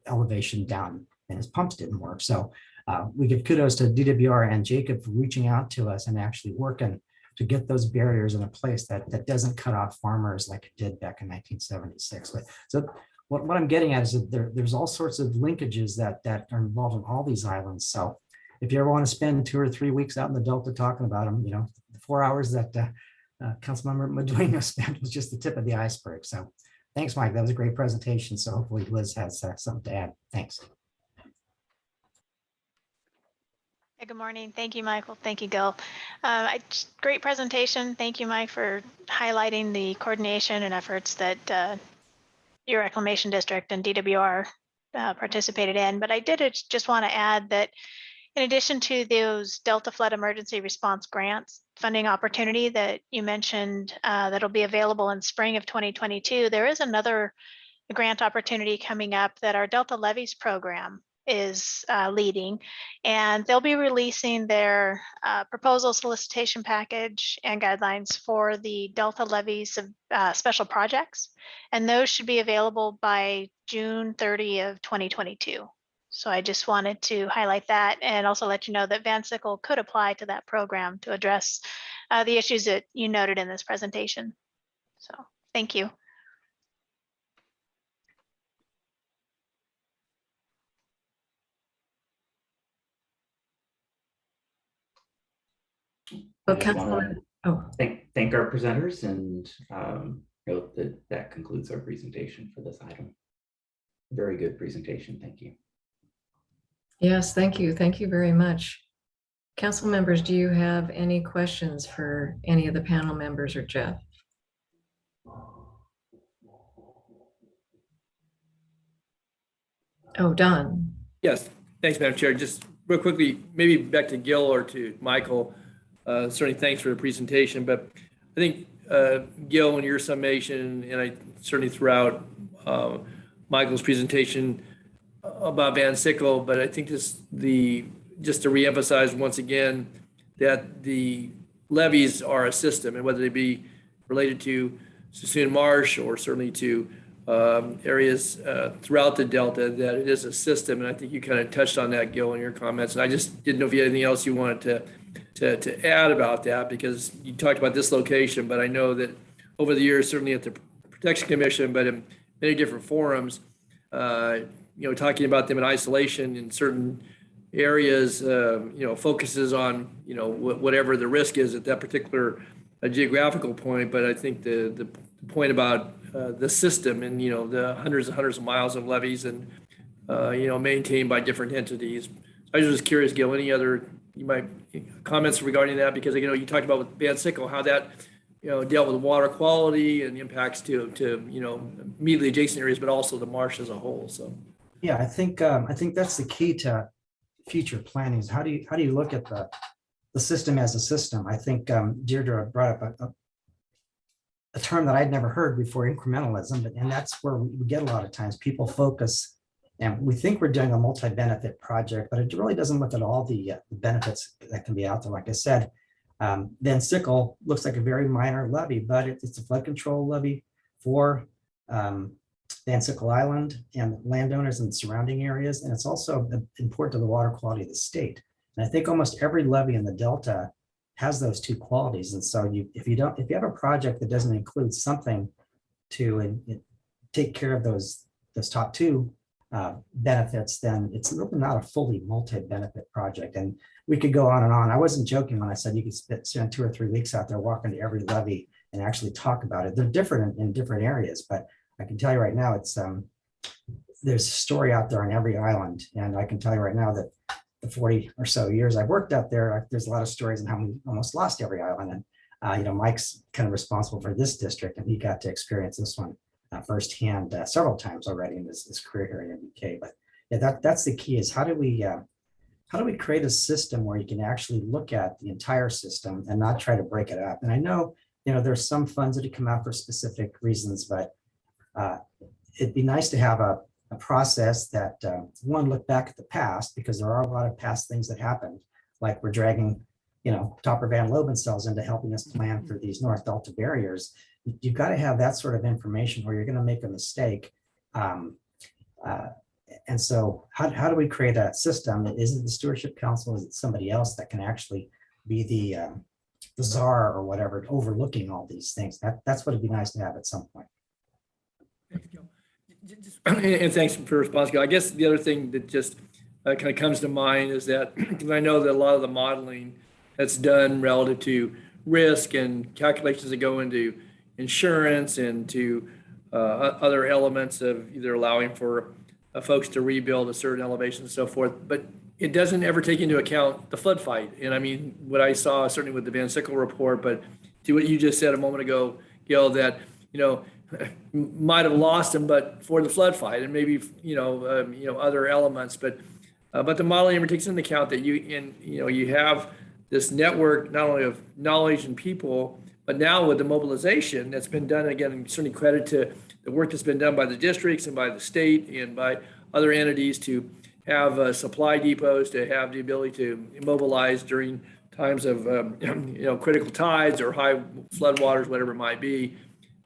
elevation down and his pumps didn't work. So we give kudos to DWR and Jacob for reaching out to us and actually working to get those barriers in a place that doesn't cut off farmers like it did back in 1976. But so what I'm getting at is that there's all sorts of linkages that are involved in all these islands. So if you ever want to spend 2 or 3 weeks out in the Delta talking about them, the 4 hours that Councilmember Madueno spent was just the tip of the iceberg. So thanks, Mike. That was a great presentation. So hopefully Liz has something to add. Thanks. Hey, good morning. Thank you, Michael. Thank you, Gil. Great presentation. Thank you, Mike, for highlighting the coordination and efforts that your Reclamation District and DWR participated in. But I did just want to add that in addition to those Delta Flood Emergency Response Grants funding opportunity that you mentioned that'll be available in spring of 2022, there is another grant opportunity coming up that our Delta Levees program is leading, and they'll be releasing their proposal solicitation package and guidelines for the Delta levees of special projects, and those should be available by June 30 of 2022. So I just wanted to highlight that and also let you know that Van Sickle could apply to that program to address the issues that you noted in this presentation. So thank you. Thank our presenters and note that concludes our presentation for this item. Very good presentation. Thank you. Yes, thank you. Thank you very much. Council members, do you have any questions for any of the panel members or Jeff? Oh, Don. Yes, thanks, Madam Chair. Just real quickly, maybe back to Gil or to Michael. Certainly thanks for the presentation, but I think Gil, in your summation, and I certainly throughout Michael's presentation about Van Sickle, but I think just to reemphasize once again that the levees are a system, and whether they be related to Suisun Marsh or certainly to areas throughout the Delta, that it is a system. And I think you kind of touched on that, Gil, in your comments. And I just didn't know if you had anything else you wanted to add about that, because you talked about this location, but I know that over the years, certainly at the Protection Commission, but in many different forums, talking about them in isolation in certain areas, focuses on, whatever the risk is at that particular geographical point. But I think the point about the system and, the hundreds of miles of levees and, maintained by different entities. I was just curious, Gil, any other comments regarding that? Because, you talked about with Van Sickle, how that, dealt with water quality and impacts to immediately adjacent areas, but also the marsh as a whole. So. Yeah, I think that's the key to future planning is how do you look at the system as a system? I think Deirdre brought up a term that I'd never heard before, incrementalism, and that's where we get a lot of times people focus and we think we're doing a multi-benefit project, but it really doesn't look at all the benefits that can be out there. Like I said, Van Sickle looks like a very minor levee, but it's a flood control levee for Van Sickle Island and landowners in surrounding areas. And it's also important to the water quality of the state. And I think almost every levee in the Delta has those two qualities. And so if you have a project that doesn't include something to take care of those top two benefits, then it's really not a fully multi-benefit project. And we could go on and on. I wasn't joking when I said you could spend 2 or 3 weeks out there walking to every levee and actually talk about it. They're different in different areas, but I can tell you right now, there's a story out there on every island. And I can tell you right now that the 40 or so years I've worked out there, there's a lot of stories on how we almost lost every island. And Mike's kind of responsible for this district, and he got to experience this one firsthand several times already in his career here in UK. But yeah, that's the key, is how do we create a system where you can actually look at the entire system and not try to break it up? And I know, there's some funds that come out for specific reasons, but it'd be nice to have a process that one, look back at the past, because there are a lot of past things that happened, like we're dragging Topper Van Loben cells into helping us plan for these North Delta barriers. You've got to have that sort of information where you're going to make a mistake. And so how do we create a system? Is it the Stewardship Council? Is it somebody else that can actually be the czar or whatever, overlooking all these things? That's what it'd be nice to have at some point. And thanks for response, Gil. I guess the other thing that just kind of comes to mind is that I know that a lot of the modeling that's done relative to risk and calculations that go into insurance and to other elements of either allowing for folks to rebuild a certain elevation and so forth, but it doesn't ever take into account the flood fight. And I mean, what I saw certainly with the Van Sickle report, but to what you just said a moment ago, Gil, that, might have lost them, but for the flood fight and maybe, other elements, but the modeling never takes into account that you have this network, not only of knowledge and people, but now with the mobilization that's been done, again, certainly credit to the work that's been done by the districts and by the state and by other entities to have supply depots, to have the ability to mobilize during times of critical tides or high flood waters, whatever it might be.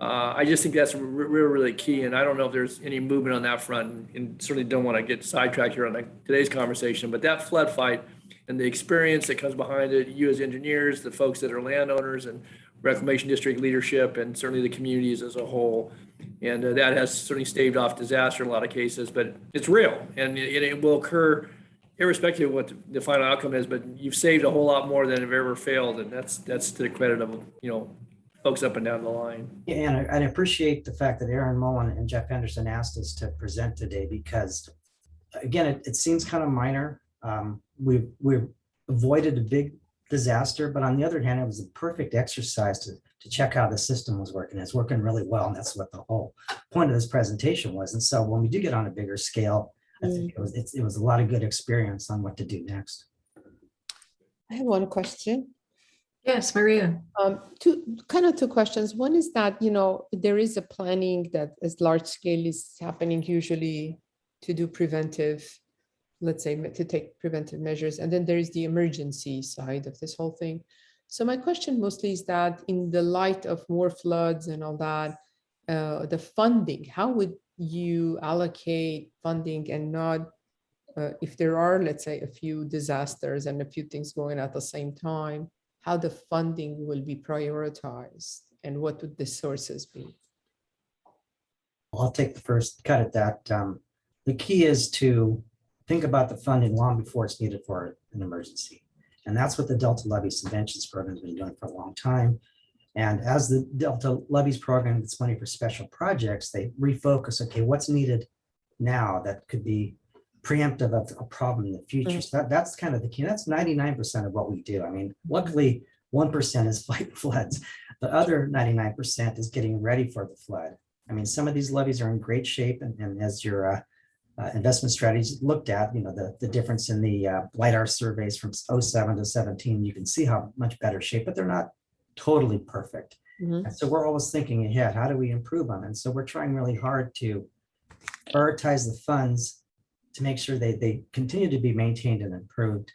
I just think that's really key, and I don't know if there's any movement on that front, and certainly don't want to get sidetracked here on today's conversation, but that flood fight and the experience that comes behind it, you as engineers, the folks that are landowners and Reclamation District leadership, and certainly the communities as a whole. And that has certainly staved off disaster in a lot of cases, but it's real and it will occur irrespective of what the final outcome is, but you've saved a whole lot more than have ever failed. And that's to the credit of, folks up and down the line. Yeah, and I appreciate the fact that Aaron Mullen and Jeff Henderson asked us to present today, because again, it seems kind of minor. We've avoided a big disaster, but on the other hand, it was a perfect exercise to check how the system was working. It's working really well, and that's what the whole point of this presentation was. And so when we do get on a bigger scale, I think it was a lot of good experience on what to do next. I have one question. Yes, Maria. Two questions. One is that, there is a planning that as large scale is happening usually to do preventive, let's say, to take preventive measures. And then there is the emergency side of this whole thing. So my question mostly is that in the light of more floods and all that, the funding, how would you allocate funding and not, if there are, let's say, a few disasters and a few things going at the same time, how the funding will be prioritized and what would the sources be? I'll take the first cut at that. The key is to think about the funding long before it's needed for an emergency. And that's what the Delta Levy Subventions Program has been doing for a long time. And as the Delta Levies Program gets money for special projects, they refocus, okay, what's needed now that could be preemptive of a problem in the future. So that's kind of the key. That's 99% of what we do. I mean, luckily, 1% is fighting floods. The other 99% is getting ready for the flood. I mean, some of these levees are in great shape, and as your investment strategies looked at, the difference in the LIDAR surveys from 07 to 17, you can see how much better shape, but they're not totally perfect. And so we're always thinking ahead, how do we improve them? And so we're trying really hard to prioritize the funds to make sure they continue to be maintained and improved.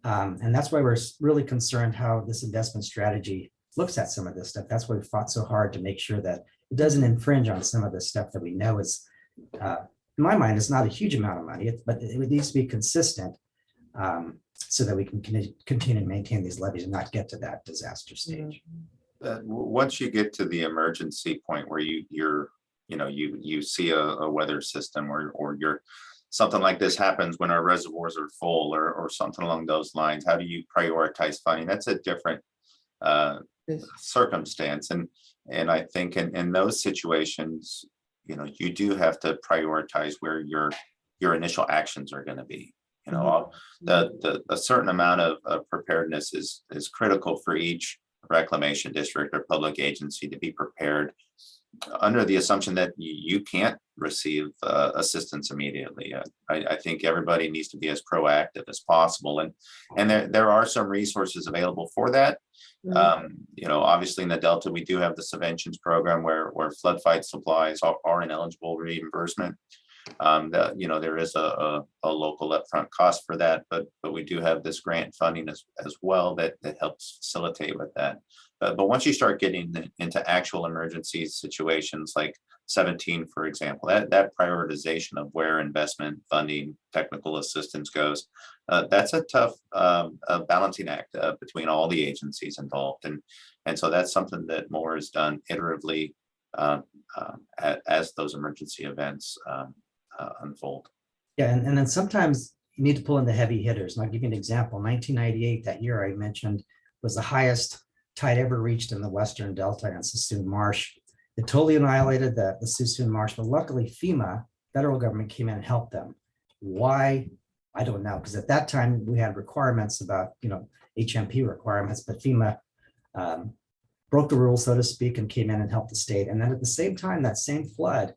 And that's why we're really concerned how this investment strategy looks at some of this stuff. That's why we fought so hard to make sure that it doesn't infringe on some of the stuff that we know is, in my mind, it's not a huge amount of money, but it needs to be consistent so that we can continue to maintain these levees and not get to that disaster stage. Once you get to the emergency point where you see a weather system or you're something like this happens when our reservoirs are full or something along those lines, how do you prioritize funding? That's a different circumstance. And I think in those situations, you do have to prioritize where your initial actions are going to be. A certain amount of preparedness is critical for each reclamation district or public agency to be prepared under the assumption that you can't receive assistance immediately. I think everybody needs to be as proactive as possible, and there are some resources available for that. Obviously in the Delta, we do have the subventions program where flood fight supplies are ineligible reimbursement. there is a local upfront cost for that, but we do have this grant funding as well that helps facilitate with that. But once you start getting into actual emergency situations like 17, for example, that prioritization of where investment, funding, technical assistance goes, that's a tough balancing act between all the agencies involved. And so that's something that more is done iteratively as those emergency events unfold. Yeah, and then sometimes you need to pull in the heavy hitters. And I'll give you an example. 1998, that year I mentioned, was the highest tide ever reached in the Western Delta and Suisun Marsh. It totally annihilated the Suisun Marsh, but luckily FEMA, federal government, came in and helped them. Why? I don't know, because at that time we had requirements about, HMP requirements, but FEMA broke the rules, so to speak, and came in and helped the state. And then at the same time, that same flood,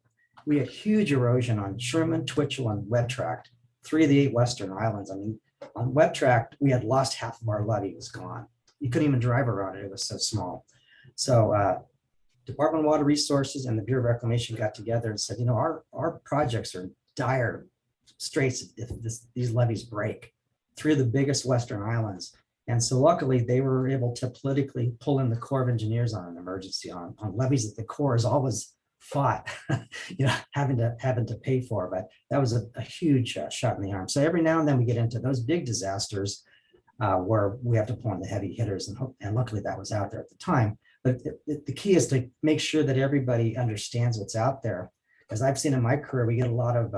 we had huge erosion on Sherman, Twitchell, and Web Tract, 3 of the 8 Western islands. I mean, on Web Tract, we had lost half of our levee, it was gone. You couldn't even drive around it, it was so small. So Department of Water Resources and the Bureau of Reclamation got together and said, our projects are in dire straits if these levees break. 3 of the biggest Western islands. And so luckily they were able to politically pull in the Corps of Engineers on an emergency on levees that the Corps has always fought, having to pay for, but that was a huge shot in the arm. So every now and then we get into those big disasters where we have to pull in the heavy hitters, and luckily that was out there at the time. But the key is to make sure that everybody understands what's out there. As I've seen in my career, we get a lot of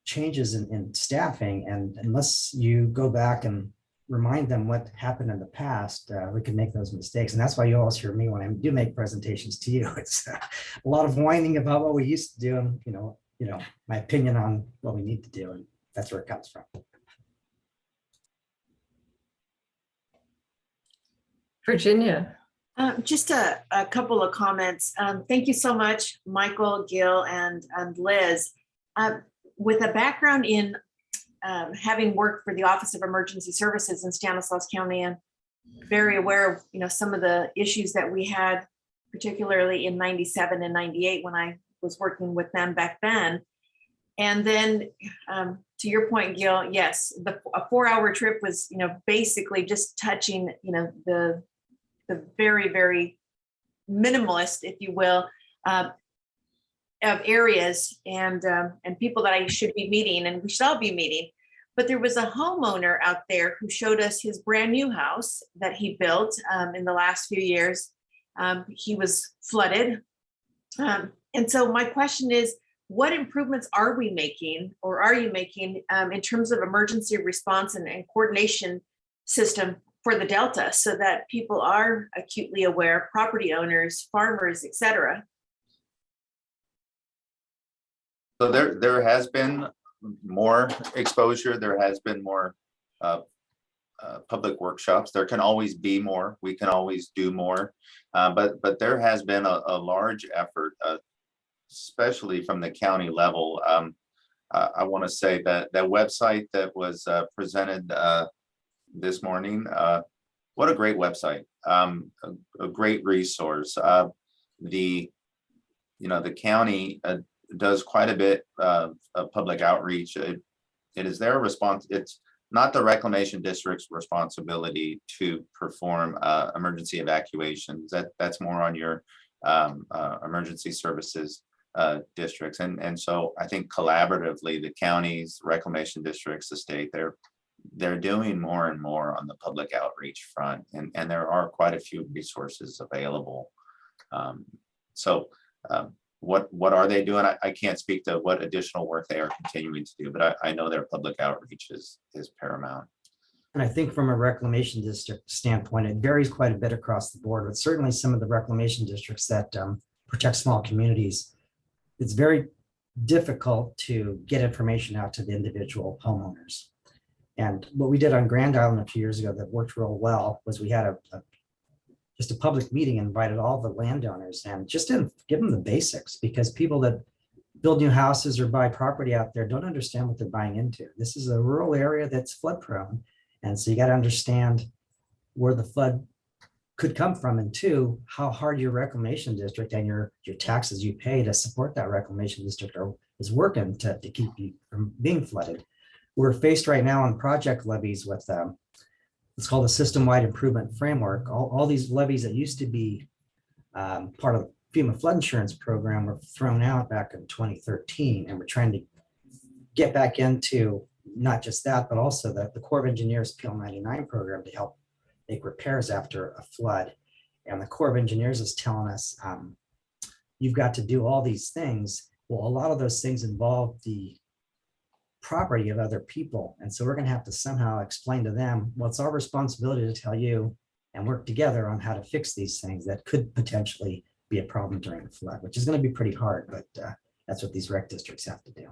changes in staffing, and unless you go back and remind them what happened in the past, we can make those mistakes. And that's why you always hear me when I do make presentations to you. It's a lot of whining about what we used to do, and my opinion on what we need to do, and that's where it comes from. Virginia. Just a couple of comments. Thank you so much, Michael, Gil, and Liz. With a background in having worked for the Office of Emergency Services in Stanislaus County, and very aware of some of the issues that we had, particularly in 97 and 98 when I was working with them back then. And then to your point, Gil, yes, a 4-hour trip was basically just touching the very, very minimalist, if you will, of areas and people that I should be meeting and we should all be meeting. But there was a homeowner out there who showed us his brand new house that he built in the last few years. He was flooded. And so my question is, what improvements are we making, or are you making in terms of emergency response and coordination system for the Delta, so that people are acutely aware, property owners, farmers, et cetera? So there has been more exposure. There has been more public workshops. There can always be more. We can always do more. But there has been a large effort, especially from the county level. I want to say that that website that was presented this morning, what a great website, a great resource. The county does quite a bit of public outreach. It is their response. It's not the Reclamation District's responsibility to perform emergency evacuations. That's more on your emergency services districts. And so I think collaboratively, the counties, Reclamation Districts, the state, they're doing more and more on the public outreach front. And there are quite a few resources available. What are they doing? I can't speak to what additional work they are continuing to do, but I know their public outreach is paramount. And I think from a reclamation district standpoint, it varies quite a bit across the board, but certainly some of the reclamation districts that protect small communities, it's very difficult to get information out to the individual homeowners. And what we did on Grand Island a few years ago that worked real well was we had just a public meeting, invited all the landowners and just didn't give them the basics, because people that build new houses or buy property out there don't understand what they're buying into. This is a rural area that's flood prone. And so you got to understand where the flood could come from, and how hard your reclamation district and your taxes you pay to support that reclamation district are is working to keep you from being flooded. We're faced right now on project levies with it's called a system-wide improvement framework. All these levies that used to be part of the FEMA flood insurance program were thrown out back in 2013, and we're trying to get back into not just that, but also the Corps of Engineers PL99 program to help make repairs after a flood. And the Corps of Engineers is telling us, you've got to do all these things. Well, a lot of those things involve the property of other people. And so we're going to have to somehow explain to them, well, it's our responsibility to tell you and work together on how to fix these things that could potentially be a problem during the flood, which is going to be pretty hard, but that's what these rec districts have to do.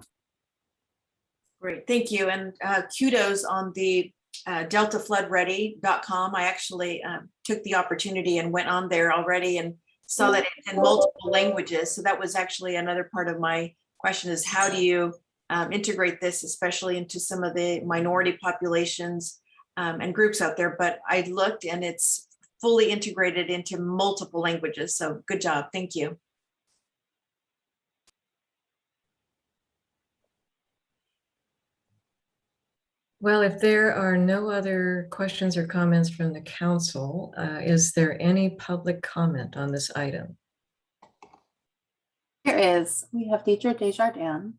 Great, thank you. And kudos on the deltafloodready.com. I actually took the opportunity and went on there already and saw that it's in multiple languages. So that was actually another part of my question, is how do you integrate this, especially into some of the minority populations and groups out there. But I looked and it's fully integrated into multiple languages. So good job, thank you. Well, if there are no other questions or comments from the council, is there any public comment on this item? There is. We have Deidre Desjardins.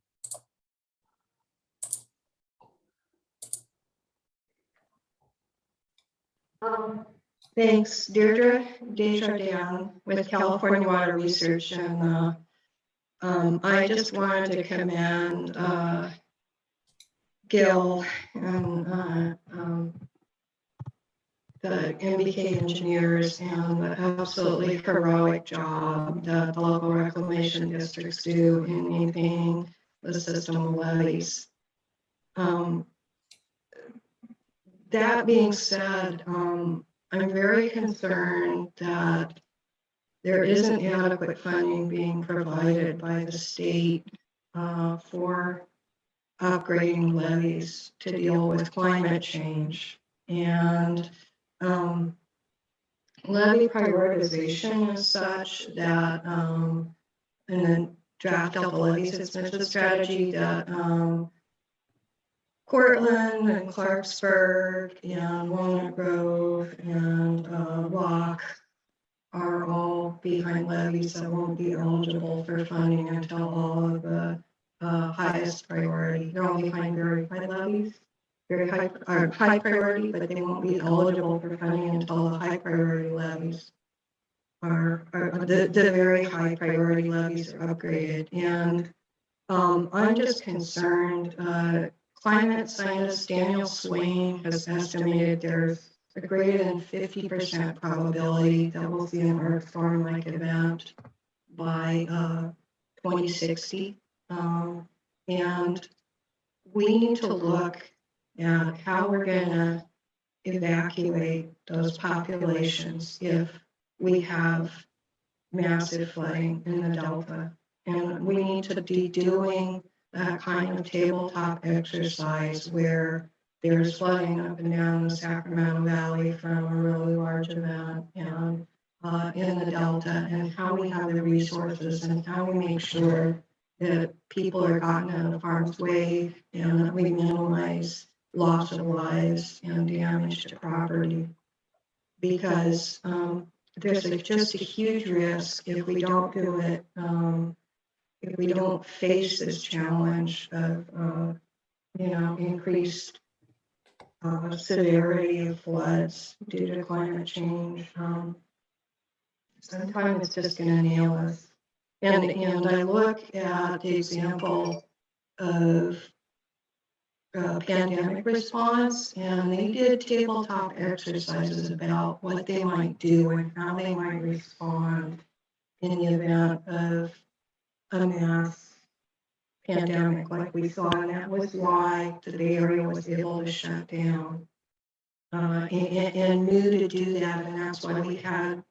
Thanks, Deirdre Desjardins with California Water Research, and I just wanted to commend Gil and the MBK engineers and the absolutely heroic job that the local reclamation districts do in maintaining the system of levees. That being said, I'm very concerned that there isn't adequate funding being provided by the state for upgrading levees to deal with climate change. And levee prioritization is such that in the draft Delta levees expansion strategy that Cortland and Clarksburg and Walnut Grove and Rock are all behind levees that won't be eligible for funding until all of the highest priority. They're all behind very high levees, very high priority, but they won't be eligible for funding until the high priority levees are the very high priority levees are upgraded. And I'm just concerned. Climate scientist Daniel Swain has estimated there's a greater than 50% probability that we'll see an Earth storm-like event by 2060. And we need to look at how we're going to evacuate those populations if we have massive flooding in the Delta. And we need to be doing that kind of tabletop exercise where there's flooding up and down the Sacramento Valley from a really large event and in the Delta, and how we have the resources and how we make sure that people are gotten out of harm's way and that we minimize loss of lives and damage to property. Because there's just a huge risk if we don't do it, if we don't face this challenge of, increased severity of floods due to climate change. Sometimes it's just going to nail us. And I look at the example of pandemic response, and they did tabletop exercises about what they might do and how they might respond in the event of a mass pandemic like we saw, and that was why the Bay Area was able to shut down and knew to do that, and that's why we had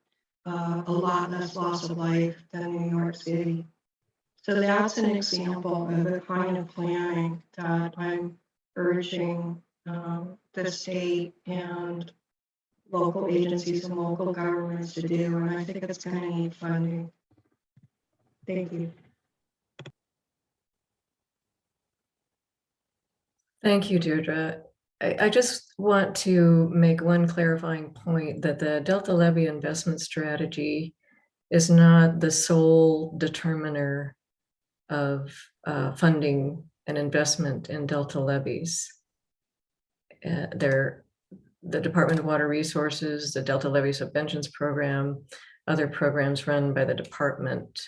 a lot less loss of life than New York City. So that's an example of the kind of planning that I'm urging the state and local agencies and local governments to do, and I think it's going to need funding. Thank you. Thank you, Deirdre. I just want to make one clarifying point that the Delta Levy investment strategy is not the sole determiner of funding and investment in Delta levies. The Department of Water Resources, the Delta Levy Subventions Program, other programs run by the department.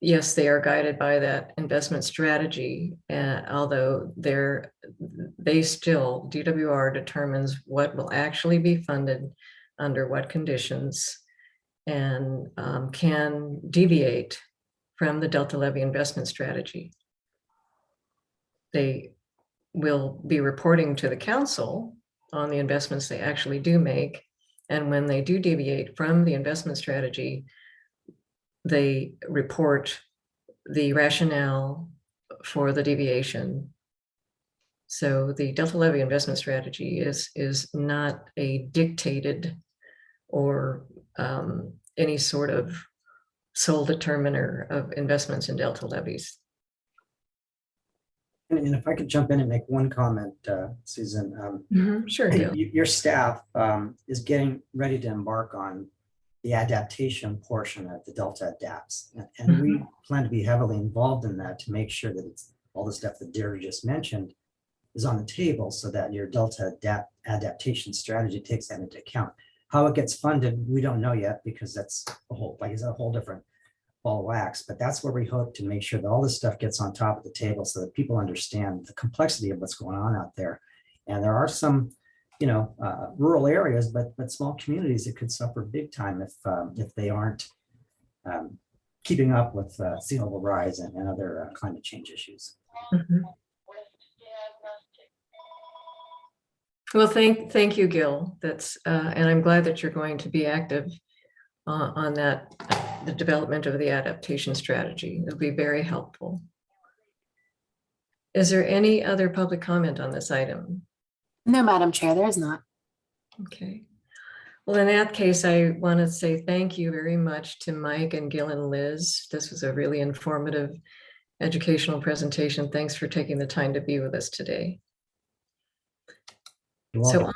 Yes, they are guided by that investment strategy, although they still, DWR determines what will actually be funded under what conditions and can deviate from the Delta Levy investment strategy. They will be reporting to the council on the investments they actually do make. And when they do deviate from the investment strategy, they report the rationale for the deviation. So the Delta Levy investment strategy is not a dictated or any sort of sole determiner of investments in Delta levies. And if I could jump in and make one comment, Susan. Sure, Gil. Your staff is getting ready to embark on the adaptation portion of the Delta Adapts. And we plan to be heavily involved in that to make sure that it's all the stuff that Deirdre just mentioned is on the table so that your Delta adaptation strategy takes that into account. How it gets funded, we don't know yet because that's a whole different ball of wax, but that's where we hope to make sure that all this stuff gets on top of the table so that people understand the complexity of what's going on out there. And there are some rural areas, but small communities that could suffer big time if they aren't keeping up with sea level rise and other climate change issues. Well, thank you, Gil. That's and I'm glad that you're going to be active on that, the development of the adaptation strategy. It'll be very helpful. Is there any other public comment on this item? No, Madam Chair, there is not. Okay. Well, in that case, I want to say thank you very much to Mike and Gil and Liz. This was a really informative educational presentation. Thanks for taking the time to be with us today. So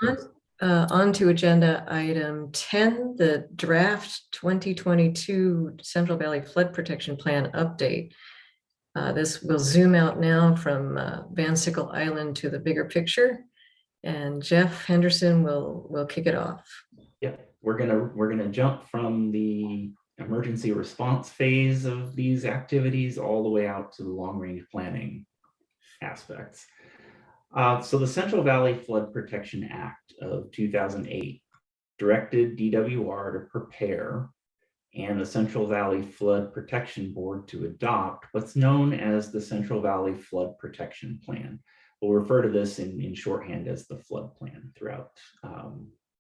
on to agenda item 10, the draft 2022 Central Valley Flood Protection Plan update. This will zoom out now from Van Sickle Island to the bigger picture. And Jeff Henderson will kick it off. Yep, we're gonna jump from the emergency response phase of these activities all the way out to the long-range planning aspects. So the Central Valley Flood Protection Act of 2008 directed DWR to prepare and the Central Valley Flood Protection Board to adopt what's known as the Central Valley Flood Protection Plan. We'll refer to this in shorthand as the flood plan throughout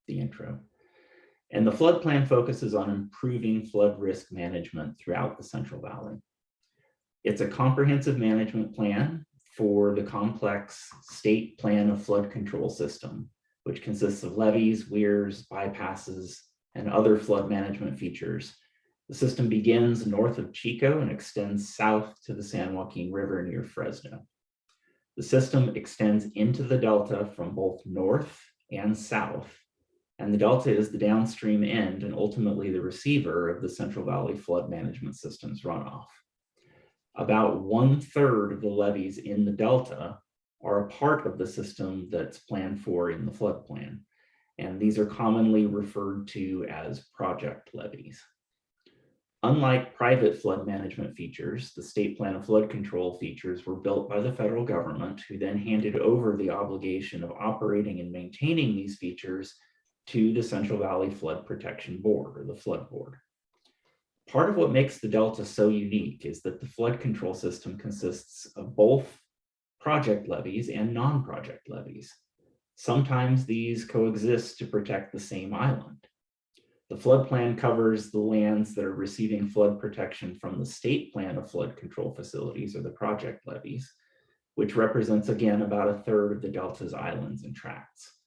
the intro. And the flood plan focuses on improving flood risk management throughout the Central Valley. It's a comprehensive management plan for the complex state plan of flood control system, which consists of levees, weirs, bypasses, and other flood management features. The system begins north of Chico and extends south to the San Joaquin River near Fresno. The system extends into the Delta from both north and south, and the Delta is the downstream end and ultimately the receiver of the Central Valley Flood Management System's runoff. About 1/3 of the levees in the Delta are a part of the system that's planned for in the flood plan, and these are commonly referred to as project levees. Unlike private flood management features, the state plan of flood control features were built by the federal government, who then handed over the obligation of operating and maintaining these features to the Central Valley Flood Protection Board, or the Flood Board. Part of what makes the Delta so unique is that the flood control system consists of both project levees and non-project levees. Sometimes these coexist to protect the same island. The flood plan covers the lands that are receiving flood protection from the state plan of flood control facilities, or the project levees, which represents again about 1/3 of the Delta's islands and tracts.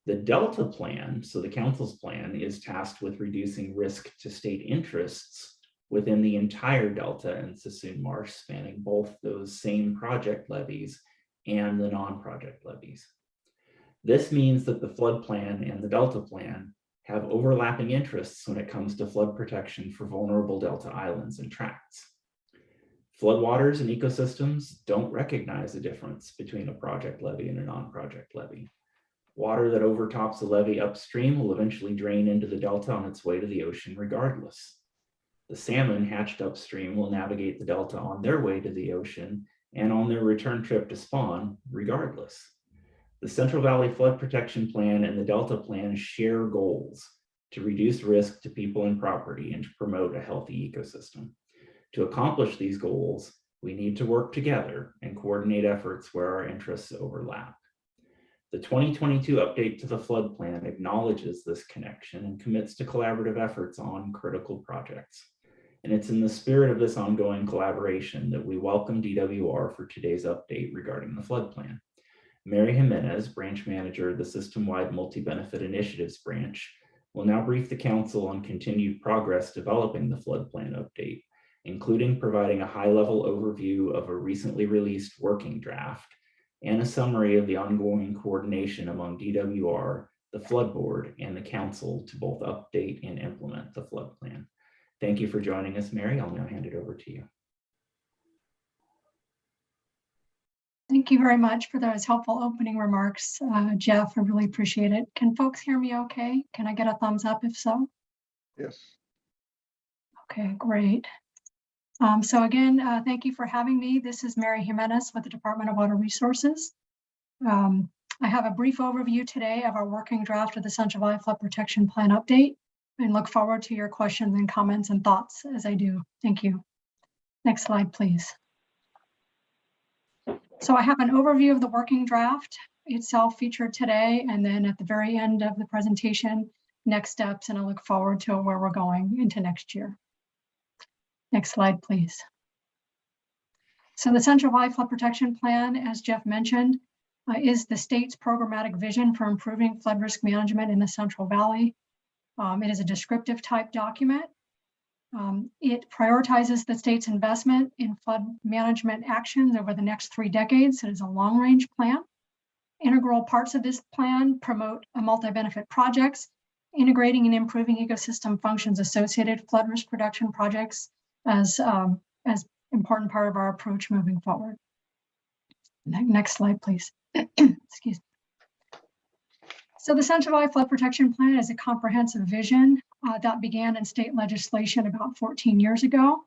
The Delta plan, so the council's plan, is tasked with reducing risk to state interests within the entire Delta and Sassoon Marsh, spanning both those same project levees and the non-project levies. This means that the flood plan and the Delta plan have overlapping interests when it comes to flood protection for vulnerable Delta islands and tracts. Floodwaters and ecosystems don't recognize the difference between a project levy and a non-project levy. Water that overtops a levee upstream will eventually drain into the Delta on its way to the ocean regardless. The salmon hatched upstream will navigate the Delta on their way to the ocean and on their return trip to spawn regardless. The Central Valley Flood Protection Plan and the Delta Plan share goals to reduce risk to people and property and to promote a healthy ecosystem. To accomplish these goals, we need to work together and coordinate efforts where our interests overlap. The 2022 update to the flood plan acknowledges this connection and commits to collaborative efforts on critical projects. And it's in the spirit of this ongoing collaboration that we welcome DWR for today's update regarding the flood plan. Mary Jimenez, branch manager of the System-Wide Multi-Benefit Initiatives branch, will now brief the council on continued progress developing the flood plan update, including providing a high-level overview of a recently released working draft and a summary of the ongoing coordination among DWR, the Flood Board, and the council to both update and implement the flood plan. Thank you for joining us, Mary. I'll now hand it over to you. Thank you very much for those helpful opening remarks, Jeff. I really appreciate it. Can folks hear me okay? Can I get a thumbs up if so? Yes. Okay, great. So again, thank you for having me. This is Mary Jimenez with the Department of Water Resources. I have a brief overview today of our working draft of the Central Valley Flood Protection Plan update and look forward to your questions and comments and thoughts as I do. Thank you. Next slide, please. So I have an overview of the working draft itself featured today, and then at the very end of the presentation, next steps, and I look forward to where we're going into next year. Next slide, please. So the Central Valley Flood Protection Plan, as Jeff mentioned, is the state's programmatic vision for improving flood risk management in the Central Valley. It is a descriptive type document. It prioritizes the state's investment in flood management actions over the next 3 decades. It is a long-range plan. Integral parts of this plan promote multi-benefit projects, integrating and improving ecosystem functions associated with flood risk reduction projects as important part of our approach moving forward. Next slide, please. Excuse me. So the Central Valley Flood Protection Plan is a comprehensive vision that began in state legislation about 14 years ago.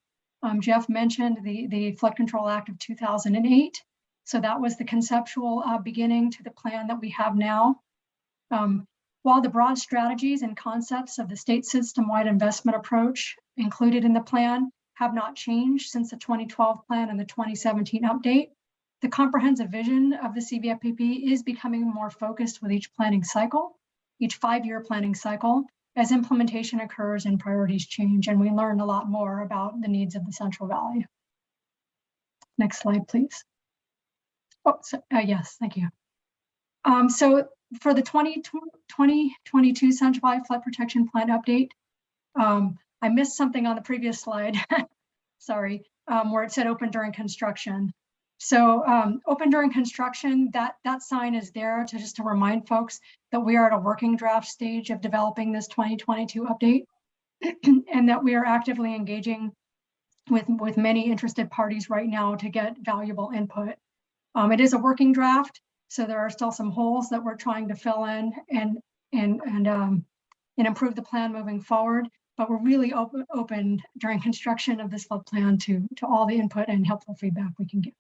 Jeff mentioned the Flood Control Act of 2008. So that was the conceptual beginning to the plan that we have now. While the broad strategies and concepts of the state system-wide investment approach included in the plan have not changed since the 2012 plan and the 2017 update, the comprehensive vision of the CVFPP is becoming more focused with each planning cycle, each 5-year planning cycle, as implementation occurs and priorities change, and we learn a lot more about the needs of the Central Valley. Next slide, please. Oh, so, yes, thank you. So for the 2022 Central Valley Flood Protection Plan update, I missed something on the previous slide, sorry, where it said open during construction. So open during construction, that sign is there to remind folks that we are at a working draft stage of developing this 2022 update and that we are actively engaging with many interested parties right now to get valuable input. It is a working draft, so there are still some holes that we're trying to fill in and improve the plan moving forward. But we're really open during construction of this flood plan to all the input and helpful feedback we can get.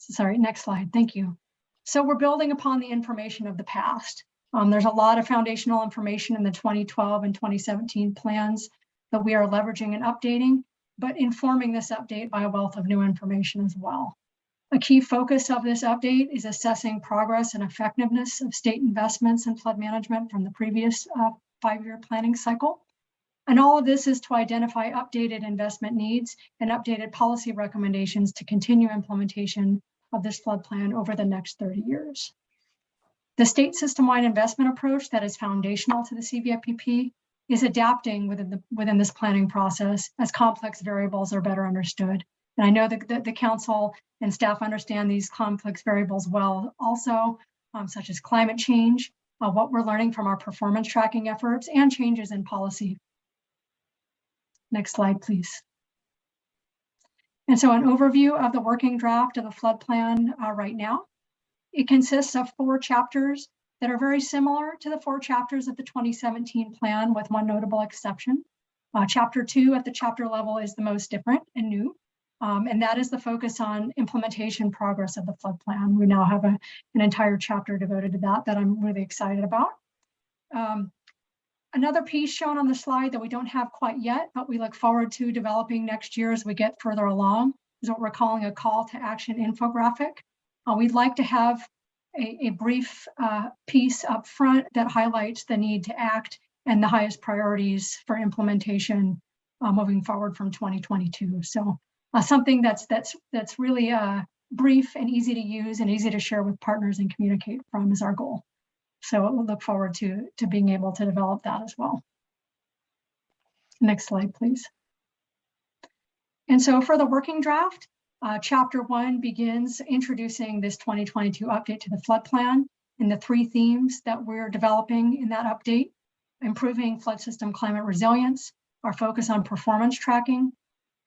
Sorry, next slide, thank you. So we're building upon the information of the past. There's a lot of foundational information in the 2012 and 2017 plans that we are leveraging and updating, but informing this update by a wealth of new information as well. A key focus of this update is assessing progress and effectiveness of state investments in flood management from the previous 5-year planning cycle. And all of this is to identify updated investment needs and updated policy recommendations to continue implementation of this flood plan over the next 30 years. The state system-wide investment approach that is foundational to the CVFPP is adapting within this planning process as complex variables are better understood And I know that the council and staff understand these complex variables well also, such as climate change, what we're learning from our performance tracking efforts, and changes in policy. Next slide, please. And so an overview of the working draft of the flood plan right now. It consists of 4 chapters that are very similar to the 4 chapters of the 2017 plan, with one notable exception. Chapter 2 at the chapter level is the most different and new, and that is the focus on implementation progress of the flood plan. We now have an entire chapter devoted to that I'm really excited about. Another piece shown on the slide that we don't have quite yet, but we look forward to developing next year as we get further along, is what we're calling a call to action infographic. We'd like to have a brief piece up front that highlights the need to act and the highest priorities for implementation moving forward from 2022. So something that's really brief and easy to use and easy to share with partners and communicate from is our goal. So we'll look forward to being able to develop that as well. Next slide, please. And so for the working draft, chapter 1 begins introducing this 2022 update to the flood plan and the 3 themes that we're developing in that update: improving flood system climate resilience, our focus on performance tracking,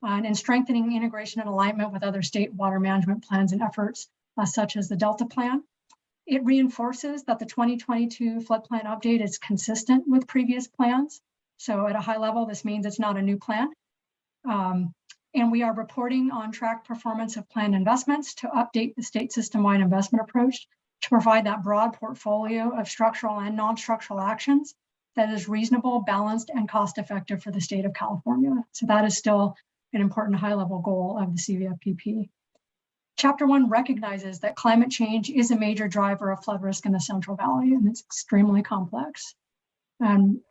and strengthening integration and alignment with other state water management plans and efforts, such as the Delta Plan. It reinforces that the 2022 flood plan update is consistent with previous plans. So at a high level, this means it's not a new plan. And we are reporting on track performance of planned investments to update the state system-wide investment approach to provide that broad portfolio of structural and non-structural actions that is reasonable, balanced, and cost-effective for the state of California. So that is still an important high-level goal of the CVFPP. Chapter 1 recognizes that climate change is a major driver of flood risk in the Central Valley, and it's extremely complex. From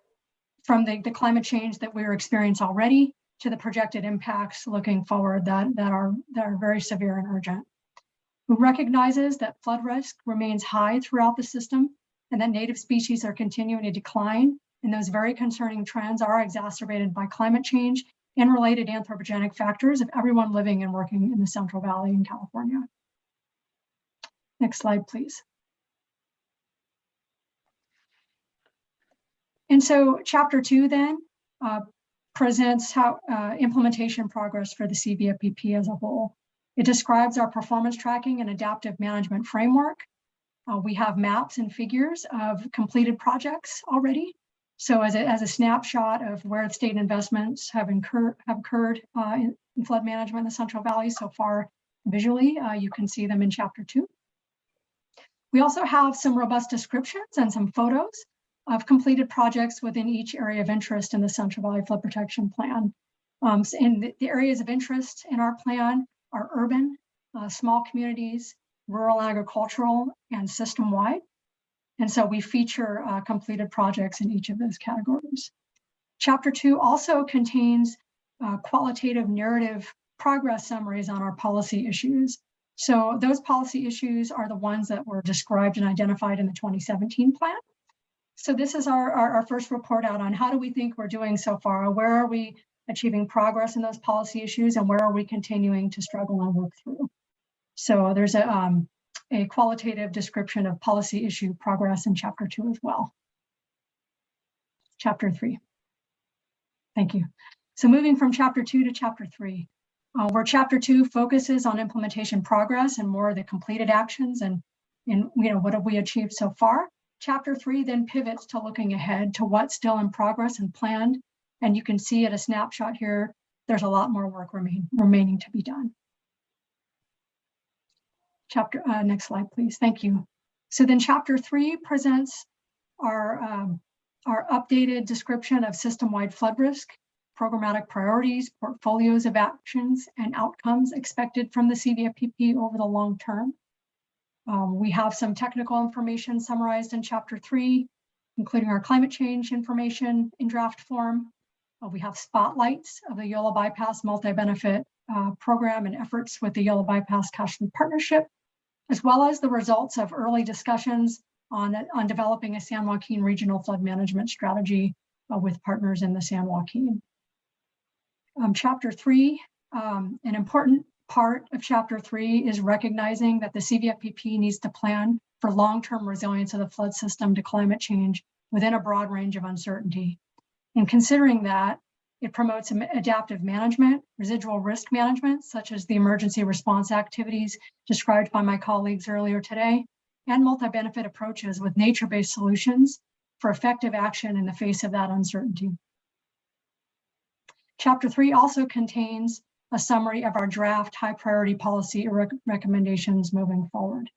the climate change that we're experiencing already to the projected impacts looking forward that are very severe and urgent. It recognizes that flood risk remains high throughout the system and that native species are continuing to decline, and those very concerning trends are exacerbated by climate change and related anthropogenic factors of everyone living and working in the Central Valley in California. Next slide, please. And so chapter 2 then presents how implementation progress for the CVFPP as a whole. It describes our performance tracking and adaptive management framework. We have maps and figures of completed projects already. So as a snapshot of where state investments have occurred in flood management in the Central Valley so far visually, you can see them in chapter 2. We also have some robust descriptions and some photos of completed projects within each area of interest in the Central Valley Flood Protection Plan. And the areas of interest in our plan are urban, small communities, rural agricultural, and system-wide. And so we feature completed projects in each of those categories. Chapter 2 also contains qualitative narrative progress summaries on our policy issues. So those policy issues are the ones that were described and identified in the 2017 plan. So this is our first report out on how do we think we're doing so far? Where are we achieving progress in those policy issues, and where are we continuing to struggle and work through? So there's a qualitative description of policy issue progress in chapter 2 as well. Chapter 3. Thank you. So moving from chapter 2 to chapter 3, where chapter 2 focuses on implementation progress and more of the completed actions and what have we achieved so far. Chapter 3 then pivots to looking ahead to what's still in progress and planned. And you can see at a snapshot here, there's a lot more work remaining to be done. Next slide, please. Thank you. So then chapter 3 presents our updated description of system-wide flood risk, programmatic priorities, portfolios of actions, and outcomes expected from the CVFPP over the long term. We have some technical information summarized in chapter 3, including our climate change information in draft form. We have spotlights of the Yola Bypass multi-benefit program and efforts with the Yola Bypass Cashley Partnership, as well as the results of early discussions on developing a San Joaquin regional flood management strategy with partners in the San Joaquin. Chapter 3 an important part of Chapter 3 is recognizing that the CVFPP needs to plan for long-term resilience of the flood system to climate change within a broad range of uncertainty. And considering that, it promotes adaptive management, residual risk management, such as the emergency response activities described by my colleagues earlier today, and multi-benefit approaches with nature-based solutions for effective action in the face of that uncertainty. Chapter 3 also contains a summary of our draft high priority policy recommendations moving forward.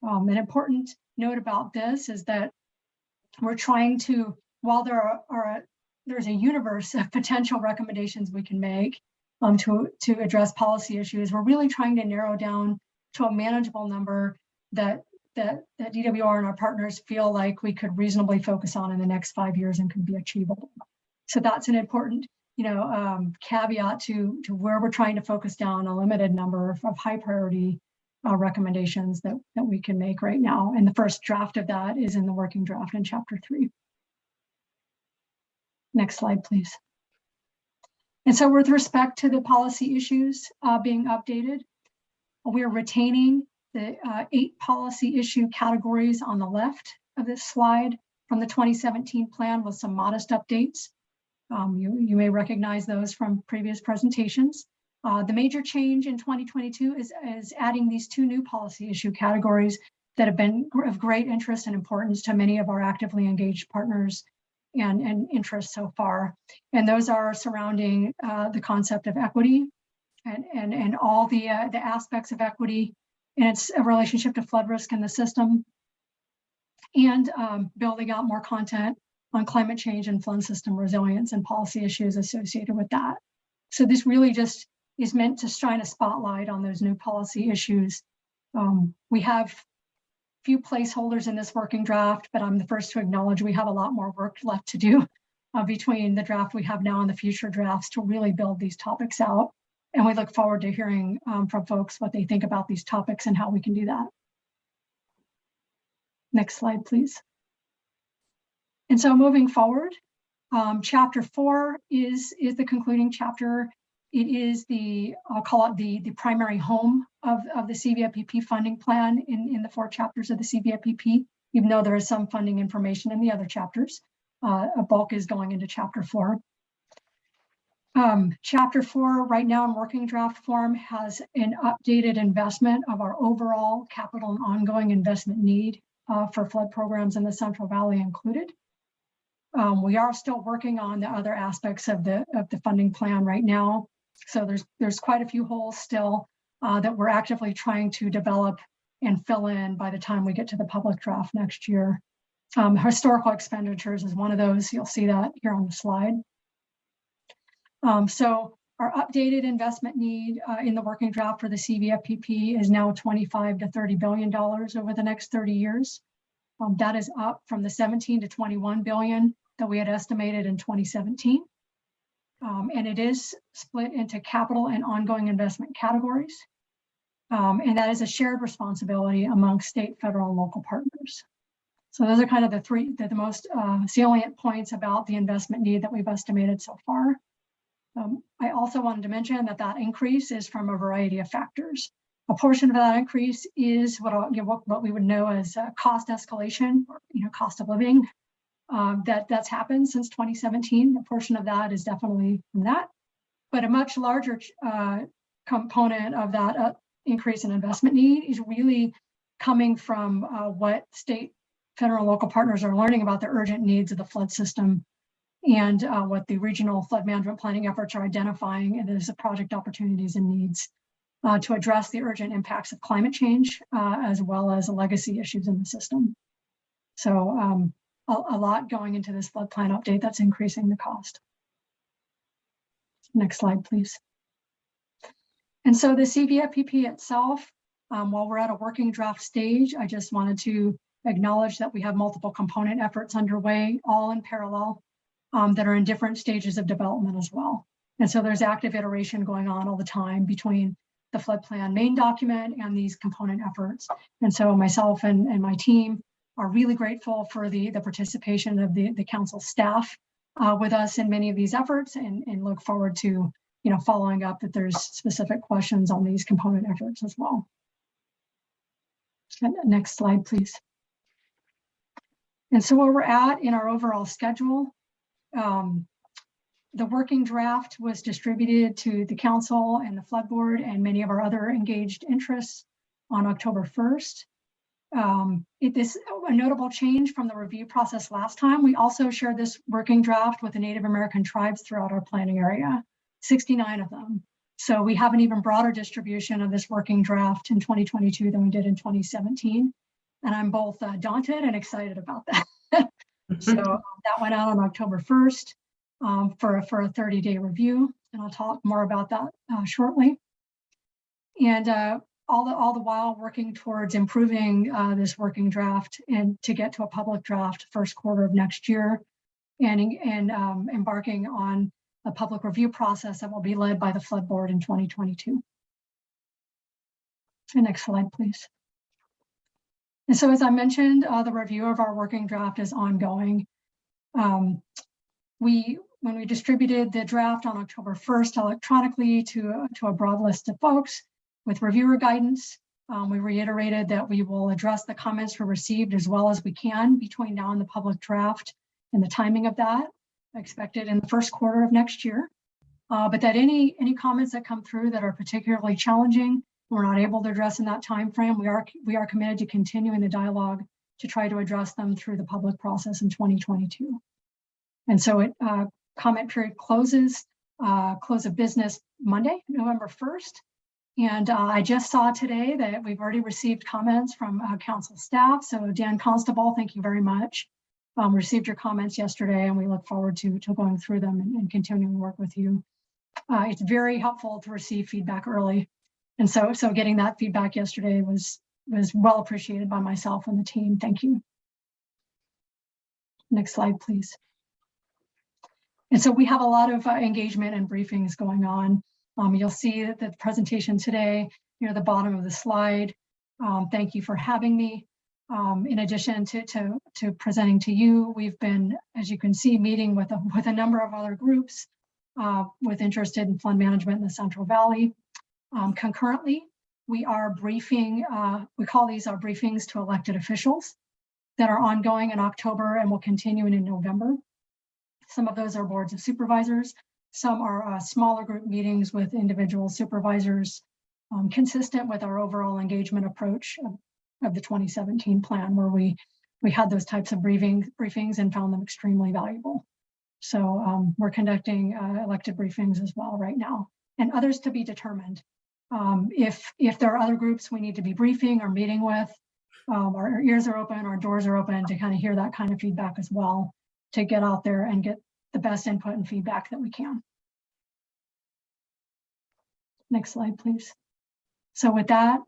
An important note about this is that we're trying to, while there's a universe of potential recommendations we can make to address policy issues, we're really trying to narrow down to a manageable number that DWR and our partners feel like we could reasonably focus on in the next 5 years and could be achievable. So that's an important caveat to where we're trying to focus down a limited number of high priority recommendations that we can make right now. And the first draft of that is in the working draft in Chapter 3. Next slide, please. And so with respect to the policy issues being updated, we're retaining the 8 policy issue categories on the left of this slide from the 2017 plan with some modest updates. You may recognize those from previous presentations. The major change in 2022 is adding these 2 new policy issue categories that have been of great interest and importance to many of our actively engaged partners and interests so far. And those are surrounding the concept of equity and all the aspects of equity and its relationship to flood risk in the system, and building out more content on climate change and flood system resilience and policy issues associated with that. So this really just is meant to shine a spotlight on those new policy issues. We have few placeholders in this working draft, but I'm the first to acknowledge we have a lot more work left to do between the draft we have now and the future drafts to really build these topics out. And we look forward to hearing from folks what they think about these topics and how we can do that. Next slide, please. And so moving forward, Chapter 4 is the concluding chapter. It is I'll call it the primary home of the CVFPP funding plan in the 4 chapters of the CVFPP, even though there is some funding information in the other chapters. A bulk is going into Chapter 4. Chapter 4 right now in working draft form has an updated investment of our overall capital and ongoing investment need for flood programs in the Central Valley included. We are still working on the other aspects of the funding plan right now. So there's quite a few holes still that we're actively trying to develop and fill in by the time we get to the public draft next year. Historical expenditures is one of those. You'll see that here on the slide. So our updated investment need in the working draft for the CVFPP is now $25 to $30 billion over the next 30 years. That is up from the 17 to 21 billion that we had estimated in 2017. And it is split into capital and ongoing investment categories. And that is a shared responsibility among state, federal, and local partners. So those are kind of the most salient points about the investment need that we've estimated so far. I also wanted to mention that increase is from a variety of factors. A portion of that increase is what we would know as cost escalation, or cost of living. That's happened since 2017. A portion of that is definitely from that, but a much larger component of that increase in investment need is really coming from what state, federal, and local partners are learning about the urgent needs of the flood system, and what the regional flood management planning efforts are identifying as project opportunities and needs to address the urgent impacts of climate change, as well as legacy issues in the system. So a lot going into this flood plan update that's increasing the cost. Next slide, please. And so the CVFPP itself, while we're at a working draft stage, I just wanted to acknowledge that we have multiple component efforts underway, all in parallel, that are in different stages of development as well. And so there's active iteration going on all the time between the flood plan main document and these component efforts. And so myself and my team are really grateful for the participation of the council staff with us in many of these efforts, and look forward to following up that there's specific questions on these component efforts as well. Next slide, please. And so where we're at in our overall schedule, the working draft was distributed to the council and the flood board and many of our other engaged interests on October 1st. It is a notable change from the review process last time. We also shared this working draft with the Native American tribes throughout our planning area, 69 of them. So we have an even broader distribution of this working draft in 2022 than we did in 2017. And I'm both daunted and excited about that. So that went out on October 1st for a 30-day review. And I'll talk more about that shortly. And all the while working towards improving this working draft and to get to a public draft first quarter of next year, and embarking on a public review process that will be led by the flood board in 2022. And next slide, please. And so, as I mentioned, the review of our working draft is ongoing. When we distributed the draft on October 1st electronically to a broad list of folks with reviewer guidance, we reiterated that we will address the comments we received as well as we can between now and the public draft, and the timing of that expected in the first quarter of next year. But that any comments that come through that are particularly challenging, we're not able to address in that time frame, we are committed to continuing the dialogue to try to address them through the public process in 2022. And so comment period close of business Monday, November 1st. And I just saw today that we've already received comments from council staff. So Dan Constable, thank you very much. Received your comments yesterday, and we look forward to going through them and continuing to work with you. It's very helpful to receive feedback early. And so getting that feedback yesterday was well appreciated by myself and the team. Thank you. Next slide, please. And so we have a lot of engagement and briefings going on. You'll see that the presentation today near the bottom of the slide. Thank you for having me. In addition to presenting to you, we've been, as you can see, meeting with a number of other groups with interested in flood management in the Central Valley. Concurrently, we are briefing, we call these our briefings to elected officials that are ongoing in October and will continue in November. Some of those are boards of supervisors. Some are smaller group meetings with individual supervisors, consistent with our overall engagement approach of the 2017 plan, where we had those types of briefings and found them extremely valuable. So we're conducting elected briefings as well right now, and others to be determined. If there are other groups we need to be briefing or meeting with, our ears are open, our doors are open to kind of hear that kind of feedback as well, to get out there and get the best input and feedback that we can. Next slide, please. So with that,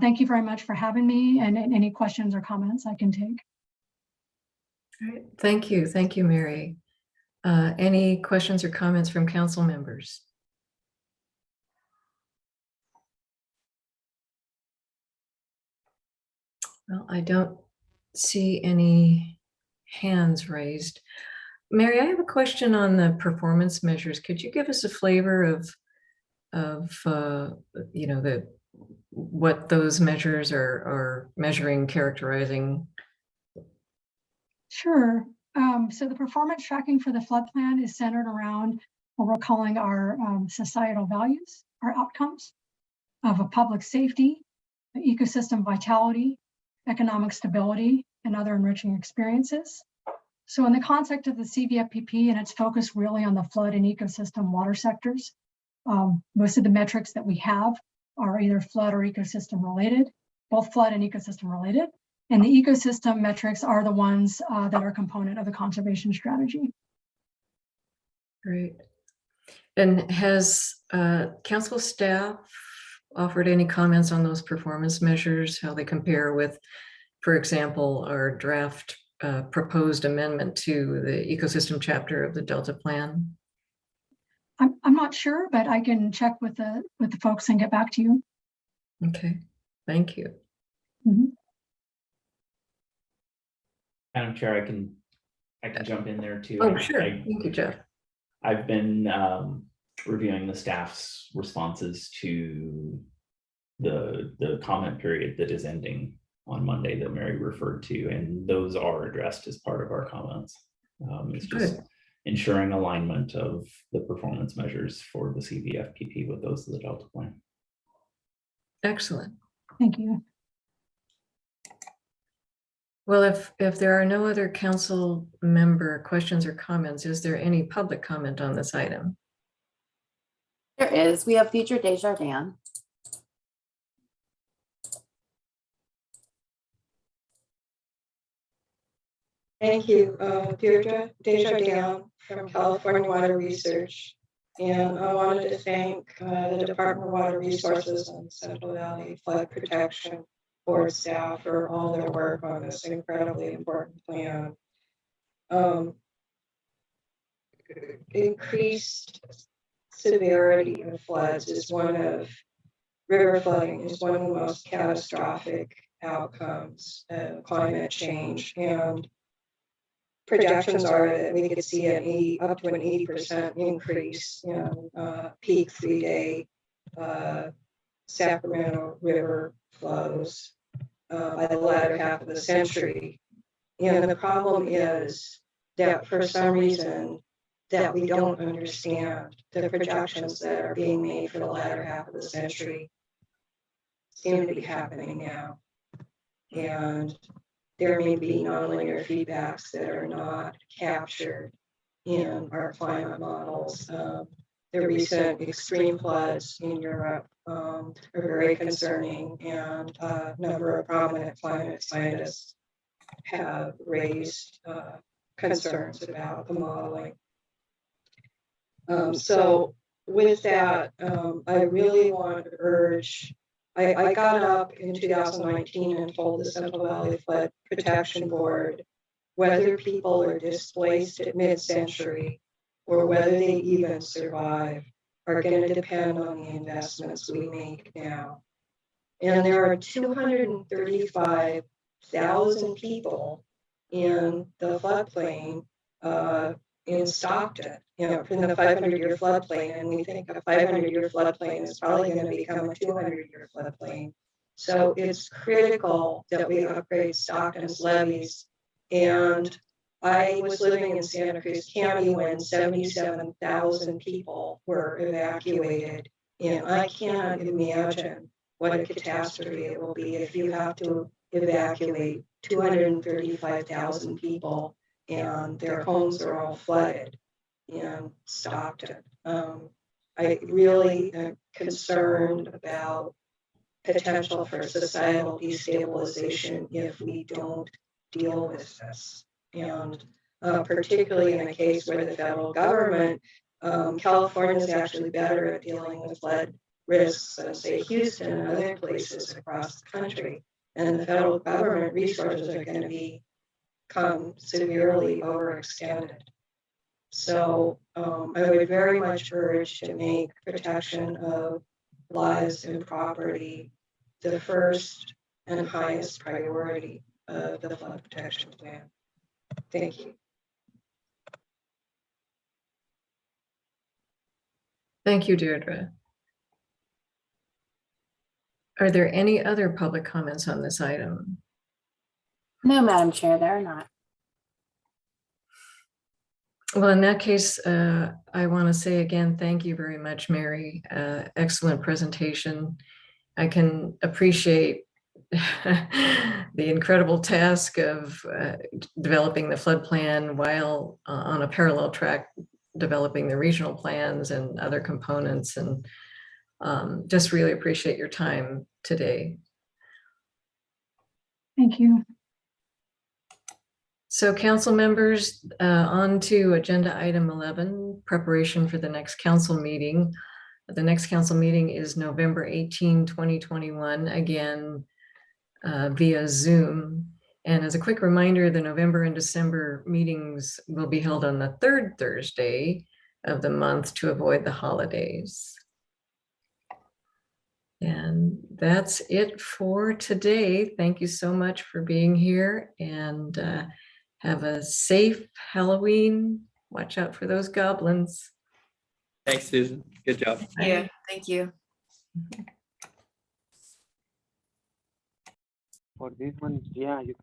thank you very much for having me, and any questions or comments I can take. All right. Thank you, Mary. Any questions or comments from council members? Well, I don't see any hands raised. Mary, I have a question on the performance measures. Could you give us a flavor of what those measures are measuring, characterizing? Sure. So the performance tracking for the flood plan is centered around what we're calling our societal values, our outcomes of a public safety, ecosystem vitality, economic stability, and other enriching experiences. So in the context of the CVFPP and its focus really on the flood and ecosystem water sectors, most of the metrics that we have are either flood or ecosystem related, both flood and ecosystem related. And the ecosystem metrics are the ones that are a component of the conservation strategy. Great. And has council staff offered any comments on those performance measures, how they compare with, for example, our draft proposed amendment to the ecosystem chapter of the Delta Plan? I'm not sure, but I can check with the folks and get back to you. Okay, thank you. Mm-hmm. Madam Chair, I can jump in there too. Oh, sure. Thank you, Jeff. I've been reviewing the staff's responses to the comment period that is ending on Monday that Mary referred to, and those are addressed as part of our comments. It's just ensuring alignment of the performance measures for the CVFPP with those of the Delta plan. Excellent. Thank you. Well, if there are no other council member questions or comments, is there any public comment on this item? There is. We have Future Desjardins. Thank you, Deirdre Desjardins from California Water Research. And I wanted to thank the Department of Water Resources and Central Valley Flood Protection Board staff for all their work on this incredibly important plan. Increased severity of floods is river flooding is one of the most catastrophic outcomes of climate change, and projections are that we could see up to an 80% increase in peak 3-day Sacramento River flows by the latter half of the century. And the problem is that for some reason that we don't understand, the projections that are being made for the latter half of the century seem to be happening now. And there may be nonlinear feedbacks that are not captured in our climate models. The recent extreme floods in Europe are very concerning, and a number of prominent climate scientists have raised concerns about the modeling. So with that, I really want to urge, I got up in 2019 and told the Central Valley Flood Protection Board whether people are displaced at mid-century or whether they even survive are going to depend on the investments we make now. And there are 235,000 people in the floodplain in Stockton, from the 500-year floodplain, and we think a 500-year floodplain is probably going to become a 200-year floodplain. So it's critical that we upgrade Stockton's levees. And I was living in Santa Cruz County when 77,000 people were evacuated, and I can't imagine what a catastrophe it will be if you have to evacuate 235,000 people and their homes are all flooded in Stockton. I really am concerned about potential for societal destabilization if we don't deal with this. And particularly in a case where the federal government, California is actually better at dealing with flood risks than, say, Houston and other places across the country. And the federal government resources are going to become severely overextended. So I would very much urge to make protection of lives and property the first and highest priority of the flood protection plan. Thank you. Thank you, Deirdre. Are there any other public comments on this item? No, Madam Chair, there are not. Well, in that case, I want to say again, thank you very much, Mary. Excellent presentation. I can appreciate the incredible task of developing the flood plan while on a parallel track, developing the regional plans and other components, and just really appreciate your time today. Thank you. So council members, on to agenda item 11, preparation for the next council meeting. The next council meeting is November 18, 2021, again, via Zoom. And as a quick reminder, the November and December meetings will be held on the third Thursday of the month to avoid the holidays. And that's it for today. Thank you so much for being here, and have a safe Halloween. Watch out for those goblins. Thanks, Susan. Good job. Yeah, thank you. For this one, yeah, you